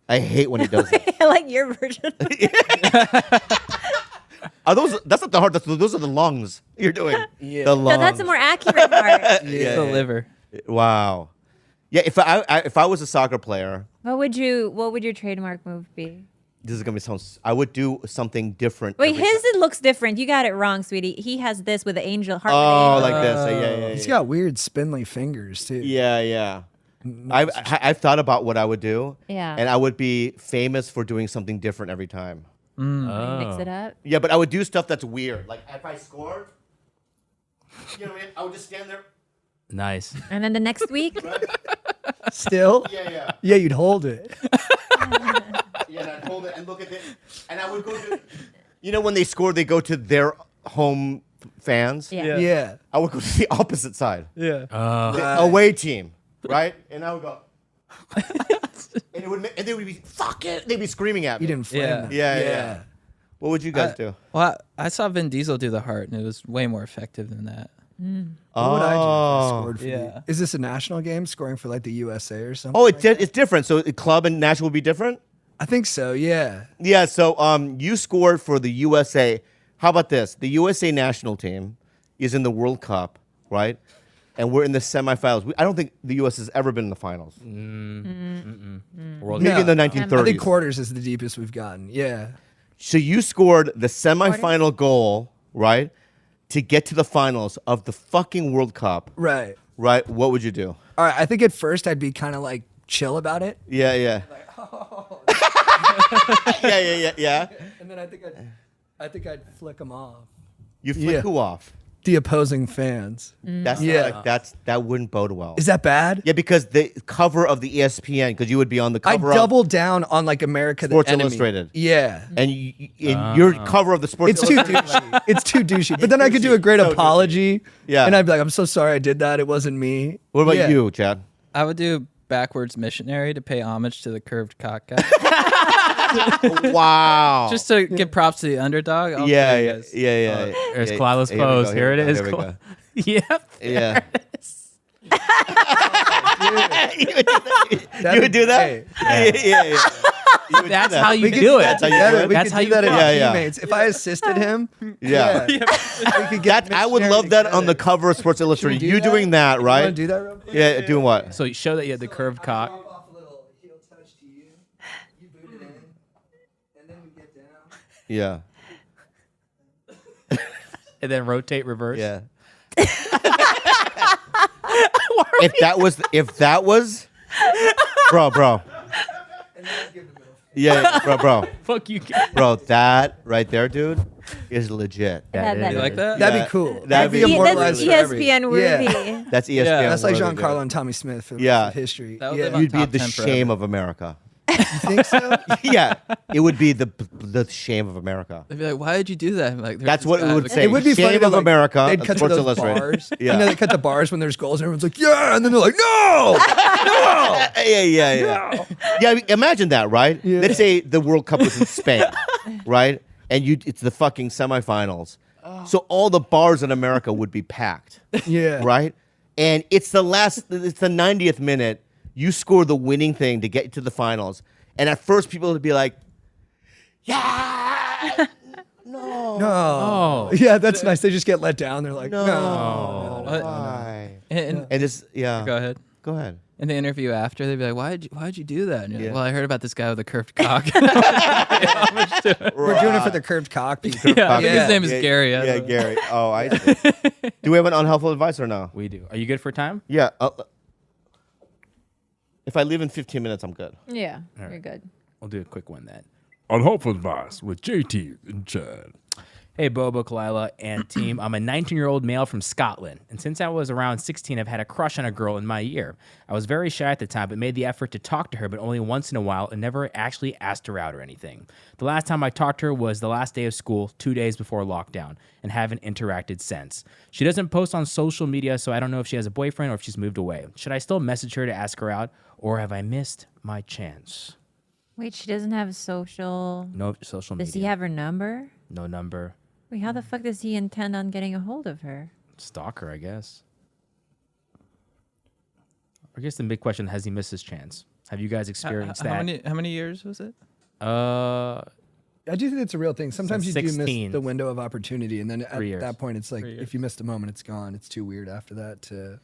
Speaker 1: I hate when he does it.
Speaker 2: I like your version.
Speaker 1: Are those? That's not the heart. Those are the lungs. You're doing.
Speaker 6: Yeah.
Speaker 1: The
Speaker 2: No,
Speaker 1: lungs.
Speaker 2: that's a more accurate heart.
Speaker 5: It's the liver.
Speaker 1: Wow. Yeah. If I was a soccer player,
Speaker 2: What would your trademark move be?
Speaker 1: this is gonna be I would do something different.
Speaker 2: Wait,
Speaker 1: every
Speaker 2: his
Speaker 1: time.
Speaker 2: it looks different. You got it wrong, sweetie. He has this with the angel heart.
Speaker 1: Oh,
Speaker 2: with the
Speaker 1: like
Speaker 2: angel.
Speaker 1: this. Yeah.
Speaker 6: He's got weird spindly fingers too.
Speaker 1: Yeah. I've thought about what I would do.
Speaker 2: Yeah.
Speaker 1: And I would be famous for doing something different every time.
Speaker 2: Mix it up.
Speaker 1: Yeah, but I would do stuff that's weird. Like if I scored, you know what I mean? I would just stand there.
Speaker 7: Nice.
Speaker 2: And then the next week,
Speaker 6: Still?
Speaker 1: Yeah.
Speaker 6: Yeah, you'd hold it.
Speaker 1: Yeah, and I'd hold it and look at it. And I would go to, you know, when they score, they go to their home fans.
Speaker 2: yeah.
Speaker 6: Yeah.
Speaker 1: I would go to the opposite side.
Speaker 5: Yeah.
Speaker 1: The away team, right? And I would go. and they would be, fuck it. They'd be screaming at me.
Speaker 6: You didn't flame
Speaker 5: Yeah.
Speaker 6: them.
Speaker 1: Yeah. What would you guys do?
Speaker 5: Well, I saw Vin Diesel do the heart, and it was way more effective than that.
Speaker 6: What would I do if I scored for
Speaker 5: yeah.
Speaker 6: you? Is this a national game, scoring for like the USA or something?
Speaker 1: Oh, it's different. So club and national would be different?
Speaker 6: I think so, yeah.
Speaker 1: Yeah, so you scored for the USA. How about this? The USA national team is in the World Cup, right? And we're in the semifinals. I don't think the US has ever been in the finals.
Speaker 7: World
Speaker 1: Maybe in the
Speaker 6: I
Speaker 1: 1930s.
Speaker 6: think quarters is the deepest we've gotten. Yeah.
Speaker 1: So you scored the semifinal goal, right? To get to the finals of the fucking World Cup,
Speaker 6: Right.
Speaker 1: right? What would you do?
Speaker 6: All right, I think at first I'd be kind of like chill about it.
Speaker 1: Yeah. yeah, yeah.
Speaker 6: And then I think I'd flick them off.
Speaker 1: You flick
Speaker 6: Yeah.
Speaker 1: who off?
Speaker 6: The opposing fans.
Speaker 1: That's
Speaker 6: Yeah.
Speaker 1: not like, that wouldn't bode well.
Speaker 6: Is that bad?
Speaker 1: Yeah, because the cover of the ESPN, because you would be on the
Speaker 6: I
Speaker 1: cover
Speaker 6: double down on like America the
Speaker 1: Sports
Speaker 6: Enemy.
Speaker 1: Illustrated.
Speaker 6: Yeah.
Speaker 1: and your cover of the Sports
Speaker 6: It's too
Speaker 1: Illustrated.
Speaker 6: douchey. It's too douchey. But then I could do a great
Speaker 1: So douchey.
Speaker 6: apology.
Speaker 1: Yeah.
Speaker 6: And I'd be like, I'm so sorry I did that. It wasn't me.
Speaker 1: What about
Speaker 6: Yeah.
Speaker 1: you, Chad?
Speaker 5: I would do backwards missionary to pay homage to the curved cock guy.
Speaker 1: Wow.
Speaker 5: Just to give props to the underdog. I'll
Speaker 1: yeah,
Speaker 5: show you
Speaker 1: yeah,
Speaker 5: guys.
Speaker 1: yeah.
Speaker 7: There's
Speaker 1: Yeah,
Speaker 7: Khalyla's
Speaker 1: here we
Speaker 7: pose.
Speaker 1: go,
Speaker 7: Here it
Speaker 1: we go,
Speaker 7: is.
Speaker 1: here we go.
Speaker 7: Yep.
Speaker 1: Yeah.
Speaker 6: That'd
Speaker 1: You would
Speaker 6: be
Speaker 1: do that?
Speaker 6: great.
Speaker 1: Yeah. You would do
Speaker 7: That's
Speaker 1: that.
Speaker 7: how you
Speaker 6: We could
Speaker 7: do it.
Speaker 1: That's how you
Speaker 6: together.
Speaker 1: do it?
Speaker 6: We
Speaker 7: That's
Speaker 6: could
Speaker 7: how
Speaker 6: do
Speaker 7: you
Speaker 6: that
Speaker 7: fuck.
Speaker 6: as
Speaker 1: Yeah, yeah.
Speaker 6: teammates. If I assisted him,
Speaker 1: Yeah.
Speaker 6: we could get
Speaker 1: That I would love that on the cover of Sports Illustrated.
Speaker 6: do
Speaker 1: You
Speaker 6: that?
Speaker 1: doing that,
Speaker 6: You
Speaker 1: right?
Speaker 6: want to do that real quick?
Speaker 1: Yeah, doing what?
Speaker 7: So you show that you had the curved cock.
Speaker 6: Off a little heel touch to you. You boot it in, and then we get down.
Speaker 1: Yeah.
Speaker 7: And then rotate reverse.
Speaker 1: Yeah. if that was bro.
Speaker 6: And then I give the middle.
Speaker 1: Yeah,
Speaker 7: Fuck you.
Speaker 1: bro, that right there, dude, is legit.
Speaker 2: Had that.
Speaker 5: You like that?
Speaker 6: That'd
Speaker 1: Yeah.
Speaker 6: be cool.
Speaker 1: That'd be
Speaker 2: That's
Speaker 6: immortalized forever.
Speaker 2: ESPN worthy.
Speaker 6: Yeah.
Speaker 1: That's ESPN.
Speaker 5: Yeah.
Speaker 6: That's like
Speaker 1: worthy,
Speaker 6: Giancarlo
Speaker 1: dude.
Speaker 6: and Tommy Smith for the
Speaker 1: Yeah.
Speaker 6: rest of history.
Speaker 5: That would
Speaker 6: Yeah.
Speaker 5: live on
Speaker 1: You'd be
Speaker 5: top
Speaker 1: the
Speaker 5: 10
Speaker 1: shame
Speaker 5: forever.
Speaker 1: of America.
Speaker 6: You think so?
Speaker 1: Yeah, it would be the shame of America.
Speaker 5: They'd be like, "Why did you do that?" I'm like, "There's
Speaker 1: That's
Speaker 5: this
Speaker 1: what
Speaker 5: guy
Speaker 1: it would
Speaker 5: with a
Speaker 1: say.
Speaker 6: It would be
Speaker 1: Shame
Speaker 6: funny,
Speaker 1: of
Speaker 6: but, like,
Speaker 1: America.
Speaker 6: They'd cut to
Speaker 1: Sports
Speaker 6: those
Speaker 1: Illustrated.
Speaker 6: bars.
Speaker 1: Yeah.
Speaker 6: You know, they cut the bars when there's goals, and everyone's like, "Yeah," and then they're like, "No."
Speaker 1: Yeah. Yeah, I mean, imagine that, right?
Speaker 6: Yeah.
Speaker 1: Let's say the World Cup was in Spain, right? And it's the fucking semifinals. So all the bars in America would be packed,
Speaker 6: Yeah.
Speaker 1: right? And it's the 90th minute. You score the winning thing to get to the finals. And at first people would be like, yeah, no,
Speaker 6: No. Yeah, that's nice. They just get let down. They're like, no.
Speaker 1: why?
Speaker 5: And
Speaker 1: And just, yeah.
Speaker 5: go ahead.
Speaker 1: Go ahead.
Speaker 5: In the interview after, they'd be like, "Why'd you do that?" And you're like,
Speaker 1: Yeah.
Speaker 5: "Well, I heard about this guy with a curved cock."
Speaker 6: We're doing it for the curved cock people.
Speaker 5: Yeah, I think
Speaker 6: Yeah.
Speaker 5: his name is Gary. I
Speaker 1: Yeah,
Speaker 5: don't know.
Speaker 1: Gary. Oh, I see. Do we have an unhelpful advice or no?
Speaker 7: We do. Are you good for time?
Speaker 1: Yeah. If I leave in 15 minutes, I'm good.
Speaker 2: Yeah, you're good.
Speaker 7: We'll do a quick one then.
Speaker 8: Unhelpful Advice with JT and Chad.
Speaker 7: Hey, Bobo, Khalyla, and team. I'm a 19-year-old male from Scotland, and since I was around 16, I've had a crush on a girl in my year. I was very shy at the time, but made the effort to talk to her, but only once in a while, and never actually asked her out or anything. The last time I talked to her was the last day of school, 2 days before lockdown, and haven't interacted since. She doesn't post on social media, so I don't know if she has a boyfriend or if she's moved away. Should I still message her to ask her out, or have I missed my chance?
Speaker 2: Wait, she doesn't have social.
Speaker 7: No social media.
Speaker 2: Does he have her number?
Speaker 7: No number.
Speaker 2: Wait, how the fuck does he intend on getting a hold of her?
Speaker 7: Stalker, I guess. I guess the big question, has he missed his chance? Have you guys experienced that?
Speaker 5: How many years was it?
Speaker 6: I do think it's a real thing. Sometimes you do
Speaker 7: 16.
Speaker 6: miss the window of opportunity, and then at
Speaker 7: 3 years.
Speaker 6: that point, it's like
Speaker 5: 3 years.
Speaker 6: if you missed a moment, it's gone. It's too weird after that to.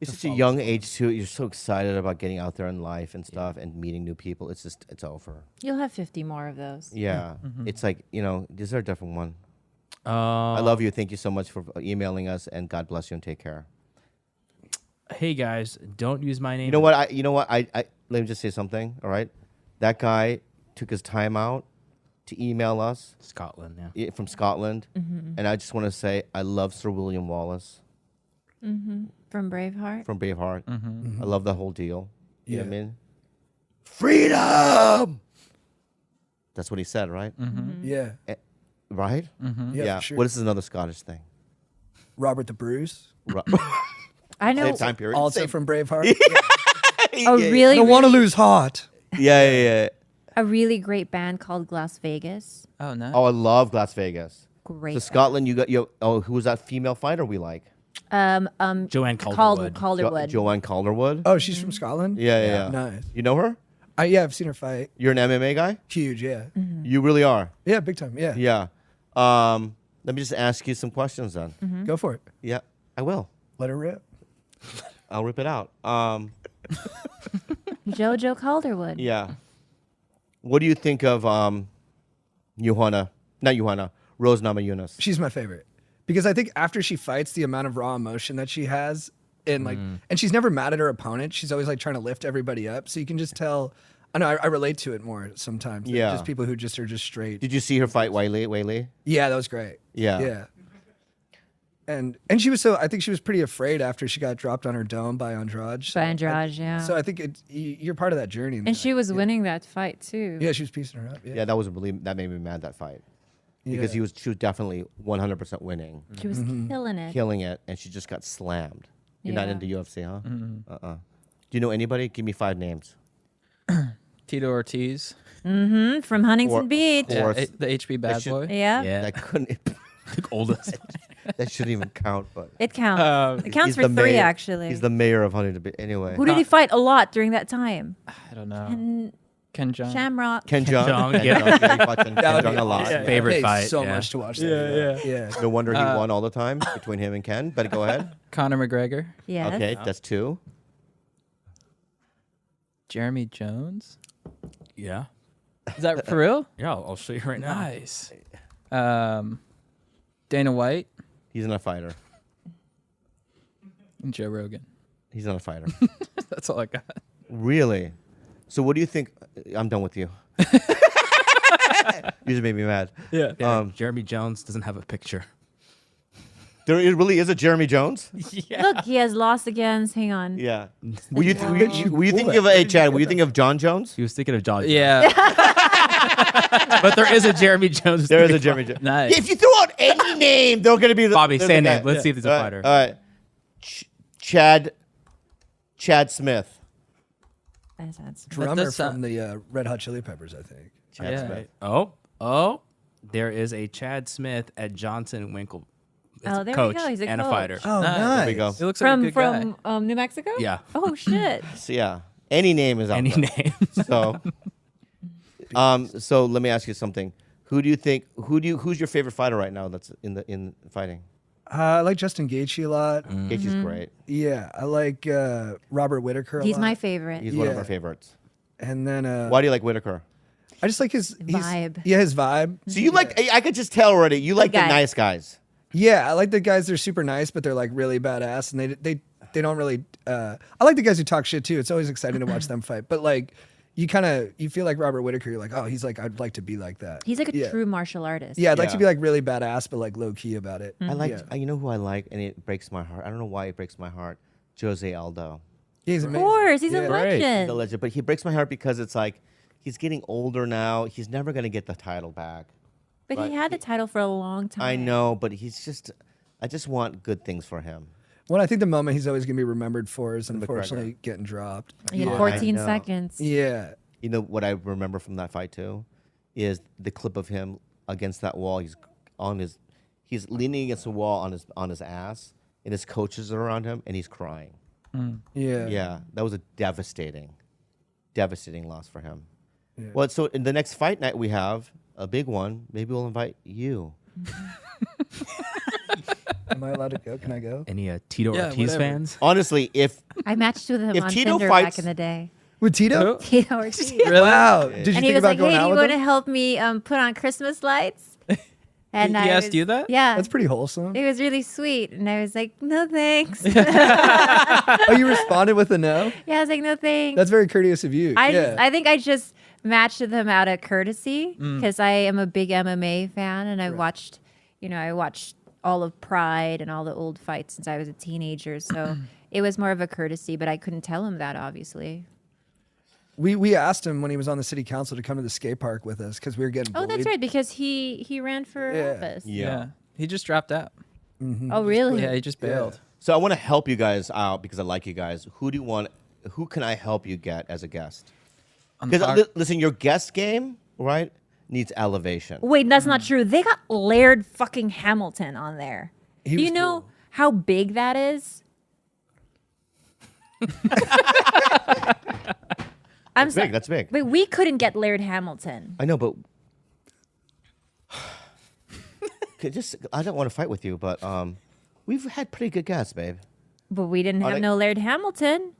Speaker 1: It's such a young age, too. You're so excited about getting out there in life and stuff and meeting new people. It's just, it's over.
Speaker 2: You'll have 50 more of those.
Speaker 1: Yeah.
Speaker 5: Mm-hmm.
Speaker 1: It's like, is there a different one? I love you. Thank you so much for emailing us, and God bless you and take care.
Speaker 7: Hey guys, don't use my name.
Speaker 1: You know what? I let me just say something. All right, that guy took his time out to email us
Speaker 7: Scotland, yeah.
Speaker 1: from Scotland, and I just want to say I love Sir William Wallace
Speaker 2: From Braveheart?
Speaker 1: from Braveheart. I love the whole deal. You know what I
Speaker 6: Yeah.
Speaker 1: mean? Freedom. That's what he said, right?
Speaker 6: Yeah.
Speaker 1: Right?
Speaker 6: Yeah, for sure.
Speaker 1: What is another Scottish thing?
Speaker 6: Robert the Bruce,
Speaker 2: I know
Speaker 1: Same time period.
Speaker 6: also
Speaker 1: Same-
Speaker 6: from Braveheart.
Speaker 2: a really,
Speaker 6: Don't want to
Speaker 2: really,
Speaker 6: lose heart.
Speaker 1: Yeah.
Speaker 2: a really great band called Las Vegas.
Speaker 5: Oh, no.
Speaker 1: Oh, I love Las Vegas.
Speaker 2: Great.
Speaker 1: So Scotland, who was that female fighter we like?
Speaker 7: Joanne Calderwood.
Speaker 2: Calderwood.
Speaker 1: Joanne Calderwood.
Speaker 6: Oh, she's from Scotland.
Speaker 1: Yeah.
Speaker 6: Nice.
Speaker 1: You know her?
Speaker 6: Yeah, I've seen her fight.
Speaker 1: You're an MMA guy?
Speaker 6: Huge. Yeah.
Speaker 1: You really are.
Speaker 6: Yeah, big time. Yeah.
Speaker 1: Yeah. Let me just ask you some questions then.
Speaker 6: Go for it.
Speaker 1: Yeah, I will.
Speaker 6: Let her rip.
Speaker 1: I'll rip it out.
Speaker 2: Jojo Calderwood.
Speaker 1: Yeah. What do you think of Rose Namajunas?
Speaker 6: She's my favorite because I think after she fights, the amount of raw emotion that she has, and and she's never mad at her opponent. She's always like trying to lift everybody up. So you can just tell. I know I relate to it more sometimes.
Speaker 1: Yeah.
Speaker 6: Just people who just are just straight.
Speaker 1: Did you see her fight Weili?
Speaker 6: Yeah, that was great.
Speaker 1: Yeah.
Speaker 6: Yeah. And she was I think she was pretty afraid after she got dropped on her dome by Andrade.
Speaker 2: By Andrade, yeah.
Speaker 6: So I think you're part of that journey.
Speaker 2: And she was winning that fight, too.
Speaker 6: Yeah, she was piecing her up. Yeah.
Speaker 1: Yeah, that made me mad, that fight. Because
Speaker 6: Yeah.
Speaker 1: she was definitely 100% winning,
Speaker 2: She was killing it.
Speaker 1: killing it, and she just got slammed. You're not
Speaker 2: Yeah.
Speaker 1: into UFC, huh? Do you know anybody? Give me 5 names.
Speaker 5: Tito Ortiz.
Speaker 2: From Huntington
Speaker 1: Or-
Speaker 2: Beach.
Speaker 1: or-
Speaker 5: Yeah,
Speaker 1: course.
Speaker 5: the HB bad
Speaker 1: should-
Speaker 5: boy.
Speaker 2: Yeah.
Speaker 7: Yeah.
Speaker 1: That couldn't.
Speaker 7: Oldest.
Speaker 1: That shouldn't even count. But
Speaker 2: It counts. It counts
Speaker 1: he's
Speaker 2: for
Speaker 1: the
Speaker 2: 3,
Speaker 1: mayor-
Speaker 2: actually.
Speaker 1: He's the mayor of Huntington Beach. Anyway,
Speaker 2: Who did he fight a lot during that time?
Speaker 5: I don't know.
Speaker 2: And
Speaker 5: Ken Jeong.
Speaker 2: Shamrock.
Speaker 1: Ken Jeong.
Speaker 7: Jeong,
Speaker 1: Ken
Speaker 7: yeah.
Speaker 1: Jeong, yeah, he fought Ken
Speaker 6: That would
Speaker 1: Jeong
Speaker 6: be
Speaker 1: a lot.
Speaker 6: awesome.
Speaker 7: Favorite
Speaker 6: I pay
Speaker 7: fight,
Speaker 6: So
Speaker 7: yeah.
Speaker 6: much to watch that. Yeah.
Speaker 1: No wonder he won all the time between him and Ken. But go ahead.
Speaker 5: Conor McGregor.
Speaker 2: Yes.
Speaker 1: Okay, that's 2.
Speaker 5: Jeremy Jones.
Speaker 7: Yeah.
Speaker 5: Is that for real?
Speaker 7: Yeah, I'll show you right now.
Speaker 5: Nice. Dana White
Speaker 1: He's not a fighter.
Speaker 5: and Joe Rogan.
Speaker 1: He's not a fighter.
Speaker 5: That's all I got.
Speaker 1: Really? So what do you think? I'm done with you. You just made me mad.
Speaker 5: Yeah.
Speaker 7: Jeremy Jones doesn't have a picture.
Speaker 1: There really is a Jeremy Jones?
Speaker 2: Look, he has lost against. Hang on.
Speaker 1: Yeah. Were you thinking of Chad? Were you thinking of John Jones?
Speaker 7: He was thinking of John.
Speaker 5: Yeah.
Speaker 7: But there is a Jeremy Jones.
Speaker 1: There is a Jeremy Jones.
Speaker 5: Nice.
Speaker 1: If you throw out any name, they're going to be the
Speaker 7: Bobby,
Speaker 1: they're
Speaker 7: say a
Speaker 1: the
Speaker 7: name.
Speaker 1: guy.
Speaker 7: Let's see if there's a
Speaker 1: All right,
Speaker 7: fighter.
Speaker 1: All right. Chad Smith.
Speaker 2: That's
Speaker 6: Drummer
Speaker 5: does sound-
Speaker 6: from the Red Hot Chili Peppers, I think.
Speaker 1: Chad
Speaker 5: Yeah.
Speaker 1: Smith.
Speaker 7: Oh. There is a Chad Smith at Johnson Winkle. It's
Speaker 2: Oh, there we
Speaker 7: coach
Speaker 2: go. He's a
Speaker 7: and
Speaker 2: coach.
Speaker 7: a fighter.
Speaker 6: Oh,
Speaker 5: Nice.
Speaker 6: nice.
Speaker 1: There we go.
Speaker 5: He looks like a good guy.
Speaker 2: from New Mexico.
Speaker 7: Yeah.
Speaker 2: Oh shit.
Speaker 1: So yeah, any name is out
Speaker 7: Any
Speaker 1: there.
Speaker 7: name.
Speaker 1: So, so let me ask you something. Who's your favorite fighter right now that's in fighting?
Speaker 6: I like Justin Gaethje a lot.
Speaker 1: Gaethje's great.
Speaker 6: Yeah, I like Robert Whitaker a
Speaker 2: He's
Speaker 6: lot.
Speaker 2: my favorite.
Speaker 1: He's one of
Speaker 6: Yeah.
Speaker 1: our favorites.
Speaker 6: And then
Speaker 1: Why do you like Whitaker?
Speaker 6: I just like his
Speaker 2: Vibe.
Speaker 6: Yeah, his vibe.
Speaker 1: So you like? I could just tell already. You like the
Speaker 2: guy.
Speaker 1: nice guys.
Speaker 6: Yeah, I like the guys that are super nice, but they're like really badass, and they don't really. I like the guys who talk shit too. It's always exciting to watch them fight. But like, you feel like Robert Whitaker. You're like, oh, he's like, I'd like to be like that.
Speaker 2: He's like a
Speaker 6: Yeah.
Speaker 2: true martial artist.
Speaker 6: Yeah, I'd like
Speaker 1: Yeah.
Speaker 6: to be like really badass, but like low key about it.
Speaker 1: I like.
Speaker 6: Yeah.
Speaker 1: You know who I like, and it breaks my heart. I don't know why it breaks my heart. Jose Aldo,
Speaker 6: Yeah, he's
Speaker 2: Of
Speaker 6: amazing.
Speaker 2: course, he's a
Speaker 6: Yeah.
Speaker 2: legend.
Speaker 1: the legend. But he breaks my heart because it's like he's getting older now. He's never gonna get the title back.
Speaker 2: But
Speaker 1: But
Speaker 2: he had the title for a long time.
Speaker 1: I know, but he's just. I just want good things for him.
Speaker 6: Well, I think the moment he's always gonna be remembered for is
Speaker 1: McGregor.
Speaker 6: unfortunately getting dropped.
Speaker 2: He had
Speaker 1: Yeah, I
Speaker 2: 14
Speaker 1: know.
Speaker 2: seconds.
Speaker 6: Yeah.
Speaker 1: You know what I remember from that fight too, is the clip of him against that wall. He's leaning against the wall on his ass, and his coaches are around him, and he's crying.
Speaker 6: Yeah.
Speaker 1: Yeah, that was a devastating loss for him. Well, so in the next fight night we have a big one. Maybe we'll invite you.
Speaker 6: Am I allowed to go? Can I go?
Speaker 7: Any Tito
Speaker 5: Yeah,
Speaker 7: Ortiz
Speaker 5: whatever.
Speaker 7: fans?
Speaker 1: Honestly, if
Speaker 2: I matched with him
Speaker 1: If
Speaker 2: on
Speaker 1: Tito
Speaker 2: Tinder
Speaker 1: fights-
Speaker 2: back in the day.
Speaker 6: With Tito?
Speaker 2: Tito Ortiz.
Speaker 5: Really?
Speaker 6: Wow. Did you
Speaker 2: And he
Speaker 6: think
Speaker 2: was
Speaker 6: about
Speaker 2: like,
Speaker 6: going
Speaker 2: "Hey, do
Speaker 6: out
Speaker 2: you
Speaker 6: with
Speaker 2: want to
Speaker 6: him?
Speaker 2: help me put on Christmas lights?" And
Speaker 5: He asked you that?
Speaker 2: Yeah.
Speaker 6: That's pretty wholesome.
Speaker 2: It was really sweet, and I was like, "No thanks."
Speaker 6: Oh, you responded with a no?
Speaker 2: Yeah, I was like, "No thanks."
Speaker 6: That's very courteous of you. Yeah.
Speaker 2: I think I just matched with him out of courtesy
Speaker 6: Mm.
Speaker 2: because I am a big MMA fan, and I watched all of Pride and all the old fights since I was a teenager. So it was more of a courtesy, but I couldn't tell him that, obviously.
Speaker 6: We asked him when he was on the city council to come to the skate park with us because we were getting
Speaker 2: Oh,
Speaker 6: bullied.
Speaker 2: that's right, because he ran for
Speaker 6: Yeah.
Speaker 2: office.
Speaker 5: Yeah. He just dropped out.
Speaker 2: Oh, really?
Speaker 5: Yeah, he just bailed.
Speaker 1: so, I want to help you guys out because I like you guys. Who can I help you get as a guest? Because listen, your guest game, right, needs elevation.
Speaker 2: Wait, that's not true. They got Laird fucking Hamilton on there.
Speaker 6: He
Speaker 2: Do you
Speaker 6: was
Speaker 2: know
Speaker 6: cool.
Speaker 2: how big that is? I'm sorry.
Speaker 1: Big, that's big.
Speaker 2: But we couldn't get Laird Hamilton.
Speaker 1: I know, but I don't want to fight with you, but we've had pretty good guests, babe.
Speaker 2: But we didn't have
Speaker 1: they-
Speaker 2: no Laird Hamilton.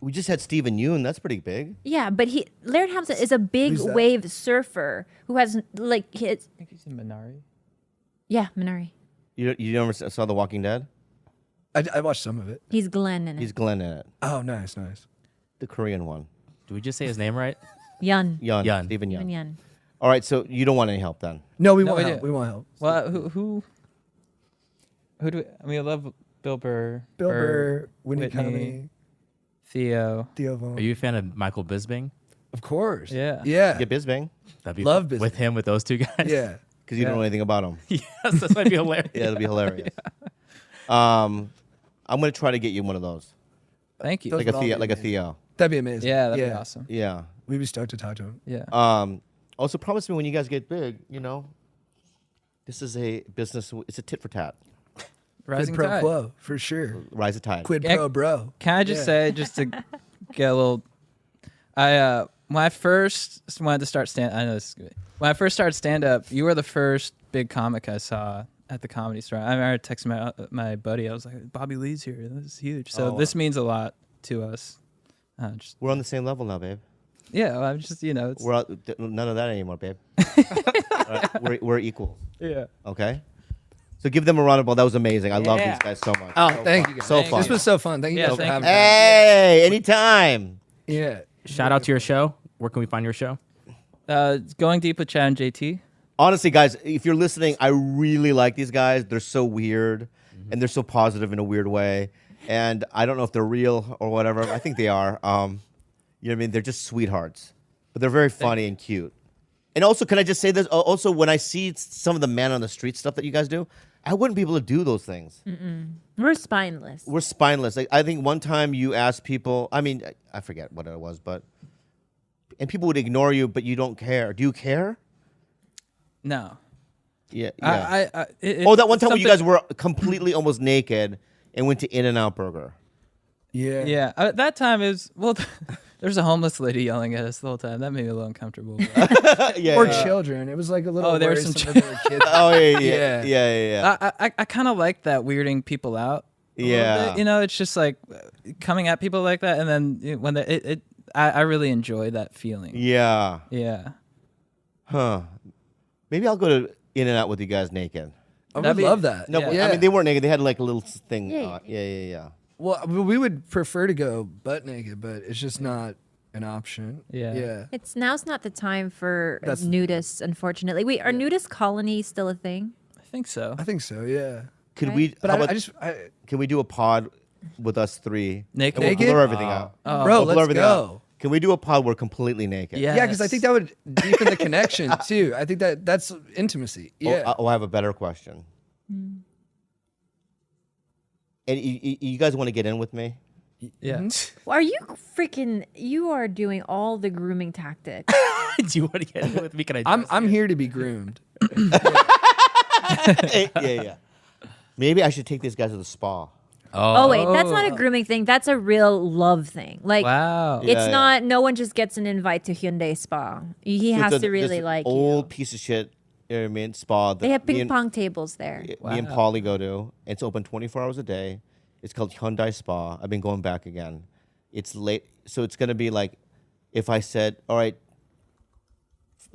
Speaker 1: We just had Stephen Yoon. That's pretty big.
Speaker 2: Yeah, but Laird Hamilton is a big
Speaker 6: Who's that?
Speaker 2: wave surfer who has like his
Speaker 5: I think he's in Minari.
Speaker 2: Minari.
Speaker 1: You never saw The Walking Dead?
Speaker 6: I watched some of it.
Speaker 2: He's Glenn in it.
Speaker 1: He's Glenn in it,
Speaker 6: Oh, nice.
Speaker 1: the Korean one.
Speaker 7: Do we just say his name right?
Speaker 2: Yun.
Speaker 1: Yun. Stephen
Speaker 2: Yun.
Speaker 1: Yun.
Speaker 2: Yun.
Speaker 1: All right, so you don't want any help then?
Speaker 6: No, we
Speaker 5: No,
Speaker 6: won't
Speaker 5: we
Speaker 6: help.
Speaker 5: didn't.
Speaker 6: We won't help.
Speaker 5: Well, who do we, I mean, I love Bill Burr,
Speaker 6: Bill
Speaker 5: Burr,
Speaker 6: Burr, Whitney
Speaker 5: Whitney,
Speaker 6: Connolly,
Speaker 5: Theo.
Speaker 6: Theo Vaughn.
Speaker 7: Are you a fan of Michael Bisping?
Speaker 6: Of course.
Speaker 5: Yeah.
Speaker 6: Yeah.
Speaker 1: Get Bisbing,
Speaker 7: That'd be
Speaker 6: Love
Speaker 7: with
Speaker 6: Bisping.
Speaker 7: him with those two guys.
Speaker 6: Yeah.
Speaker 1: because you don't know anything about him.
Speaker 7: yes, that might be hilarious.
Speaker 1: Yeah, it'll be hilarious. I'm gonna try to get you one of those,
Speaker 5: Thank you.
Speaker 6: Those
Speaker 1: like a
Speaker 6: would all
Speaker 1: Theo,
Speaker 6: be
Speaker 1: like a
Speaker 6: amazing.
Speaker 1: Theo.
Speaker 6: That'd be amazing.
Speaker 5: Yeah, that'd be awesome.
Speaker 1: Yeah.
Speaker 6: We'd be stoked to talk to him.
Speaker 5: Yeah.
Speaker 1: I'm Also, promise me when you guys get big, this is a business. It's a tit for tat.
Speaker 6: Quid
Speaker 5: Rising
Speaker 6: pro
Speaker 5: tide.
Speaker 6: quo, for sure.
Speaker 1: Rise of tide.
Speaker 6: Quid
Speaker 5: Yeah.
Speaker 6: pro bro.
Speaker 5: Can I just say, just to get a little, when I first wanted to start I know this is good. When I first started stand up, you were the first big comic I saw at the Comedy Store. I remember texting my buddy. I was like, Bobby Lee's here. This is huge. So this means a lot to us.
Speaker 1: We're on the same level now, babe.
Speaker 5: Yeah, well, I'm just it's,
Speaker 1: We're none of that anymore, babe. All right, we're equal.
Speaker 5: yeah.
Speaker 1: Okay. So give them a round of applause. That was amazing. I love these guys so much.
Speaker 6: Oh, thank you guys.
Speaker 1: So fun.
Speaker 6: This was so fun. Thank you
Speaker 5: Yeah,
Speaker 6: guys for
Speaker 5: thank
Speaker 6: having
Speaker 5: you.
Speaker 6: me.
Speaker 1: Hey, anytime.
Speaker 6: Yeah.
Speaker 7: Shout out to your show. Where can we find your show?
Speaker 5: Going deep with Chad and JT.
Speaker 1: Honestly, guys, if you're listening, I really like these guys. They're so weird, and they're so positive in a weird way. And I don't know if they're real or whatever. I think they are. You know what I mean? They're just sweethearts, but they're very funny and cute. And also, can I just say this? Also, when I see some of the man on the street stuff that you guys do, I wouldn't be able to do those things.
Speaker 2: We're spineless.
Speaker 1: We're spineless. Like, I think one time you asked people, I mean, I forget what it was, and people would ignore you, but you don't care. Do you care?
Speaker 5: No.
Speaker 1: Yeah.
Speaker 5: That
Speaker 1: One time when you guys were completely almost naked and went to In-N-Out Burger.
Speaker 6: Yeah.
Speaker 5: Yeah. That time is there's a homeless lady yelling at us the whole time. That made me a little uncomfortable.
Speaker 1: Yeah.
Speaker 6: Or children. It was like a little.
Speaker 5: there were some
Speaker 6: worrisome that they were kids.
Speaker 1: Oh yeah.
Speaker 5: I kind of like that weirding people out. A little
Speaker 1: Yeah.
Speaker 5: bit. It's just like coming at people like that, and then when I really enjoy that feeling.
Speaker 1: Yeah.
Speaker 5: Yeah.
Speaker 1: Huh. Maybe I'll go to In-N-Out with you guys naked.
Speaker 6: I would
Speaker 5: That'd be-
Speaker 6: love that.
Speaker 1: No,
Speaker 5: Yeah.
Speaker 1: I mean they weren't naked. They had like a little thing.
Speaker 2: Yeah.
Speaker 1: Yeah.
Speaker 6: Well, we would prefer to go butt naked, but it's just not an option.
Speaker 5: Yeah.
Speaker 6: Yeah.
Speaker 2: Now's not the time for
Speaker 6: That's-
Speaker 2: nudists, unfortunately. Wait, are nudist colonies still a thing?
Speaker 5: I think so.
Speaker 6: I think so. Yeah.
Speaker 1: Could
Speaker 2: Right.
Speaker 1: we?
Speaker 6: But
Speaker 1: how
Speaker 6: I
Speaker 1: about-
Speaker 6: just.
Speaker 1: Can we do a pod with us three?
Speaker 5: Naked?
Speaker 1: And we'll
Speaker 6: Naked?
Speaker 1: blur everything out.
Speaker 5: Oh.
Speaker 6: Bro,
Speaker 1: We'll blur
Speaker 6: let's
Speaker 1: everything
Speaker 6: go.
Speaker 1: out. Can we do a pod where we're completely naked?
Speaker 5: Yeah.
Speaker 6: Yeah, because I think that would deepen the connection too. I think that's intimacy. Yeah.
Speaker 1: I have a better question. And you guys want to get in with me?
Speaker 5: Yeah.
Speaker 2: Are you freaking? You are doing all the grooming tactics.
Speaker 7: Do you want to get in with me? Can I?
Speaker 6: I'm here to be groomed.
Speaker 1: Yeah. Maybe I should take these guys to the spa.
Speaker 2: Oh wait, that's not a grooming thing. That's a real love thing. Like,
Speaker 5: Wow.
Speaker 2: it's
Speaker 1: Yeah.
Speaker 2: not. No one just gets an invite to Hyundai Spa. He
Speaker 1: So
Speaker 2: has
Speaker 1: it's
Speaker 2: to really
Speaker 1: this
Speaker 2: like
Speaker 1: old
Speaker 2: you.
Speaker 1: piece of shit. You know what I mean? Spa. that
Speaker 2: They have
Speaker 1: me
Speaker 2: ping
Speaker 1: and-
Speaker 2: pong tables there.
Speaker 1: Me and Paulie go to. It's open 24 hours a day. It's called Hyundai Spa. I've been going back again. It's late, so it's gonna be like, if I said, all right,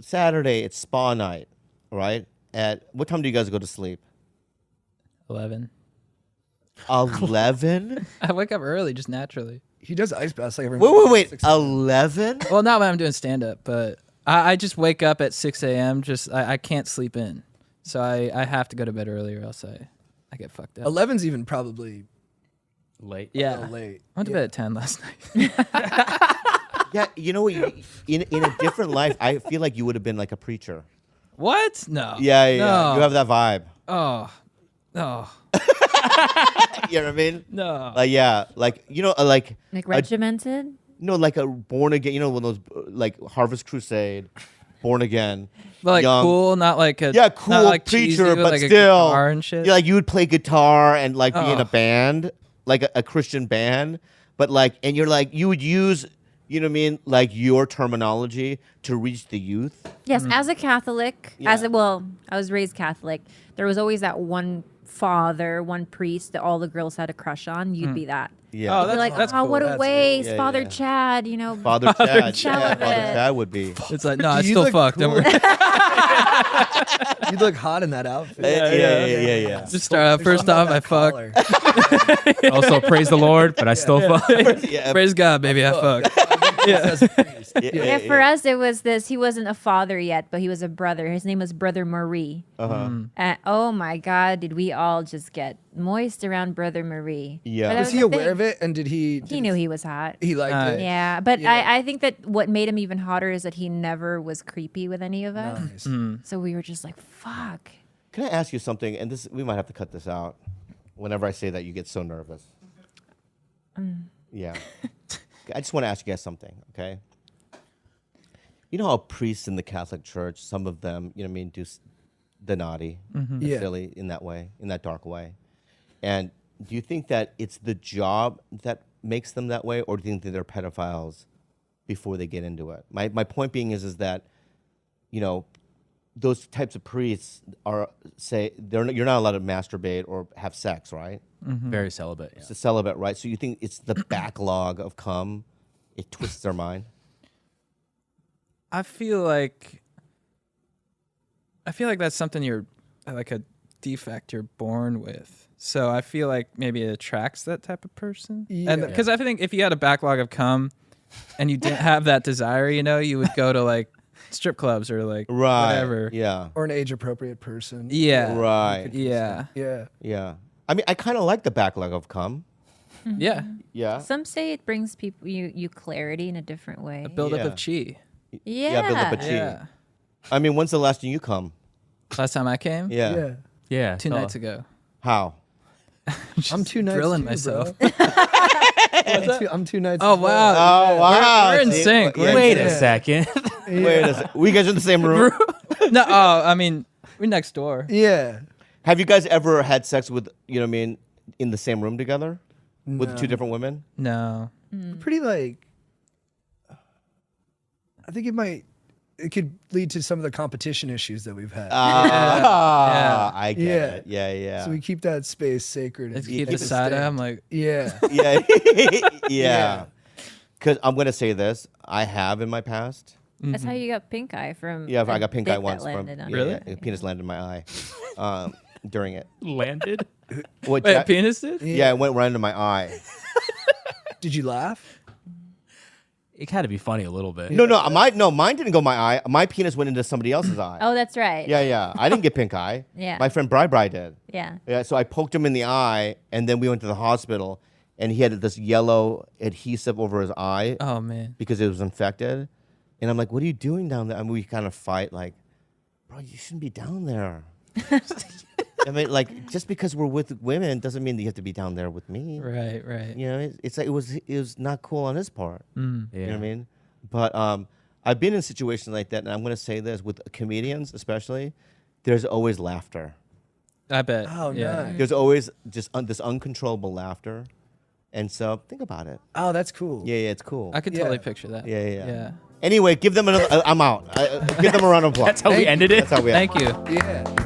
Speaker 1: Saturday it's spa night, right? At what time do you guys go to sleep?
Speaker 5: 11.
Speaker 1: 11?
Speaker 5: I wake up early just naturally.
Speaker 6: He does ice baths like every.
Speaker 1: Wait. 11?
Speaker 5: Well, not when I'm doing stand up, but I just wake up at 6 a.m. I can't sleep in. So I have to go to bed early or else I get fucked up.
Speaker 6: 11's even probably
Speaker 7: late.
Speaker 6: a
Speaker 5: Yeah.
Speaker 6: little late.
Speaker 5: I went to bed at 10 last night.
Speaker 1: Yeah, you know what? In a different life, I feel like you would have been like a preacher.
Speaker 5: What? No.
Speaker 1: Yeah.
Speaker 5: No.
Speaker 1: You have that vibe.
Speaker 5: Oh. No.
Speaker 1: You know what I mean?
Speaker 5: No.
Speaker 1: Like
Speaker 2: Like regimented.
Speaker 1: No, like a born again. You know, when those like Harvest Crusade, born again.
Speaker 5: But like
Speaker 1: young.
Speaker 5: cool, not like a
Speaker 1: Cool
Speaker 5: not like cheesy
Speaker 1: preacher,
Speaker 5: with
Speaker 1: but
Speaker 5: like a
Speaker 1: still,
Speaker 5: guitar and shit.
Speaker 1: Yeah, like you would play guitar and like be in a
Speaker 5: Oh.
Speaker 1: band, like a Christian band, but like, and you're like, you would use, you know what I mean, like your terminology to reach the youth.
Speaker 2: Yes, as a Catholic,
Speaker 1: Yeah.
Speaker 2: I was raised Catholic. There was always that one father, one priest that all the girls had a crush on. You'd be that.
Speaker 1: Yeah,
Speaker 5: Oh,
Speaker 2: You're like,
Speaker 5: that's
Speaker 2: oh,
Speaker 5: cool.
Speaker 2: what a
Speaker 6: That's
Speaker 2: waste,
Speaker 1: Yeah,
Speaker 2: Father
Speaker 1: yeah.
Speaker 2: Chad. You know,
Speaker 1: Father Chad.
Speaker 2: Chad.
Speaker 1: Yeah, Father Chad would be.
Speaker 5: It's like, no, I
Speaker 6: You
Speaker 5: still
Speaker 6: look
Speaker 5: fucked. Don't
Speaker 6: cool.
Speaker 5: worry.
Speaker 6: You look hot in that outfit.
Speaker 1: Yeah.
Speaker 5: Just start out. First off, I fuck.
Speaker 7: Also, praise the Lord, but I still fuck.
Speaker 1: Yeah,
Speaker 5: Praise God, baby, I fuck.
Speaker 2: Yeah, for us, it was this. He wasn't a father yet, but he was a brother. His name was Brother Marie. And oh my God, did we all just get moist around Brother Marie?
Speaker 1: Yeah.
Speaker 2: But that
Speaker 6: Was he
Speaker 2: the
Speaker 6: aware
Speaker 2: thing.
Speaker 6: of it? And did he?
Speaker 2: He knew he was hot.
Speaker 6: He liked it.
Speaker 2: Yeah, but
Speaker 6: Yeah.
Speaker 2: I think that what made him even hotter is that he never was creepy with any of us.
Speaker 6: Nice.
Speaker 2: So we were just like, fuck.
Speaker 1: Can I ask you something? And this, we might have to cut this out. Whenever I say that, you get so nervous. Yeah. I just want to ask you guys something, okay? you know how priests in the Catholic Church, some of them, you know what I mean, do the naughty, the
Speaker 6: Yeah.
Speaker 1: silly in that way, in that dark way. And do you think that it's the job that makes them that way, or do you think that they're pedophiles before they get into it? My point being is that, you know, those types of priests are you're not allowed to masturbate or have sex, right?
Speaker 7: Very celibate. Yeah.
Speaker 1: It's a celibate, right? So you think it's the backlog of cum, it twists their mind?
Speaker 5: I feel like that's something you're like a defect you're born with. So I feel like maybe it attracts that type of person. And
Speaker 6: Yeah.
Speaker 5: because I think if you had a backlog of cum and you didn't have that desire, you know, you would go to like strip clubs or like
Speaker 1: Right.
Speaker 5: whatever.
Speaker 1: Yeah.
Speaker 6: Or an age-appropriate person.
Speaker 5: Yeah.
Speaker 1: Right.
Speaker 5: Yeah.
Speaker 6: Yeah.
Speaker 1: Yeah. I mean, I kind of like the backlog of cum.
Speaker 5: Yeah.
Speaker 1: Yeah.
Speaker 2: Some say it brings people you clarity in a different way.
Speaker 5: A buildup
Speaker 1: Yeah.
Speaker 5: of chi.
Speaker 2: Yeah.
Speaker 1: build up a chi.
Speaker 5: Yeah.
Speaker 1: I mean, when's the last time you cum?
Speaker 5: Last time I came?
Speaker 1: Yeah.
Speaker 6: Yeah.
Speaker 7: Yeah.
Speaker 5: 2
Speaker 7: tell
Speaker 5: nights
Speaker 7: us.
Speaker 5: ago.
Speaker 1: How?
Speaker 6: I'm 2 nights
Speaker 5: drilling
Speaker 6: too,
Speaker 5: myself.
Speaker 6: bro. I'm 2 nights.
Speaker 5: Oh
Speaker 6: as well.
Speaker 5: wow.
Speaker 1: Oh, wow.
Speaker 5: We're in
Speaker 1: See?
Speaker 5: sync.
Speaker 1: Yeah,
Speaker 7: Wait
Speaker 1: yeah.
Speaker 7: a second.
Speaker 1: Wait a second. We guys in the same room?
Speaker 5: No, I mean, we're next door.
Speaker 6: Yeah.
Speaker 1: Have you guys ever had sex with, you know what I mean, in the same room together? With
Speaker 6: No.
Speaker 1: two different women?
Speaker 5: No.
Speaker 6: Pretty like. I think it could lead to some of the competition issues that we've had.
Speaker 1: Ah, I get
Speaker 6: Yeah.
Speaker 1: it. Yeah, yeah.
Speaker 6: So we keep that space sacred.
Speaker 5: Let's
Speaker 6: and
Speaker 5: keep
Speaker 6: keep
Speaker 5: the
Speaker 6: it
Speaker 5: side
Speaker 6: stamped.
Speaker 5: I'm like,
Speaker 6: Yeah.
Speaker 1: yeah. Yeah. Because I'm going to say this. I have in my past.
Speaker 2: That's how you got pink eye from.
Speaker 1: Yeah,
Speaker 2: a
Speaker 1: I got pink
Speaker 2: bit
Speaker 1: eye
Speaker 2: that
Speaker 1: once.
Speaker 2: landed on
Speaker 5: Really?
Speaker 2: you.
Speaker 1: Yeah, penis landed in my eye during it.
Speaker 7: Landed?
Speaker 1: What,
Speaker 5: wait,
Speaker 1: Jack-
Speaker 5: penis did?
Speaker 1: Yeah, it went right into my eye.
Speaker 6: Did you laugh?
Speaker 7: It had to be funny a little bit.
Speaker 1: No, mine didn't go in my eye. My penis went into somebody else's eye.
Speaker 2: Oh, that's right.
Speaker 1: Yeah. I didn't get pink eye.
Speaker 2: Yeah.
Speaker 1: My friend Bri did.
Speaker 2: Yeah.
Speaker 1: Yeah, so I poked him in the eye, and then we went to the hospital, and he had this yellow adhesive over his eye
Speaker 5: Oh man.
Speaker 1: because it was infected. And I'm like, what are you doing down there? I mean, we kind of fight, like, bro, you shouldn't be down there. I mean, like, just because we're with women doesn't mean that you have to be down there with me.
Speaker 5: Right, right.
Speaker 1: You know, it's like it was not cool on his part.
Speaker 7: Yeah.
Speaker 1: You know what I mean? But I've been in situations like that, and I'm going to say this with comedians, especially. There's always laughter.
Speaker 5: I bet.
Speaker 6: Oh,
Speaker 5: yeah.
Speaker 6: nice.
Speaker 1: There's always just this uncontrollable laughter, and so think about it.
Speaker 6: Oh, that's cool.
Speaker 1: Yeah, it's cool.
Speaker 5: I could
Speaker 6: Yeah.
Speaker 5: totally picture that.
Speaker 1: Yeah. Anyway, give them another. I'm out. Give them a round of applause.
Speaker 7: That's how we ended it.
Speaker 1: That's how we.
Speaker 5: Thank you.
Speaker 6: Yeah.